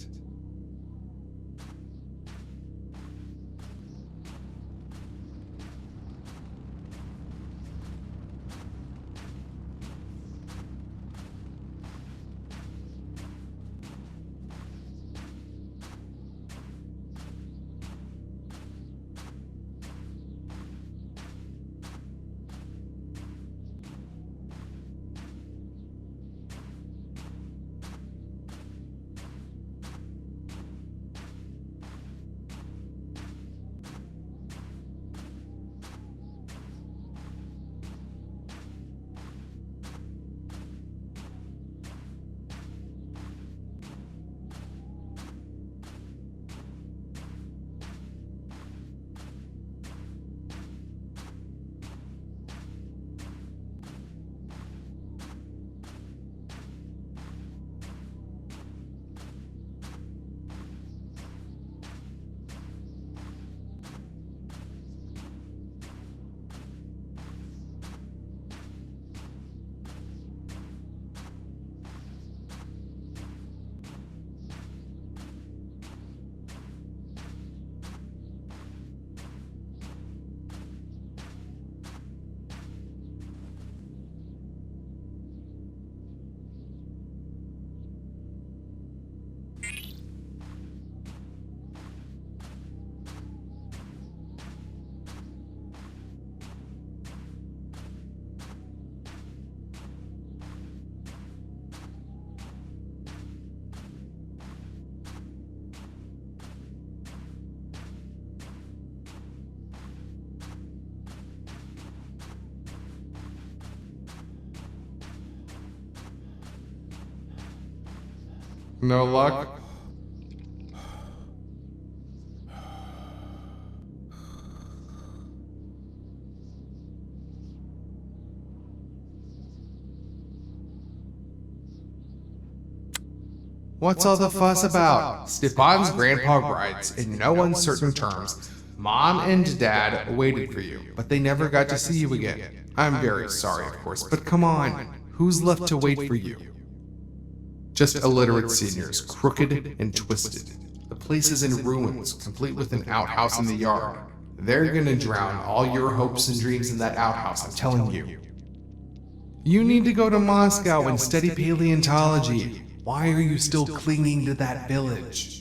No luck? What's all the fuss about? Stepan's grandpa writes, in no uncertain terms, Mom and Dad waited for you, but they never got to see you again. I'm very sorry, of course, but come on, who's left to wait for you? Just illiterate seniors, crooked and twisted. The place is in ruins, complete with an outhouse in the yard. They're gonna drown all your hopes and dreams in that outhouse, I'm telling you. You need to go to Moscow and study paleontology. Why are you still clinging to that village?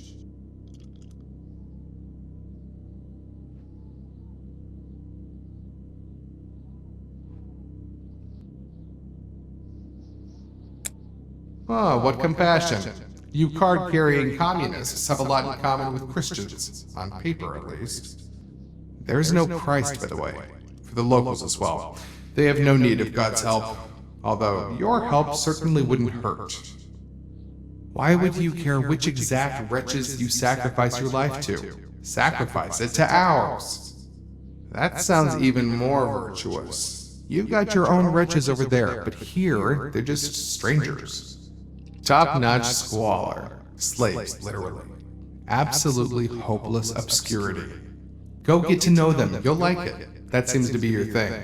Ah, what compassion. You card-carrying communists have a lot in common with Christians, on paper at least. There's no Christ, by the way, for the locals as well. They have no need of God's help, although your help certainly wouldn't hurt. Why would you care which exact wretches you sacrifice your life to? Sacrifice it to ours. That sounds even more virtuous. You've got your own wretches over there, but here, they're just strangers. Top-notch squalor. Slaves, literally. Absolutely hopeless obscurity. Go get to know them, you'll like it. That seems to be your thing.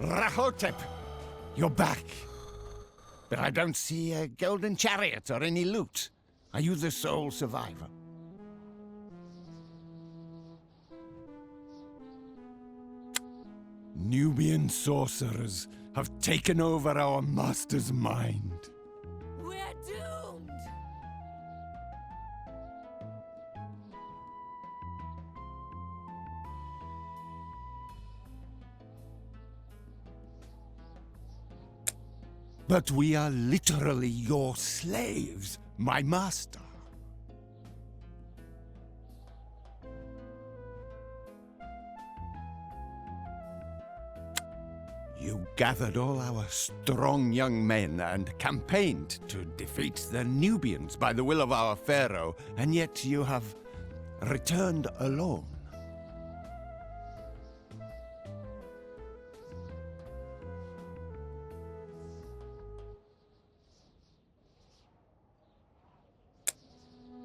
Rahotep, you're back. But I don't see a golden chariot or any loot. Are you the sole survivor? Nubian sorcerers have taken over our master's mind. We're doomed! But we are literally your slaves, my master. You gathered all our strong young men and campaigned to defeat the Nubians by the will of our pharaoh, and yet you have returned alone.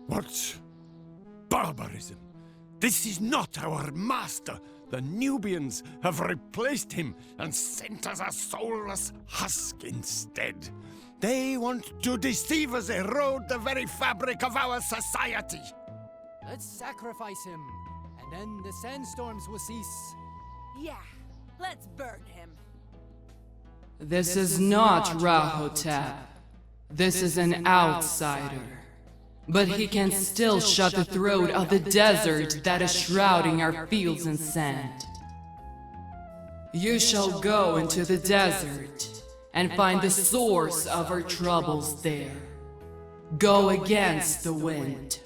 What barbarism! This is not our master! The Nubians have replaced him and sent us a soulless husk instead. They want to deceive us, erode the very fabric of our society. Let's sacrifice him, and then the sandstorms will cease. Yeah, let's burn him. This is not Rahotep. This is an outsider. But he can still shut the throat of the desert that is shrouding our fields in sand. You shall go into the desert and find the source of our troubles there. Go against the wind.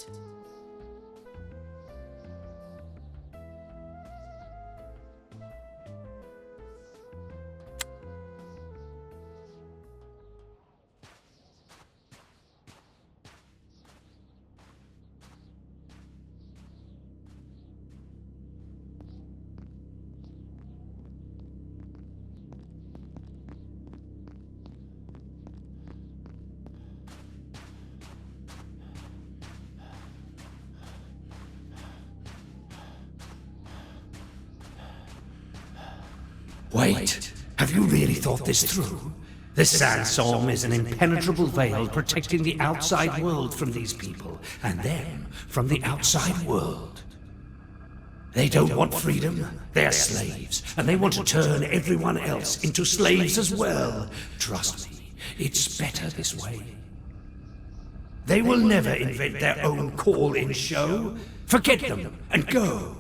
Wait, have you really thought this through? The sandstorm is an impenetrable veil protecting the outside world from these people, and them from the outside world. They don't want freedom, they're slaves, and they want to turn everyone else into slaves as well. Trust me, it's better this way. They will never invent their own call-in show. Forget them and go.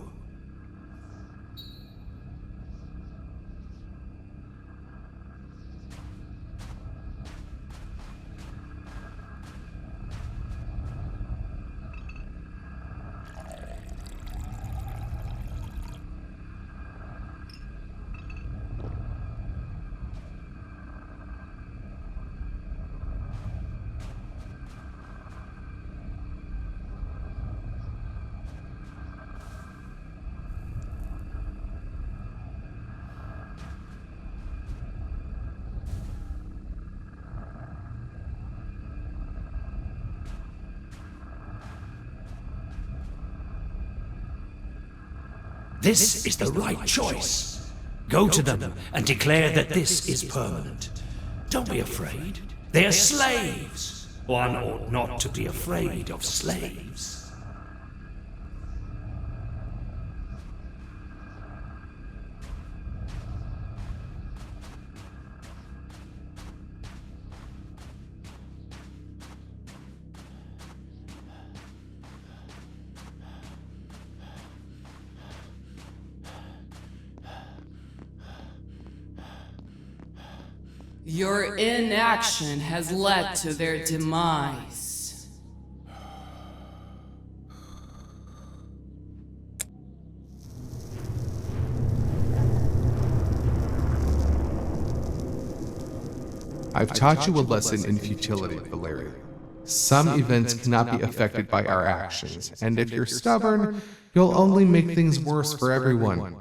This is the right choice. Go to them and declare that this is permanent. Don't be afraid. They are slaves. One ought not to be afraid of slaves. Your inaction has led to their demise. I've taught you a lesson in futility, Valeri. Some events cannot be affected by our actions, and if you're stubborn, you'll only make things worse for everyone.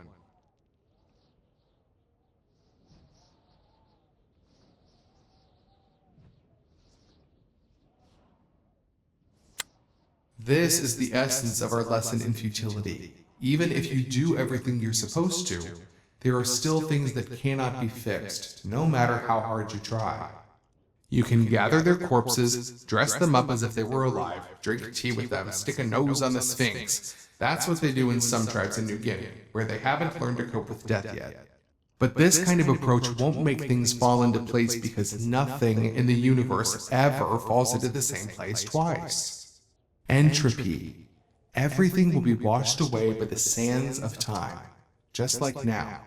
This is the essence of our lesson in futility. Even if you do everything you're supposed to, there are still things that cannot be fixed, no matter how hard you try. You can gather their corpses, dress them up as if they were alive, drink tea with them, stick a nose on the Sphinx. That's what they do in some tribes in New Guinea, where they haven't learned to cope with death yet. But this kind of approach won't make things fall into place because nothing in the universe ever falls into the same place twice. Entropy. Everything will be washed away by the sands of time, just like now.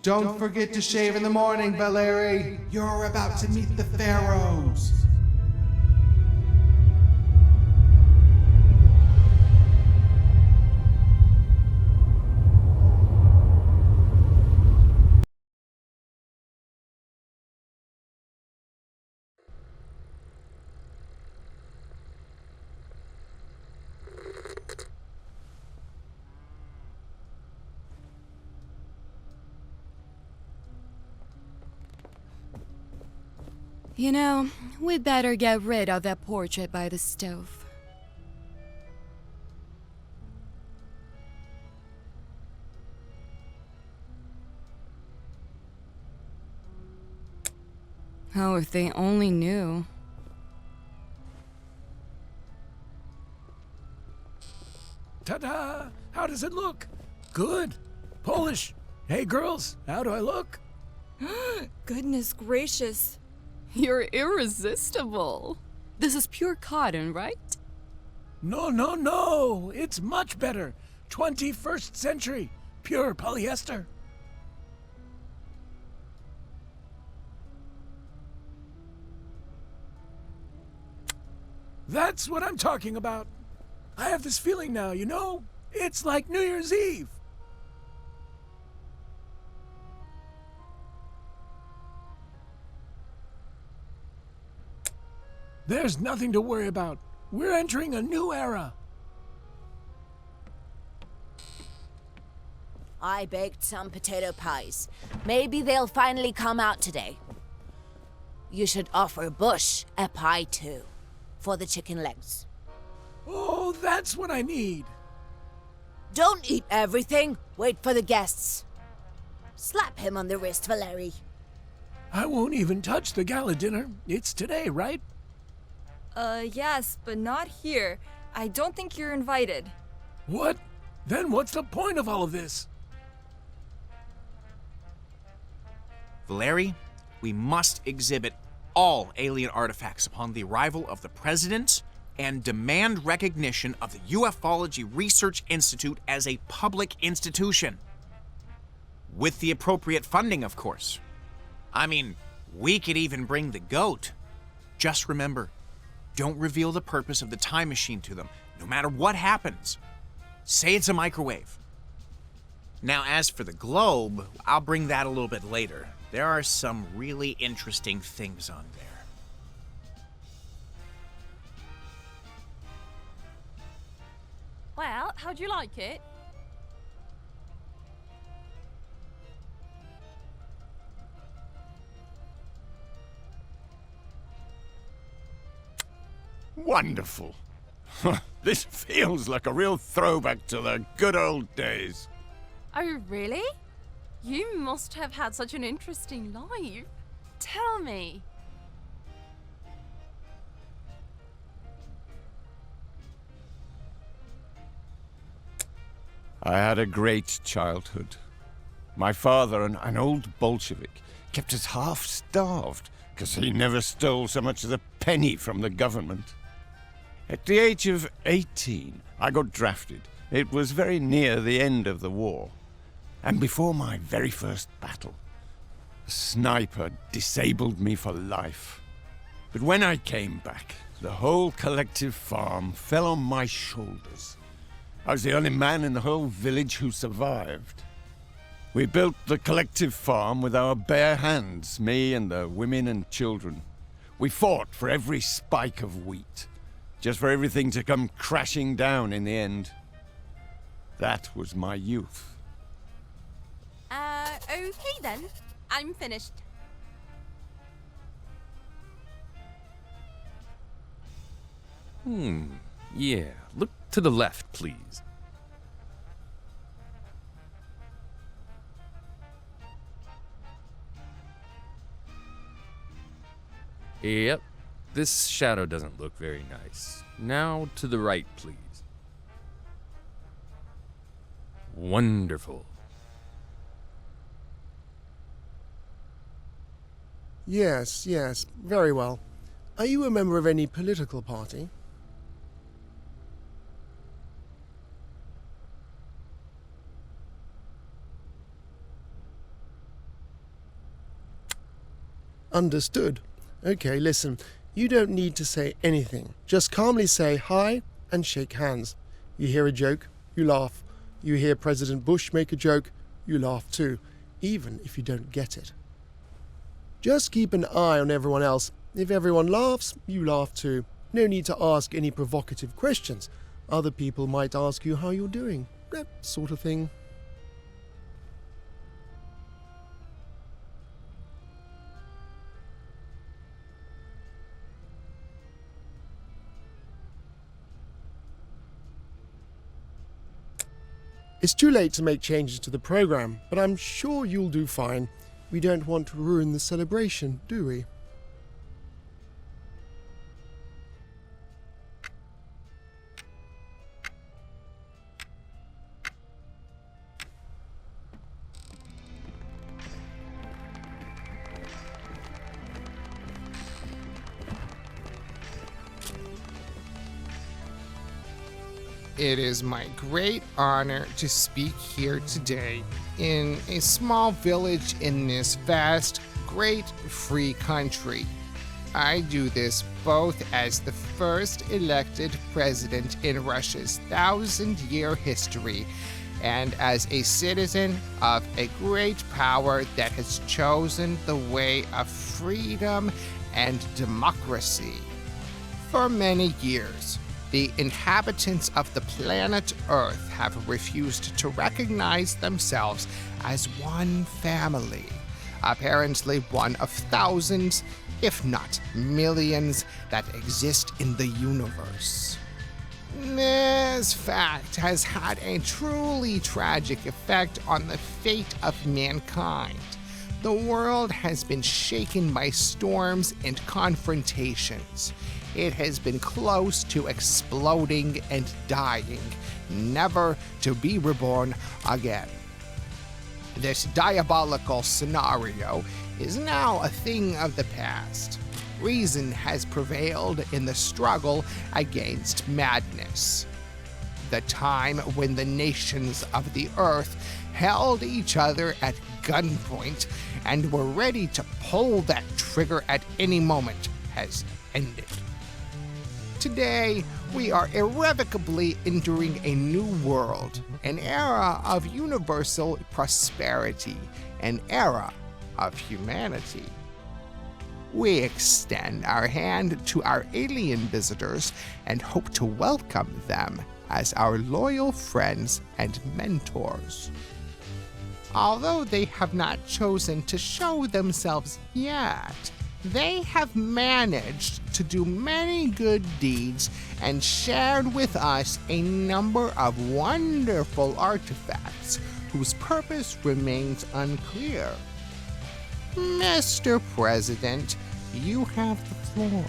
Don't forget to shave in the morning, Valeri. You're about to meet the pharaohs. You know, we'd better get rid of that portrait by the stove. Oh, if they only knew. Ta-da! How does it look? Good. Polish. Hey, girls, how do I look? Goodness gracious. You're irresistible. This is pure cotton, right? No. It's much better. 21st century. Pure polyester. That's what I'm talking about. I have this feeling now, you know? It's like New Year's Eve. There's nothing to worry about. We're entering a new era. I baked some potato pies. Maybe they'll finally come out today. You should offer Bush a pie too, for the chicken legs. Oh, that's what I need. Don't eat everything. Wait for the guests. Slap him on the wrist, Valeri. I won't even touch the gala dinner. It's today, right? Yes, but not here. I don't think you're invited. What? Then what's the point of all of this? Valeri, we must exhibit all alien artifacts upon the arrival of the President and demand recognition of the Ufology Research Institute as a public institution. With the appropriate funding, of course. I mean, we could even bring the goat. Just remember, don't reveal the purpose of the time machine to them, no matter what happens. Say it's a microwave. Now, as for the globe, I'll bring that a little bit later. There are some really interesting things on there. Well, how'd you like it? Wonderful. This feels like a real throwback to the good old days. Oh, really? You must have had such an interesting life. Tell me. I had a great childhood. My father, an old Bolshevik, kept us half-starved because he never stole so much as a penny from the government. At the age of 18, I got drafted. It was very near the end of the war. And before my very first battle, a sniper disabled me for life. But when I came back, the whole collective farm fell on my shoulders. I was the only man in the whole village who survived. We built the collective farm with our bare hands, me and the women and children. We fought for every spike of wheat, just for everything to come crashing down in the end. That was my youth. Okay then. I'm finished. Yeah. Look to the left, please. Yep. This shadow doesn't look very nice. Now to the right, please. Wonderful. Yes, very well. Are you a member of any political party? Understood. Okay, listen. You don't need to say anything. Just calmly say hi and shake hands. You hear a joke, you laugh. You hear President Bush make a joke, you laugh too, even if you don't get it. Just keep an eye on everyone else. If everyone laughs, you laugh too. No need to ask any provocative questions. Other people might ask you how you're doing. That sort of thing. It's too late to make changes to the program, but I'm sure you'll do fine. We don't want to ruin the celebration, do we? It is my great honor to speak here today in a small village in this vast, great, free country. I do this both as the first elected president in Russia's 1,000-year history and as a citizen of a great power that has chosen the way of freedom and democracy. For many years, the inhabitants of the planet Earth have refused to recognize themselves as one family, apparently one of thousands, if not millions, that exist in the universe. This fact has had a truly tragic effect on the fate of mankind. The world has been shaken by storms and confrontations. It has been close to exploding and dying, never to be reborn again. This diabolical scenario is now a thing of the past. Reason has prevailed in the struggle against madness. The time when the nations of the earth held each other at gunpoint and were ready to pull that trigger at any moment has ended. Today, we are irrevocably entering a new world, an era of universal prosperity, an era of humanity. We extend our hand to our alien visitors and hope to welcome them as our loyal friends and mentors. Although they have not chosen to show themselves yet, they have managed to do many good deeds and shared with us a number of wonderful artifacts whose purpose remains unclear. Mr. President, you have the floor.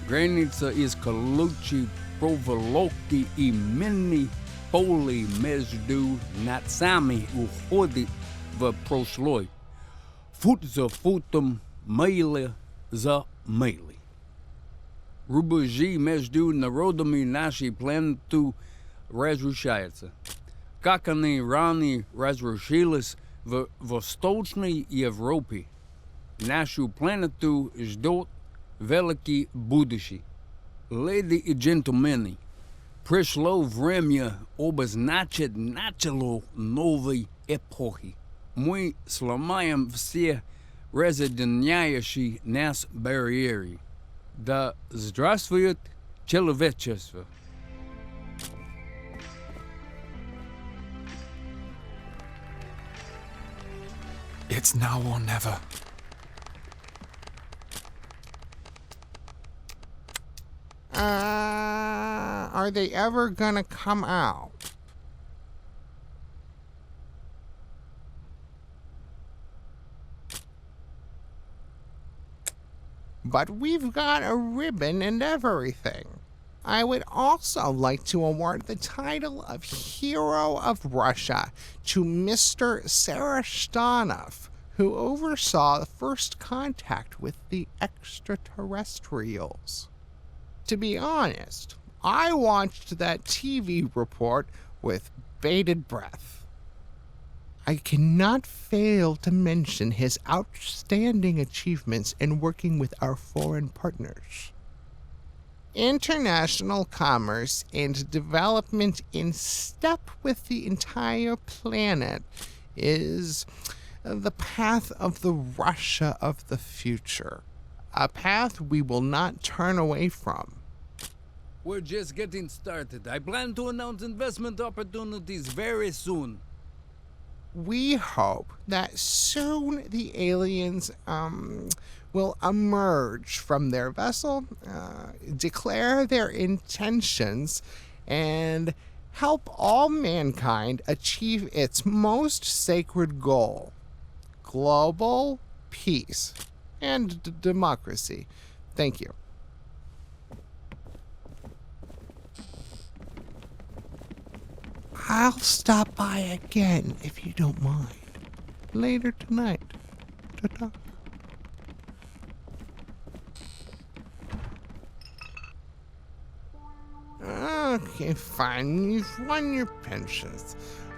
Granica is kaluchi provoloki I mini poli mezdu natsami uhodi v prosloj. Fut za futom maile za maili. Rubuji между народами наши планету разрушается. Как они ранее разрушились в Восточной Европе, нашу планету ждет великий будущий. Леди и джентльмены, пришло время обозначить начало новой эпохи. Мы сломаем все разъединяющие нас барьеры. Да здравствует человечество! It's now or never. Are they ever gonna come out? But we've got a ribbon and everything. I would also like to award the title of Hero of Russia to Mr. Sarashtanov, who oversaw the first contact with the extraterrestrials. To be honest, I watched that TV report with bated breath. I cannot fail to mention his outstanding achievements in working with our foreign partners. International commerce and development in step with the entire planet is the path of the Russia of the future, a path we will not turn away from. We're just getting started. I plan to announce investment opportunities very soon. We hope that soon the aliens will emerge from their vessel, declare their intentions, and help all mankind achieve its most sacred goal: global peace and democracy. Thank you. I'll stop by again if you don't mind. Later tonight. Ta-ta. Okay, fine. You've won your pensions.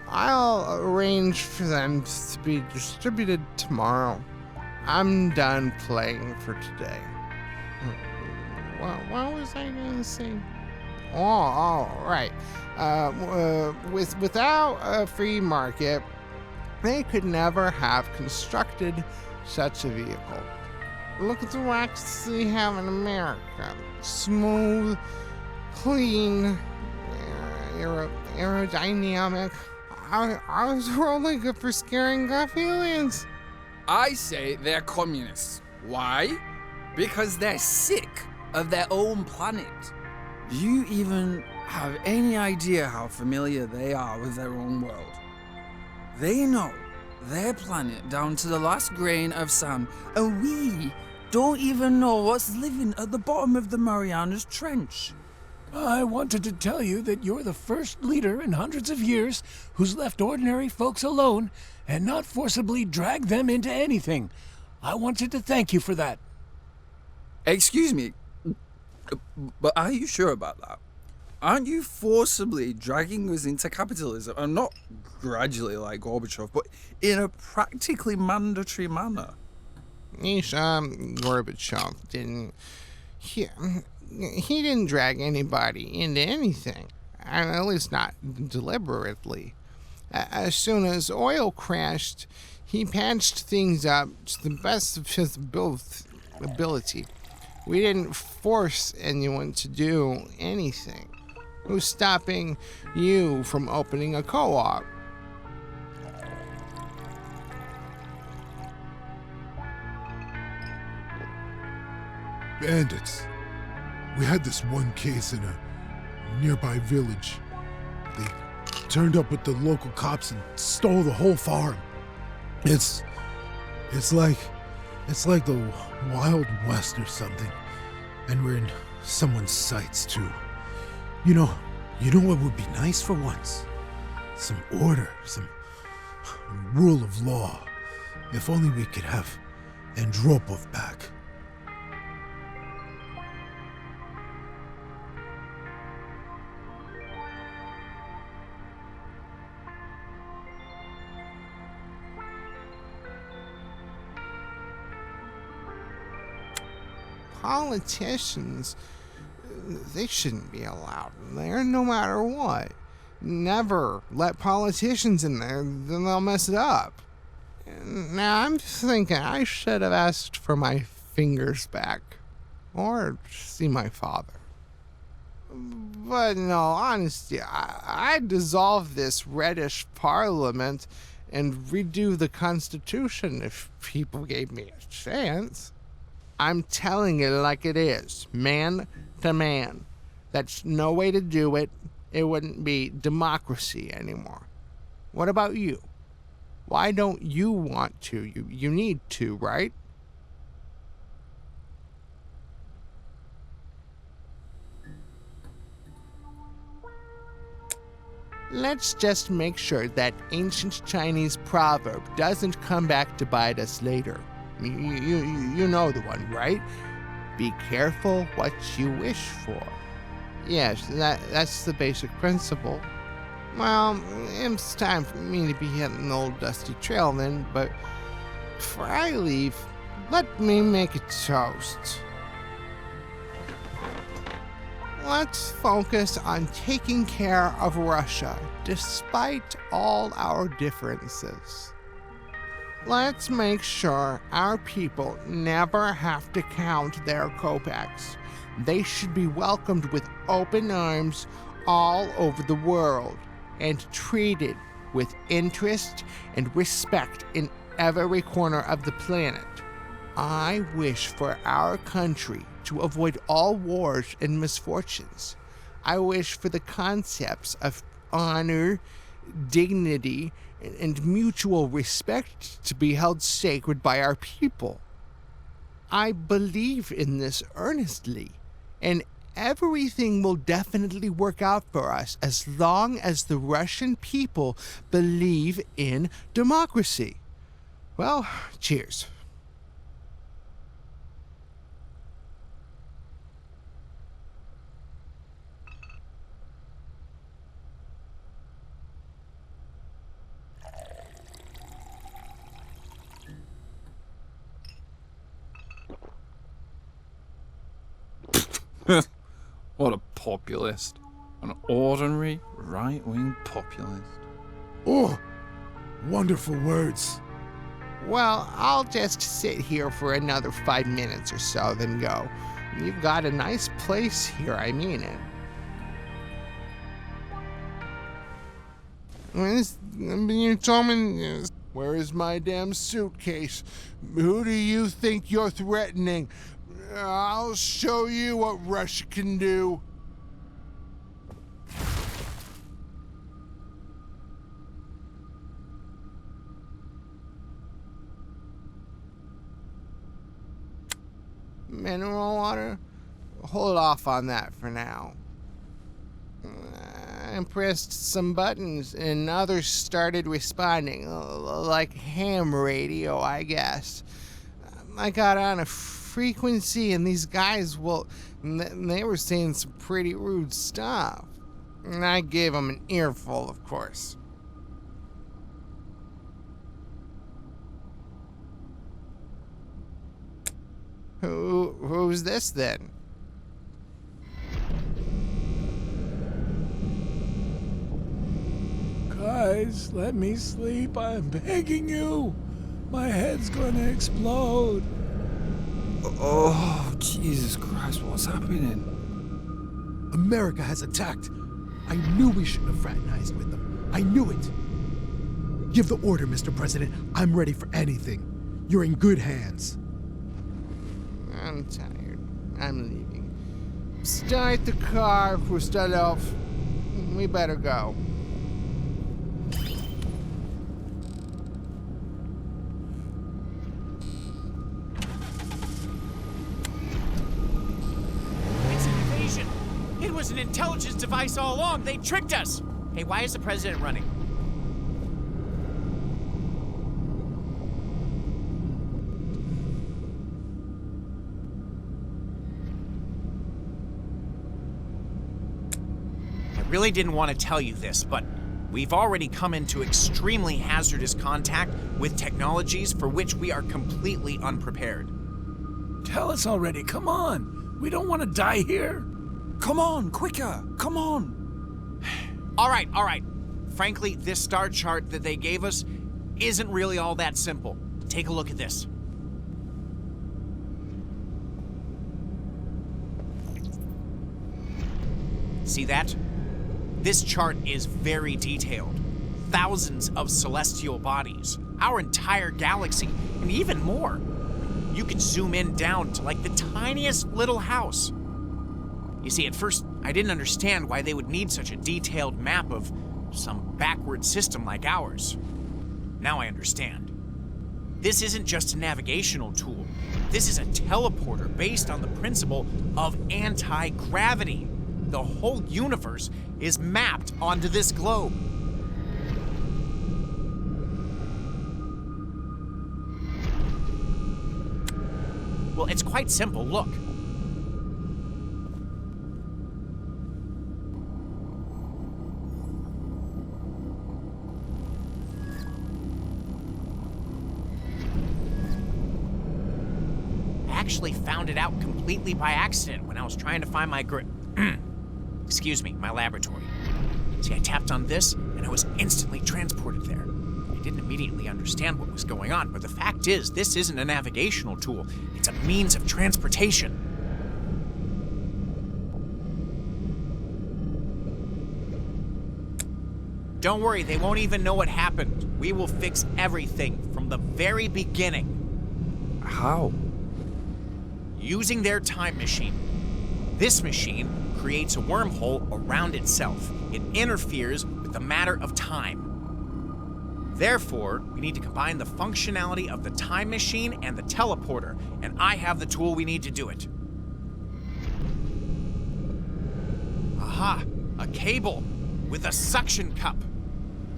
I'll arrange for them to be distributed tomorrow. I'm done playing for today. What was I gonna say? Oh, right. Without a free market, they could never have constructed such a vehicle. Look at the rocks we have in America. Smooth, clean, aerodynamic. Ours are only good for scaring off aliens. I say they're communists. Why? Because they're sick of their own planet. You even have any idea how familiar they are with their own world. They know their planet down to the last grain of sand, and we don't even know what's living at the bottom of the Marianas Trench. I wanted to tell you that you're the first leader in hundreds of years who's left ordinary folks alone and not forcibly dragged them into anything. I wanted to thank you for that. Excuse me, but are you sure about that? Aren't you forcibly dragging us into capitalism, and not gradually like Gorbachev, but in a practically mandatory manner? Gorbachev didn't... He didn't drag anybody into anything, at least not deliberately. As soon as oil crashed, he patched things up to the best of his ability. We didn't force anyone to do anything. Who's stopping you from opening a co-op? Bandits. We had this one case in a nearby village. They turned up with the local cops and stole the whole farm. It's like the Wild West or something. And we're in someone's sights too. You know what would be nice for once? Some order, some rule of law. If only we could have Andropov back. Politicians, they shouldn't be allowed in there no matter what. Never let politicians in there, then they'll mess it up. Now I'm just thinking I should have asked for my fingers back, or see my father. But in all honesty, I'd dissolve this reddish parliament and redo the Constitution if people gave me a chance. I'm telling it like it is, man to man. That's no way to do it. It wouldn't be democracy anymore. What about you? Why don't you want to? You need to, right? Let's just make sure that ancient Chinese proverb doesn't come back to bite us later. You know the one, right? Be careful what you wish for. Yes, that's the basic principle. Well, it's time for me to be hitting the old dusty trail then, but before I leave, let me make a toast. Let's focus on taking care of Russia, despite all our differences. Let's make sure our people never have to count their kopecks. They should be welcomed with open arms all over the world and treated with interest and respect in every corner of the planet. I wish for our country to avoid all wars and misfortunes. I wish for the concepts of honor, dignity, and mutual respect to be held sacred by our people. I believe in this earnestly, and everything will definitely work out for us as long as the Russian people believe in democracy. Well, cheers. What a populist. An ordinary right-wing populist. Oh, wonderful words. Well, I'll just sit here for another 5 minutes or so, then go. You've got a nice place here, I mean it. You told me... Where is my damn suitcase? Who do you think you're threatening? I'll show you what Russia can do. mineral water? Hold off on that for now. I pressed some buttons and others started responding, like ham radio, I guess. I got on a frequency and these guys, well, they were saying some pretty rude stuff. And I gave them an earful, of course. Who's this then? Guys, let me sleep. I'm begging you. My head's gonna explode. Oh, Jesus Christ, what's happening? America has attacked. I knew we shouldn't have fraternized with them. I knew it. Give the order, Mr. President. I'm ready for anything. You're in good hands. I'm tired. I'm leaving. Start the car, Pustelov. We better go. It's an invasion. It was an intelligence device all along. They tricked us. Hey, why is the president running? I really didn't want to tell you this, but we've already come into extremely hazardous contact with technologies for which we are completely unprepared. Tell us already, come on. We don't want to die here. Come on, quicker, come on. All right. Frankly, this star chart that they gave us isn't really all that simple. Take a look at this. See that? This chart is very detailed. Thousands of celestial bodies, our entire galaxy, and even more. You can zoom in down to like the tiniest little house. You see, at first, I didn't understand why they would need such a detailed map of some backward system like ours. Now I understand. This isn't just a navigational tool. This is a teleporter based on the principle of anti-gravity. The whole universe is mapped onto this globe. Well, it's quite simple. Look. I actually found it out completely by accident when I was trying to find my excuse me, my laboratory. See, I tapped on this, and I was instantly transported there. I didn't immediately understand what was going on, but the fact is, this isn't a navigational tool. It's a means of transportation. Don't worry, they won't even know what happened. We will fix everything from the very beginning. How? Using their time machine. This machine creates a wormhole around itself. It interferes with the matter of time. Therefore, we need to combine the functionality of the time machine and the teleporter, and I have the tool we need to do it. Aha! A cable with a suction cup.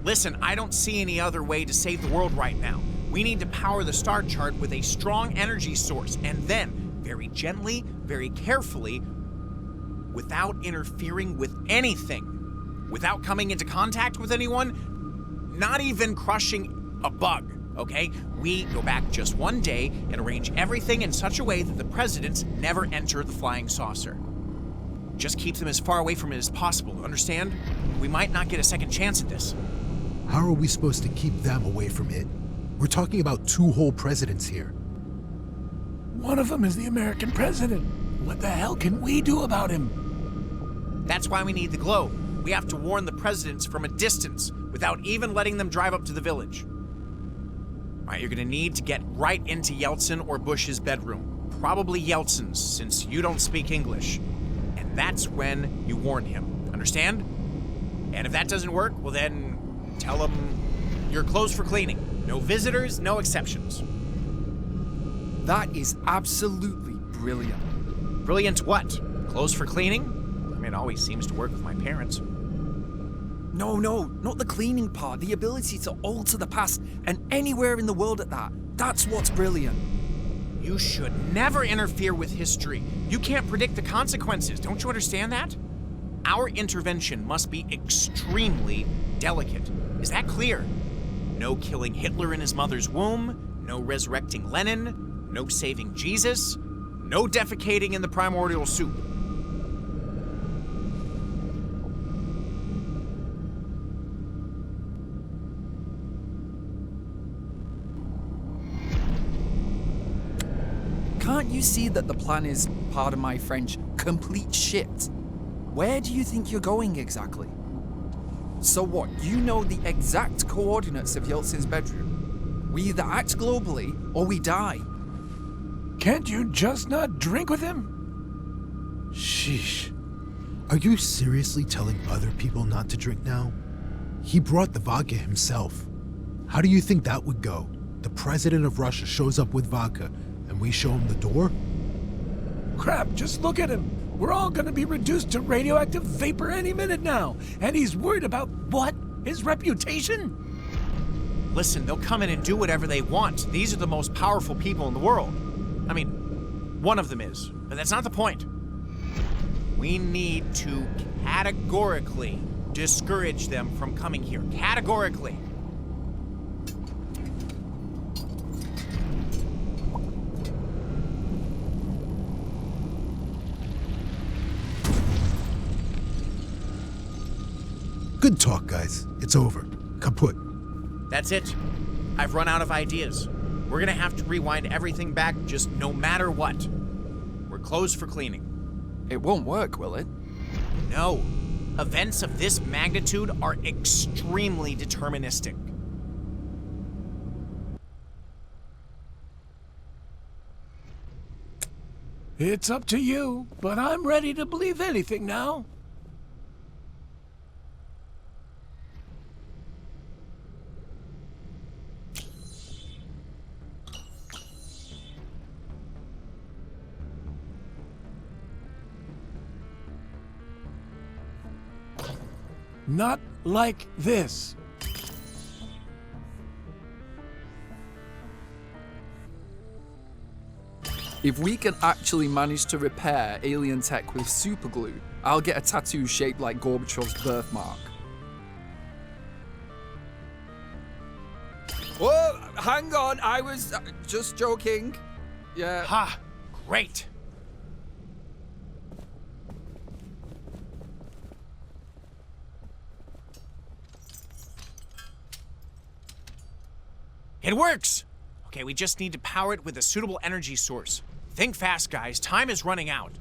Listen, I don't see any other way to save the world right now. We need to power the star chart with a strong energy source, and then, very gently, very carefully, without interfering with anything, without coming into contact with anyone, not even crushing a bug, okay? We go back just one day and arrange everything in such a way that the presidents never enter the flying saucer. Just keep them as far away from it as possible, understand? We might not get a second chance at this. How are we supposed to keep them away from it? We're talking about 2 whole presidents here. One of them is the American president. What the hell can we do about him? That's why we need the globe. We have to warn the presidents from a distance without even letting them drive up to the village. All right, you're gonna need to get right into Yeltsin or Bush's bedroom. Probably Yeltsin's, since you don't speak English. And that's when you warn him. Understand? And if that doesn't work, well then, tell him you're closed for cleaning. No visitors, no exceptions. That is absolutely brilliant. Brilliant what? Clothes for cleaning? I mean, it always seems to work with my parents. No, not the cleaning part. The ability to alter the past and anywhere in the world at that. That's what's brilliant. You should never interfere with history. You can't predict the consequences. Don't you understand that? Our intervention must be extremely delicate. Is that clear? No killing Hitler in his mother's womb, no resurrecting Lenin, no saving Jesus, no defecating in the primordial soup. Can't you see that the plan is, pardon my French, complete shit? Where do you think you're going exactly? So what, you know the exact coordinates of Yeltsin's bedroom? We either act globally, or we die. Can't you just not drink with him? Sheesh. Are you seriously telling other people not to drink now? He brought the vodka himself. How do you think that would go? The president of Russia shows up with vodka, and we show him the door? Crap, just look at him. We're all gonna be reduced to radioactive vapor any minute now. And he's worried about what? His reputation? Listen, they'll come in and do whatever they want. These are the most powerful people in the world. I mean, one of them is, but that's not the point. We need to categorically discourage them from coming here. Categorically. Good talk, guys. It's over. Kaput. That's it. I've run out of ideas. We're gonna have to rewind everything back just no matter what. We're closed for cleaning. It won't work, will it? No. Events of this magnitude are extremely deterministic. It's up to you, but I'm ready to believe anything now. Not like this. If we can actually manage to repair alien tech with superglue, I'll get a tattoo shaped like Gorbachev's birthmark. Whoa, hang on, I was just joking. Yeah. Ha! Great! It works! Okay, we just need to power it with a suitable energy source. Think fast, guys. Time is running out.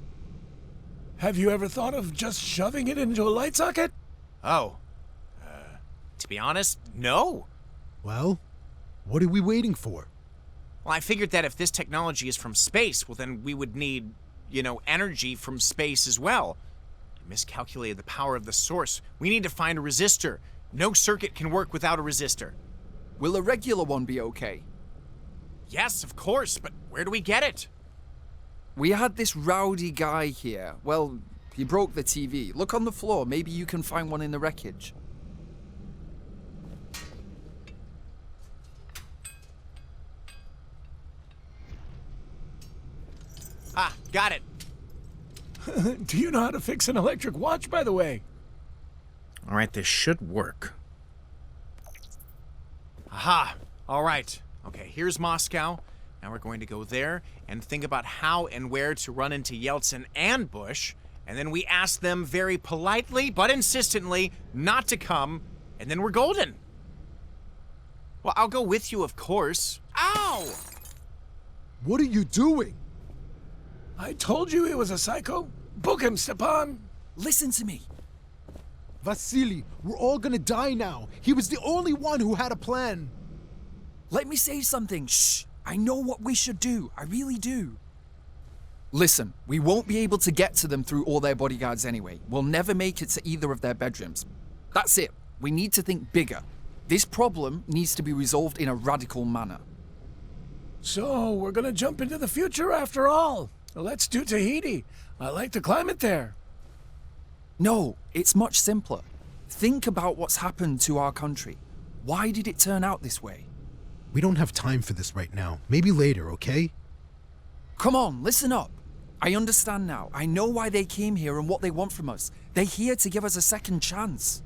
Have you ever thought of just shoving it into a light socket? Oh. To be honest, no. Well, what are we waiting for? Well, I figured that if this technology is from space, well then we would need, energy from space as well. I miscalculated the power of the source. We need to find a resistor. No circuit can work without a resistor. Will a regular one be okay? Yes, of course, but where do we get it? We had this rowdy guy here. Well, he broke the TV. Look on the floor. Maybe you can find one in the wreckage. Ah, got it. Do you know how to fix an electric watch, by the way? All right, this should work. Aha! All right. Okay, here's Moscow. Now we're going to go there and think about how and where to run into Yeltsin and Bush, and then we ask them very politely but insistently not to come, and then we're golden. Well, I'll go with you, of course. Ow! What are you doing? I told you he was a psycho. Book him, Stepan. Listen to me. Vasily, we're all gonna die now. He was the only one who had a plan. Let me say something. Shh. I know what we should do. I really do. Listen, we won't be able to get to them through all their bodyguards anyway. We'll never make it to either of their bedrooms. That's it. We need to think bigger. This problem needs to be resolved in a radical manner. So, we're gonna jump into the future after all. Let's do Tahiti. I like the climate there. No, it's much simpler. Think about what's happened to our country. Why did it turn out this way? We don't have time for this right now. Maybe later, okay? Come on, listen up. I understand now. I know why they came here and what they want from us. They're here to give us a second chance.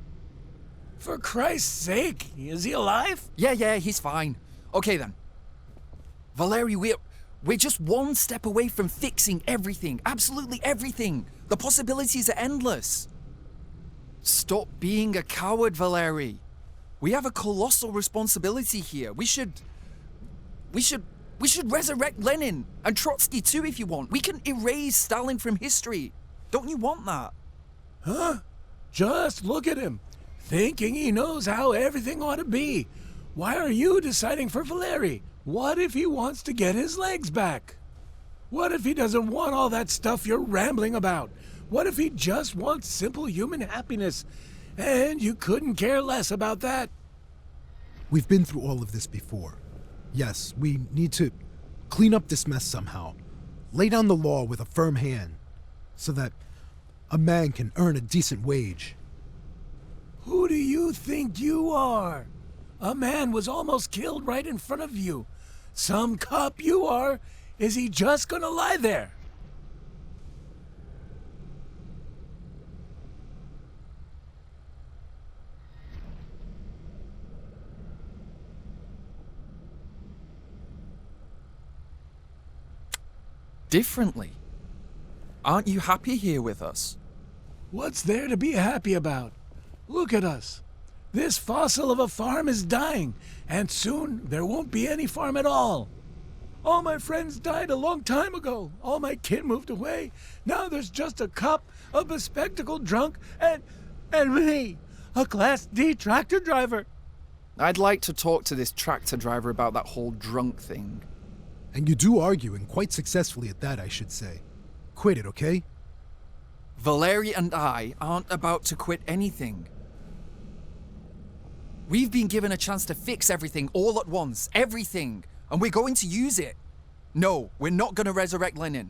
For Christ's sake, is he alive? Yeah, he's fine. Okay then. Valerie, we're just one step away from fixing everything. Absolutely everything. The possibilities are endless. Stop being a coward, Valerie. We have a colossal responsibility here. We should resurrect Lenin and Trotsky too if you want. We can erase Stalin from history. Don't you want that? Huh? Just look at him, thinking he knows how everything ought to be. Why are you deciding for Valery? What if he wants to get his legs back? What if he doesn't want all that stuff you're rambling about? What if he just wants simple human happiness, and you couldn't care less about that? We've been through all of this before. Yes, we need to clean up this mess somehow. Lay down the law with a firm hand, so that a man can earn a decent wage. Who do you think you are? A man was almost killed right in front of you. Some cop you are. Is he just gonna lie there? Differently. Aren't you happy here with us? What's there to be happy about? Look at us. This fossil of a farm is dying, and soon there won't be any farm at all. All my friends died a long time ago. All my kin moved away. Now there's just a cop, a bespectacled drunk, and me, a Class D tractor driver. I'd like to talk to this tractor driver about that whole drunk thing. And you do argue, and quite successfully at that, I should say. Quit it, okay? Valerie and I aren't about to quit anything. We've been given a chance to fix everything all at once. Everything. And we're going to use it. No, we're not going to resurrect Lenin.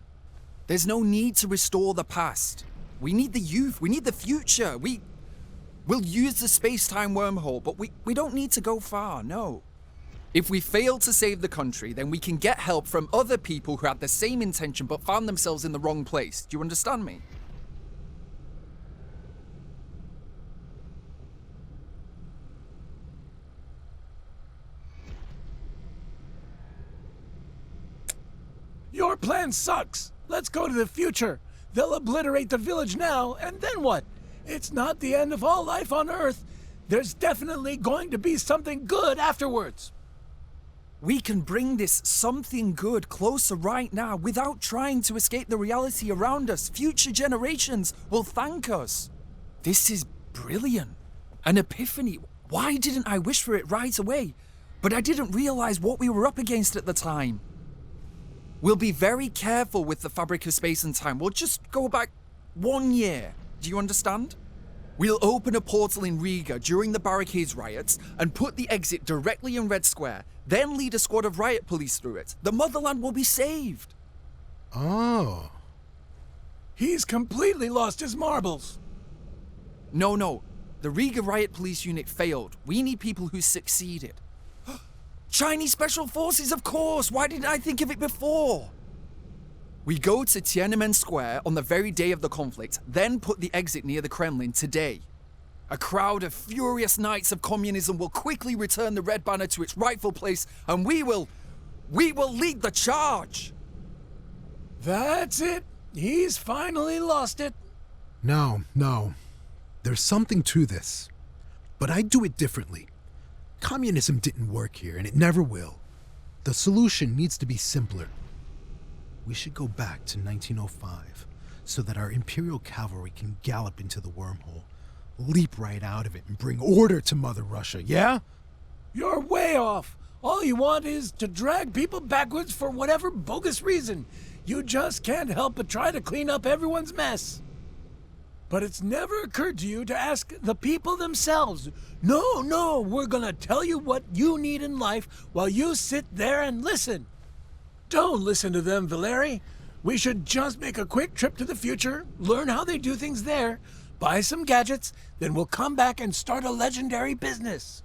There's no need to restore the past. We need the youth. We need the future. We'll use the space-time wormhole, but we don't need to go far, no. If we fail to save the country, then we can get help from other people who had the same intention but found themselves in the wrong place. Do you understand me? Your plan sucks. Let's go to the future. They'll obliterate the village now, and then what? It's not the end of all life on Earth. There's definitely going to be something good afterwards. We can bring this something good closer right now without trying to escape the reality around us. Future generations will thank us. This is brilliant. An epiphany. Why didn't I wish for it right away? But I didn't realize what we were up against at the time. We'll be very careful with the fabric of space and time. We'll just go back 1 year. Do you understand? We'll open a portal in Riga during the barricades riots and put the exit directly in Red Square, then lead a squad of riot police through it. The motherland will be saved. Oh. He's completely lost his marbles. No. The Riga riot police unit failed. We need people who succeeded. Chinese Special Forces, of course! Why didn't I think of it before? We go to Tiananmen Square on the very day of the conflict, then put the exit near the Kremlin today. A crowd of furious knights of communism will quickly return the red banner to its rightful place, and we will lead the charge! That's it. He's finally lost it. No. There's something to this. But I'd do it differently. Communism didn't work here, and it never will. The solution needs to be simpler. We should go back to 1905, so that our Imperial cavalry can gallop into the wormhole, leap right out of it, and bring order to Mother Russia, yeah? You're way off. All you want is to drag people backwards for whatever bogus reason. You just can't help but try to clean up everyone's mess. But it's never occurred to you to ask the people themselves. No, we're gonna tell you what you need in life while you sit there and listen. Don't listen to them, Valery. We should just make a quick trip to the future, learn how they do things there, buy some gadgets, then we'll come back and start a legendary business.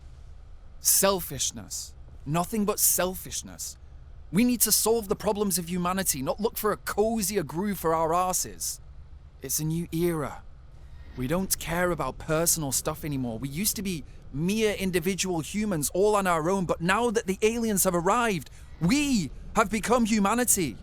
Selfishness. Nothing but selfishness. We need to solve the problems of humanity, not look for a cozier groove for our asses. It's a new era. We don't care about personal stuff anymore. We used to be mere individual humans all on our own, but now that the aliens have arrived, we have become humanity.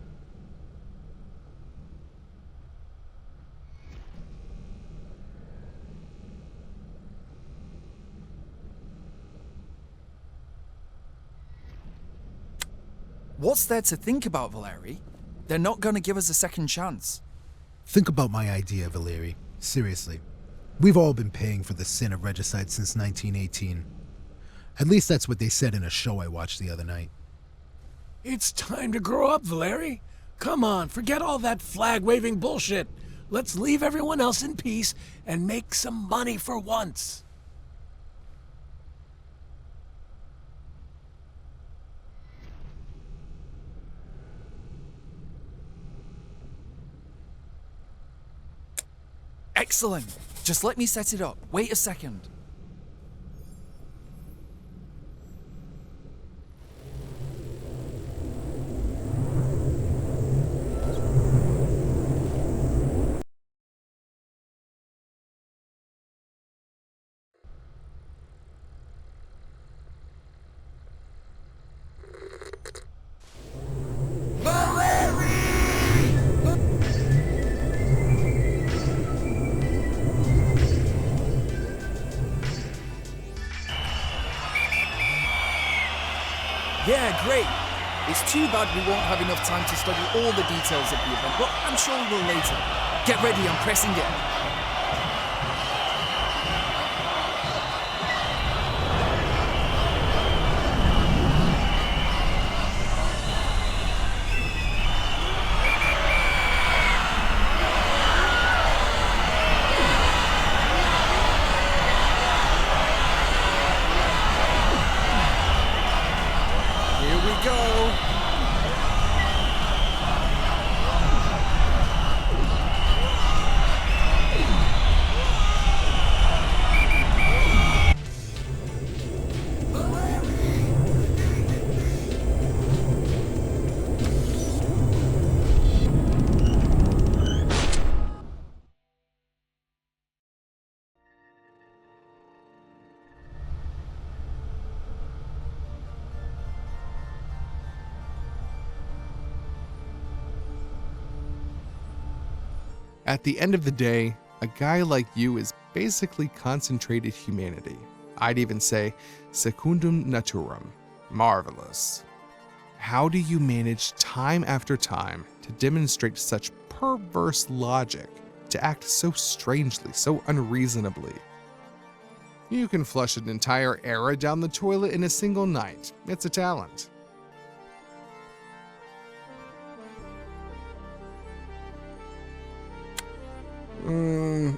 What's there to think about, Valeri? They're not going to give us a second chance. Think about my idea, Valeri. Seriously. We've all been paying for the sin of regicide since 1918. At least that's what they said in a show I watched the other night. It's time to grow up, Valeri. Come on, forget all that flag-waving bullshit. Let's leave everyone else in peace and make some money for once. Excellent. Just let me set it up. Wait a second. Yeah, great. It's too bad we won't have enough time to study all the details of the event, but I'm sure we will later. Get ready, I'm pressing it. At the end of the day, a guy like you is basically concentrated humanity. I'd even say secundum naturam. Marvelous. How do you manage time after time to demonstrate such perverse logic, to act so strangely, so unreasonably? You can flush an entire era down the toilet in a single night. It's a talent.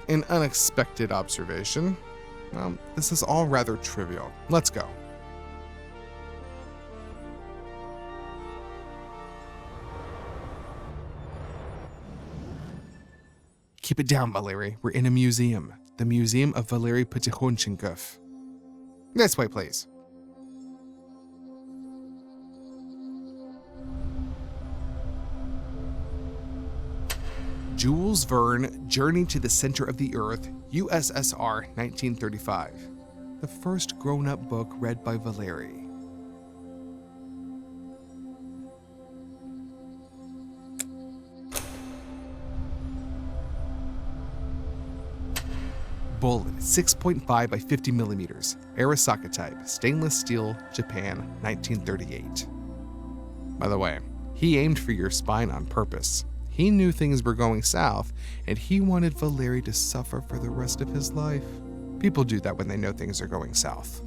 An unexpected observation. Well, this is all rather trivial. Let's go. Keep it down, Valeri. We're in a museum. The Museum of Valery Potikhonchenkov. This way, please. Jules Verne, Journey to the Center of the Earth, USSR, 1935. The first grown-up book read by Valeri. Bullet, 6.5 by 50 millimeters, Arasaka type, stainless steel, Japan, 1938. By the way, he aimed for your spine on purpose. He knew things were going south, and he wanted Valeri to suffer for the rest of his life. People do that when they know things are going south.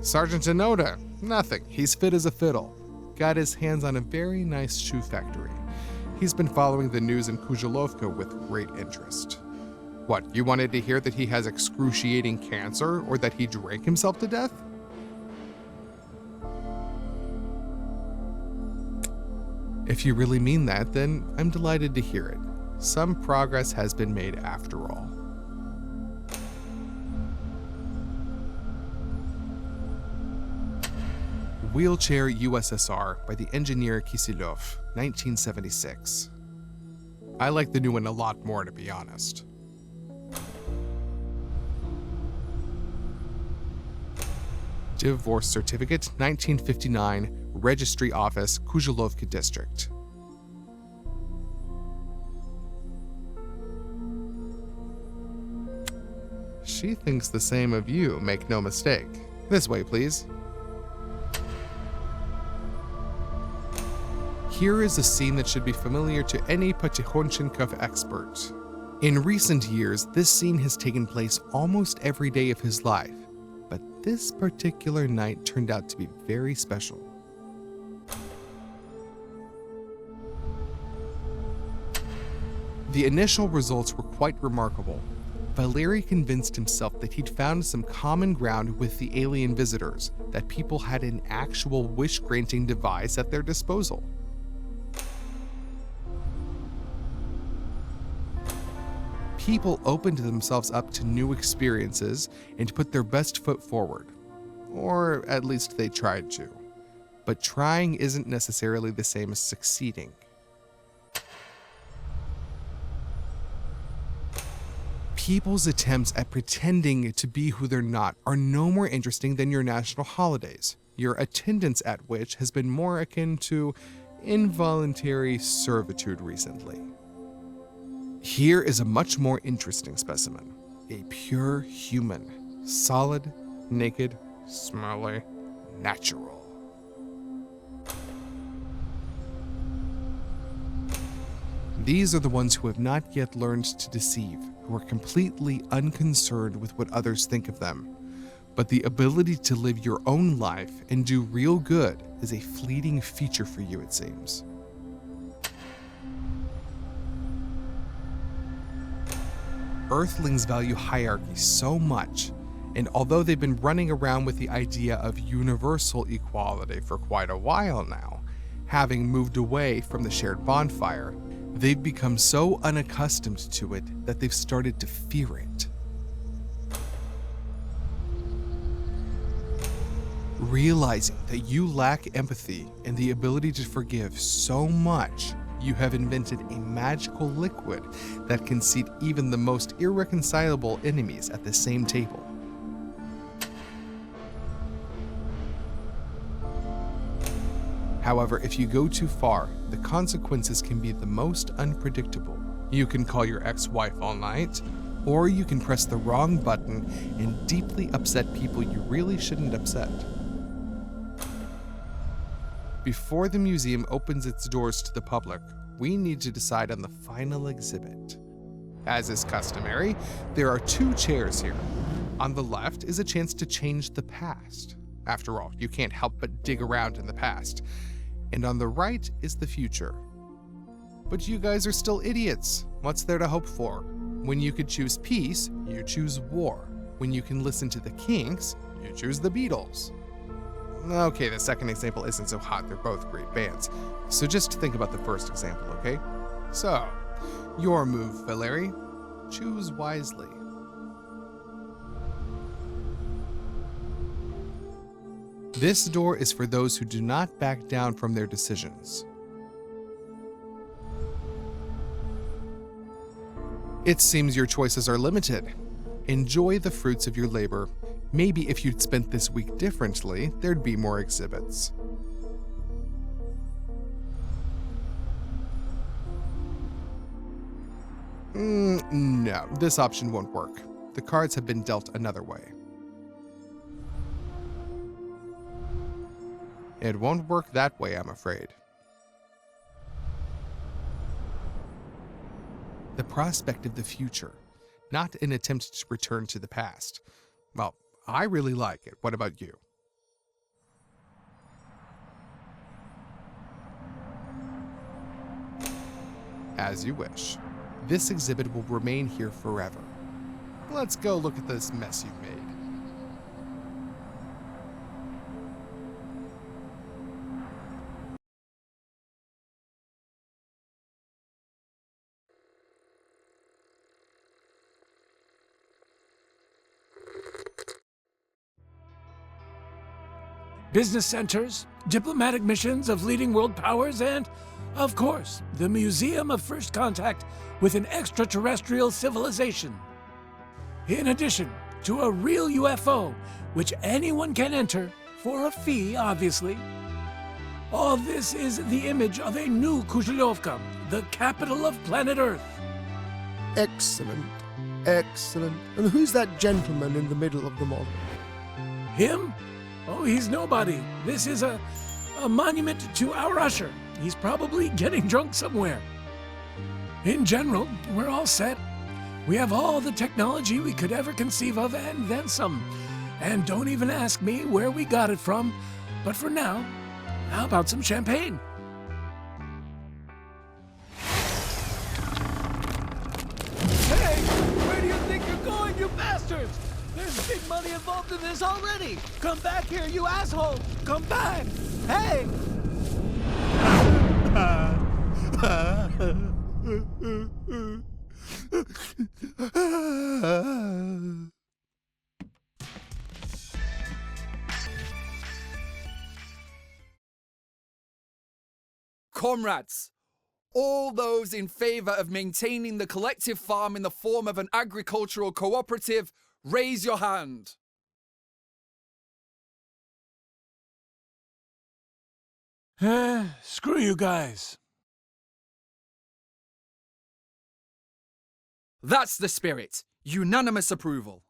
Sergeant Inoda, nothing. He's fit as a fiddle. Got his hands on a very nice shoe factory. He's been following the news in Kujlevka with great interest. What, you wanted to hear that he has excruciating cancer or that he drank himself to death? If you really mean that, then I'm delighted to hear it. Some progress has been made after all. Wheelchair USSR by the engineer Kujlevka, 1976. I like the new one a lot more, to be honest. Divorce certificate, 1959, Registry Office, Kujlevka District. She thinks the same of you, make no mistake. This way, please. Here is a scene that should be familiar to any Potihonchenko expert. In recent years, this scene has taken place almost every day of his life, but this particular night turned out to be very special. The initial results were quite remarkable. Valery convinced himself that he'd found some common ground with the alien visitors, that people had an actual wish-granting device at their disposal. People opened themselves up to new experiences and put their best foot forward. Or at least they tried to. But trying isn't necessarily the same as succeeding. People's attempts at pretending to be who they're not are no more interesting than your national holidays, your attendance at which has been more akin to involuntary servitude recently. Here is a much more interesting specimen, a pure human, solid, naked, smelly, natural. These are the ones who have not yet learned to deceive, who are completely unconcerned with what others think of them. But the ability to live your own life and do real good is a fleeting feature for you, it seems. Earthlings value hierarchy so much, and although they've been running around with the idea of universal equality for quite a while now, having moved away from the shared bonfire, they've become so unaccustomed to it that they've started to fear it. Realizing that you lack empathy and the ability to forgive so much, you have invented a magical liquid that can seat even the most irreconcilable enemies at the same table. However, if you go too far, the consequences can be the most unpredictable. You can call your ex-wife all night, or you can press the wrong button and deeply upset people you really shouldn't upset. Before the museum opens its doors to the public, we need to decide on the final exhibit. As is customary, there are two chairs here. On the left is a chance to change the past. After all, you can't help but dig around in the past. And on the right is the future. But you guys are still idiots. What's there to hope for? When you could choose peace, you choose war. When you can listen to the Kinks, you choose the Beatles. Okay, the second example isn't so hot, they're both great bands. So just think about the first example, okay? So, your move, Valery. Choose wisely. This door is for those who do not back down from their decisions. It seems your choices are limited. Enjoy the fruits of your labor. Maybe if you'd spent this week differently, there'd be more exhibits. No, this option won't work. The cards have been dealt another way. It won't work that way, I'm afraid. The prospect of the future, not an attempt to return to the past. Well, I really like it. What about you? As you wish. This exhibit will remain here forever. Let's go look at this mess you've made. business centers, diplomatic missions of leading world powers, and, of course, the Museum of First Contact with an extraterrestrial civilization. In addition to a real UFO, which anyone can enter, for a fee, obviously. All this is the image of a new Kujlevka, the capital of planet Earth. Excellent. Excellent. And who's that gentleman in the middle of the model? Him? Oh, he's nobody. This is a monument to our usher. He's probably getting drunk somewhere. In general, we're all set. We have all the technology we could ever conceive of and then some. And don't even ask me where we got it from. But for now, how about some champagne? Hey, where do you think you're going, you bastards? There's big money involved in this already. Come back here, you asshole. Come back. Hey! Comrades, all those in favor of maintaining the collective farm in the form of an agricultural cooperative, raise your hand. Screw you guys. That's the spirit. Unanimous approval.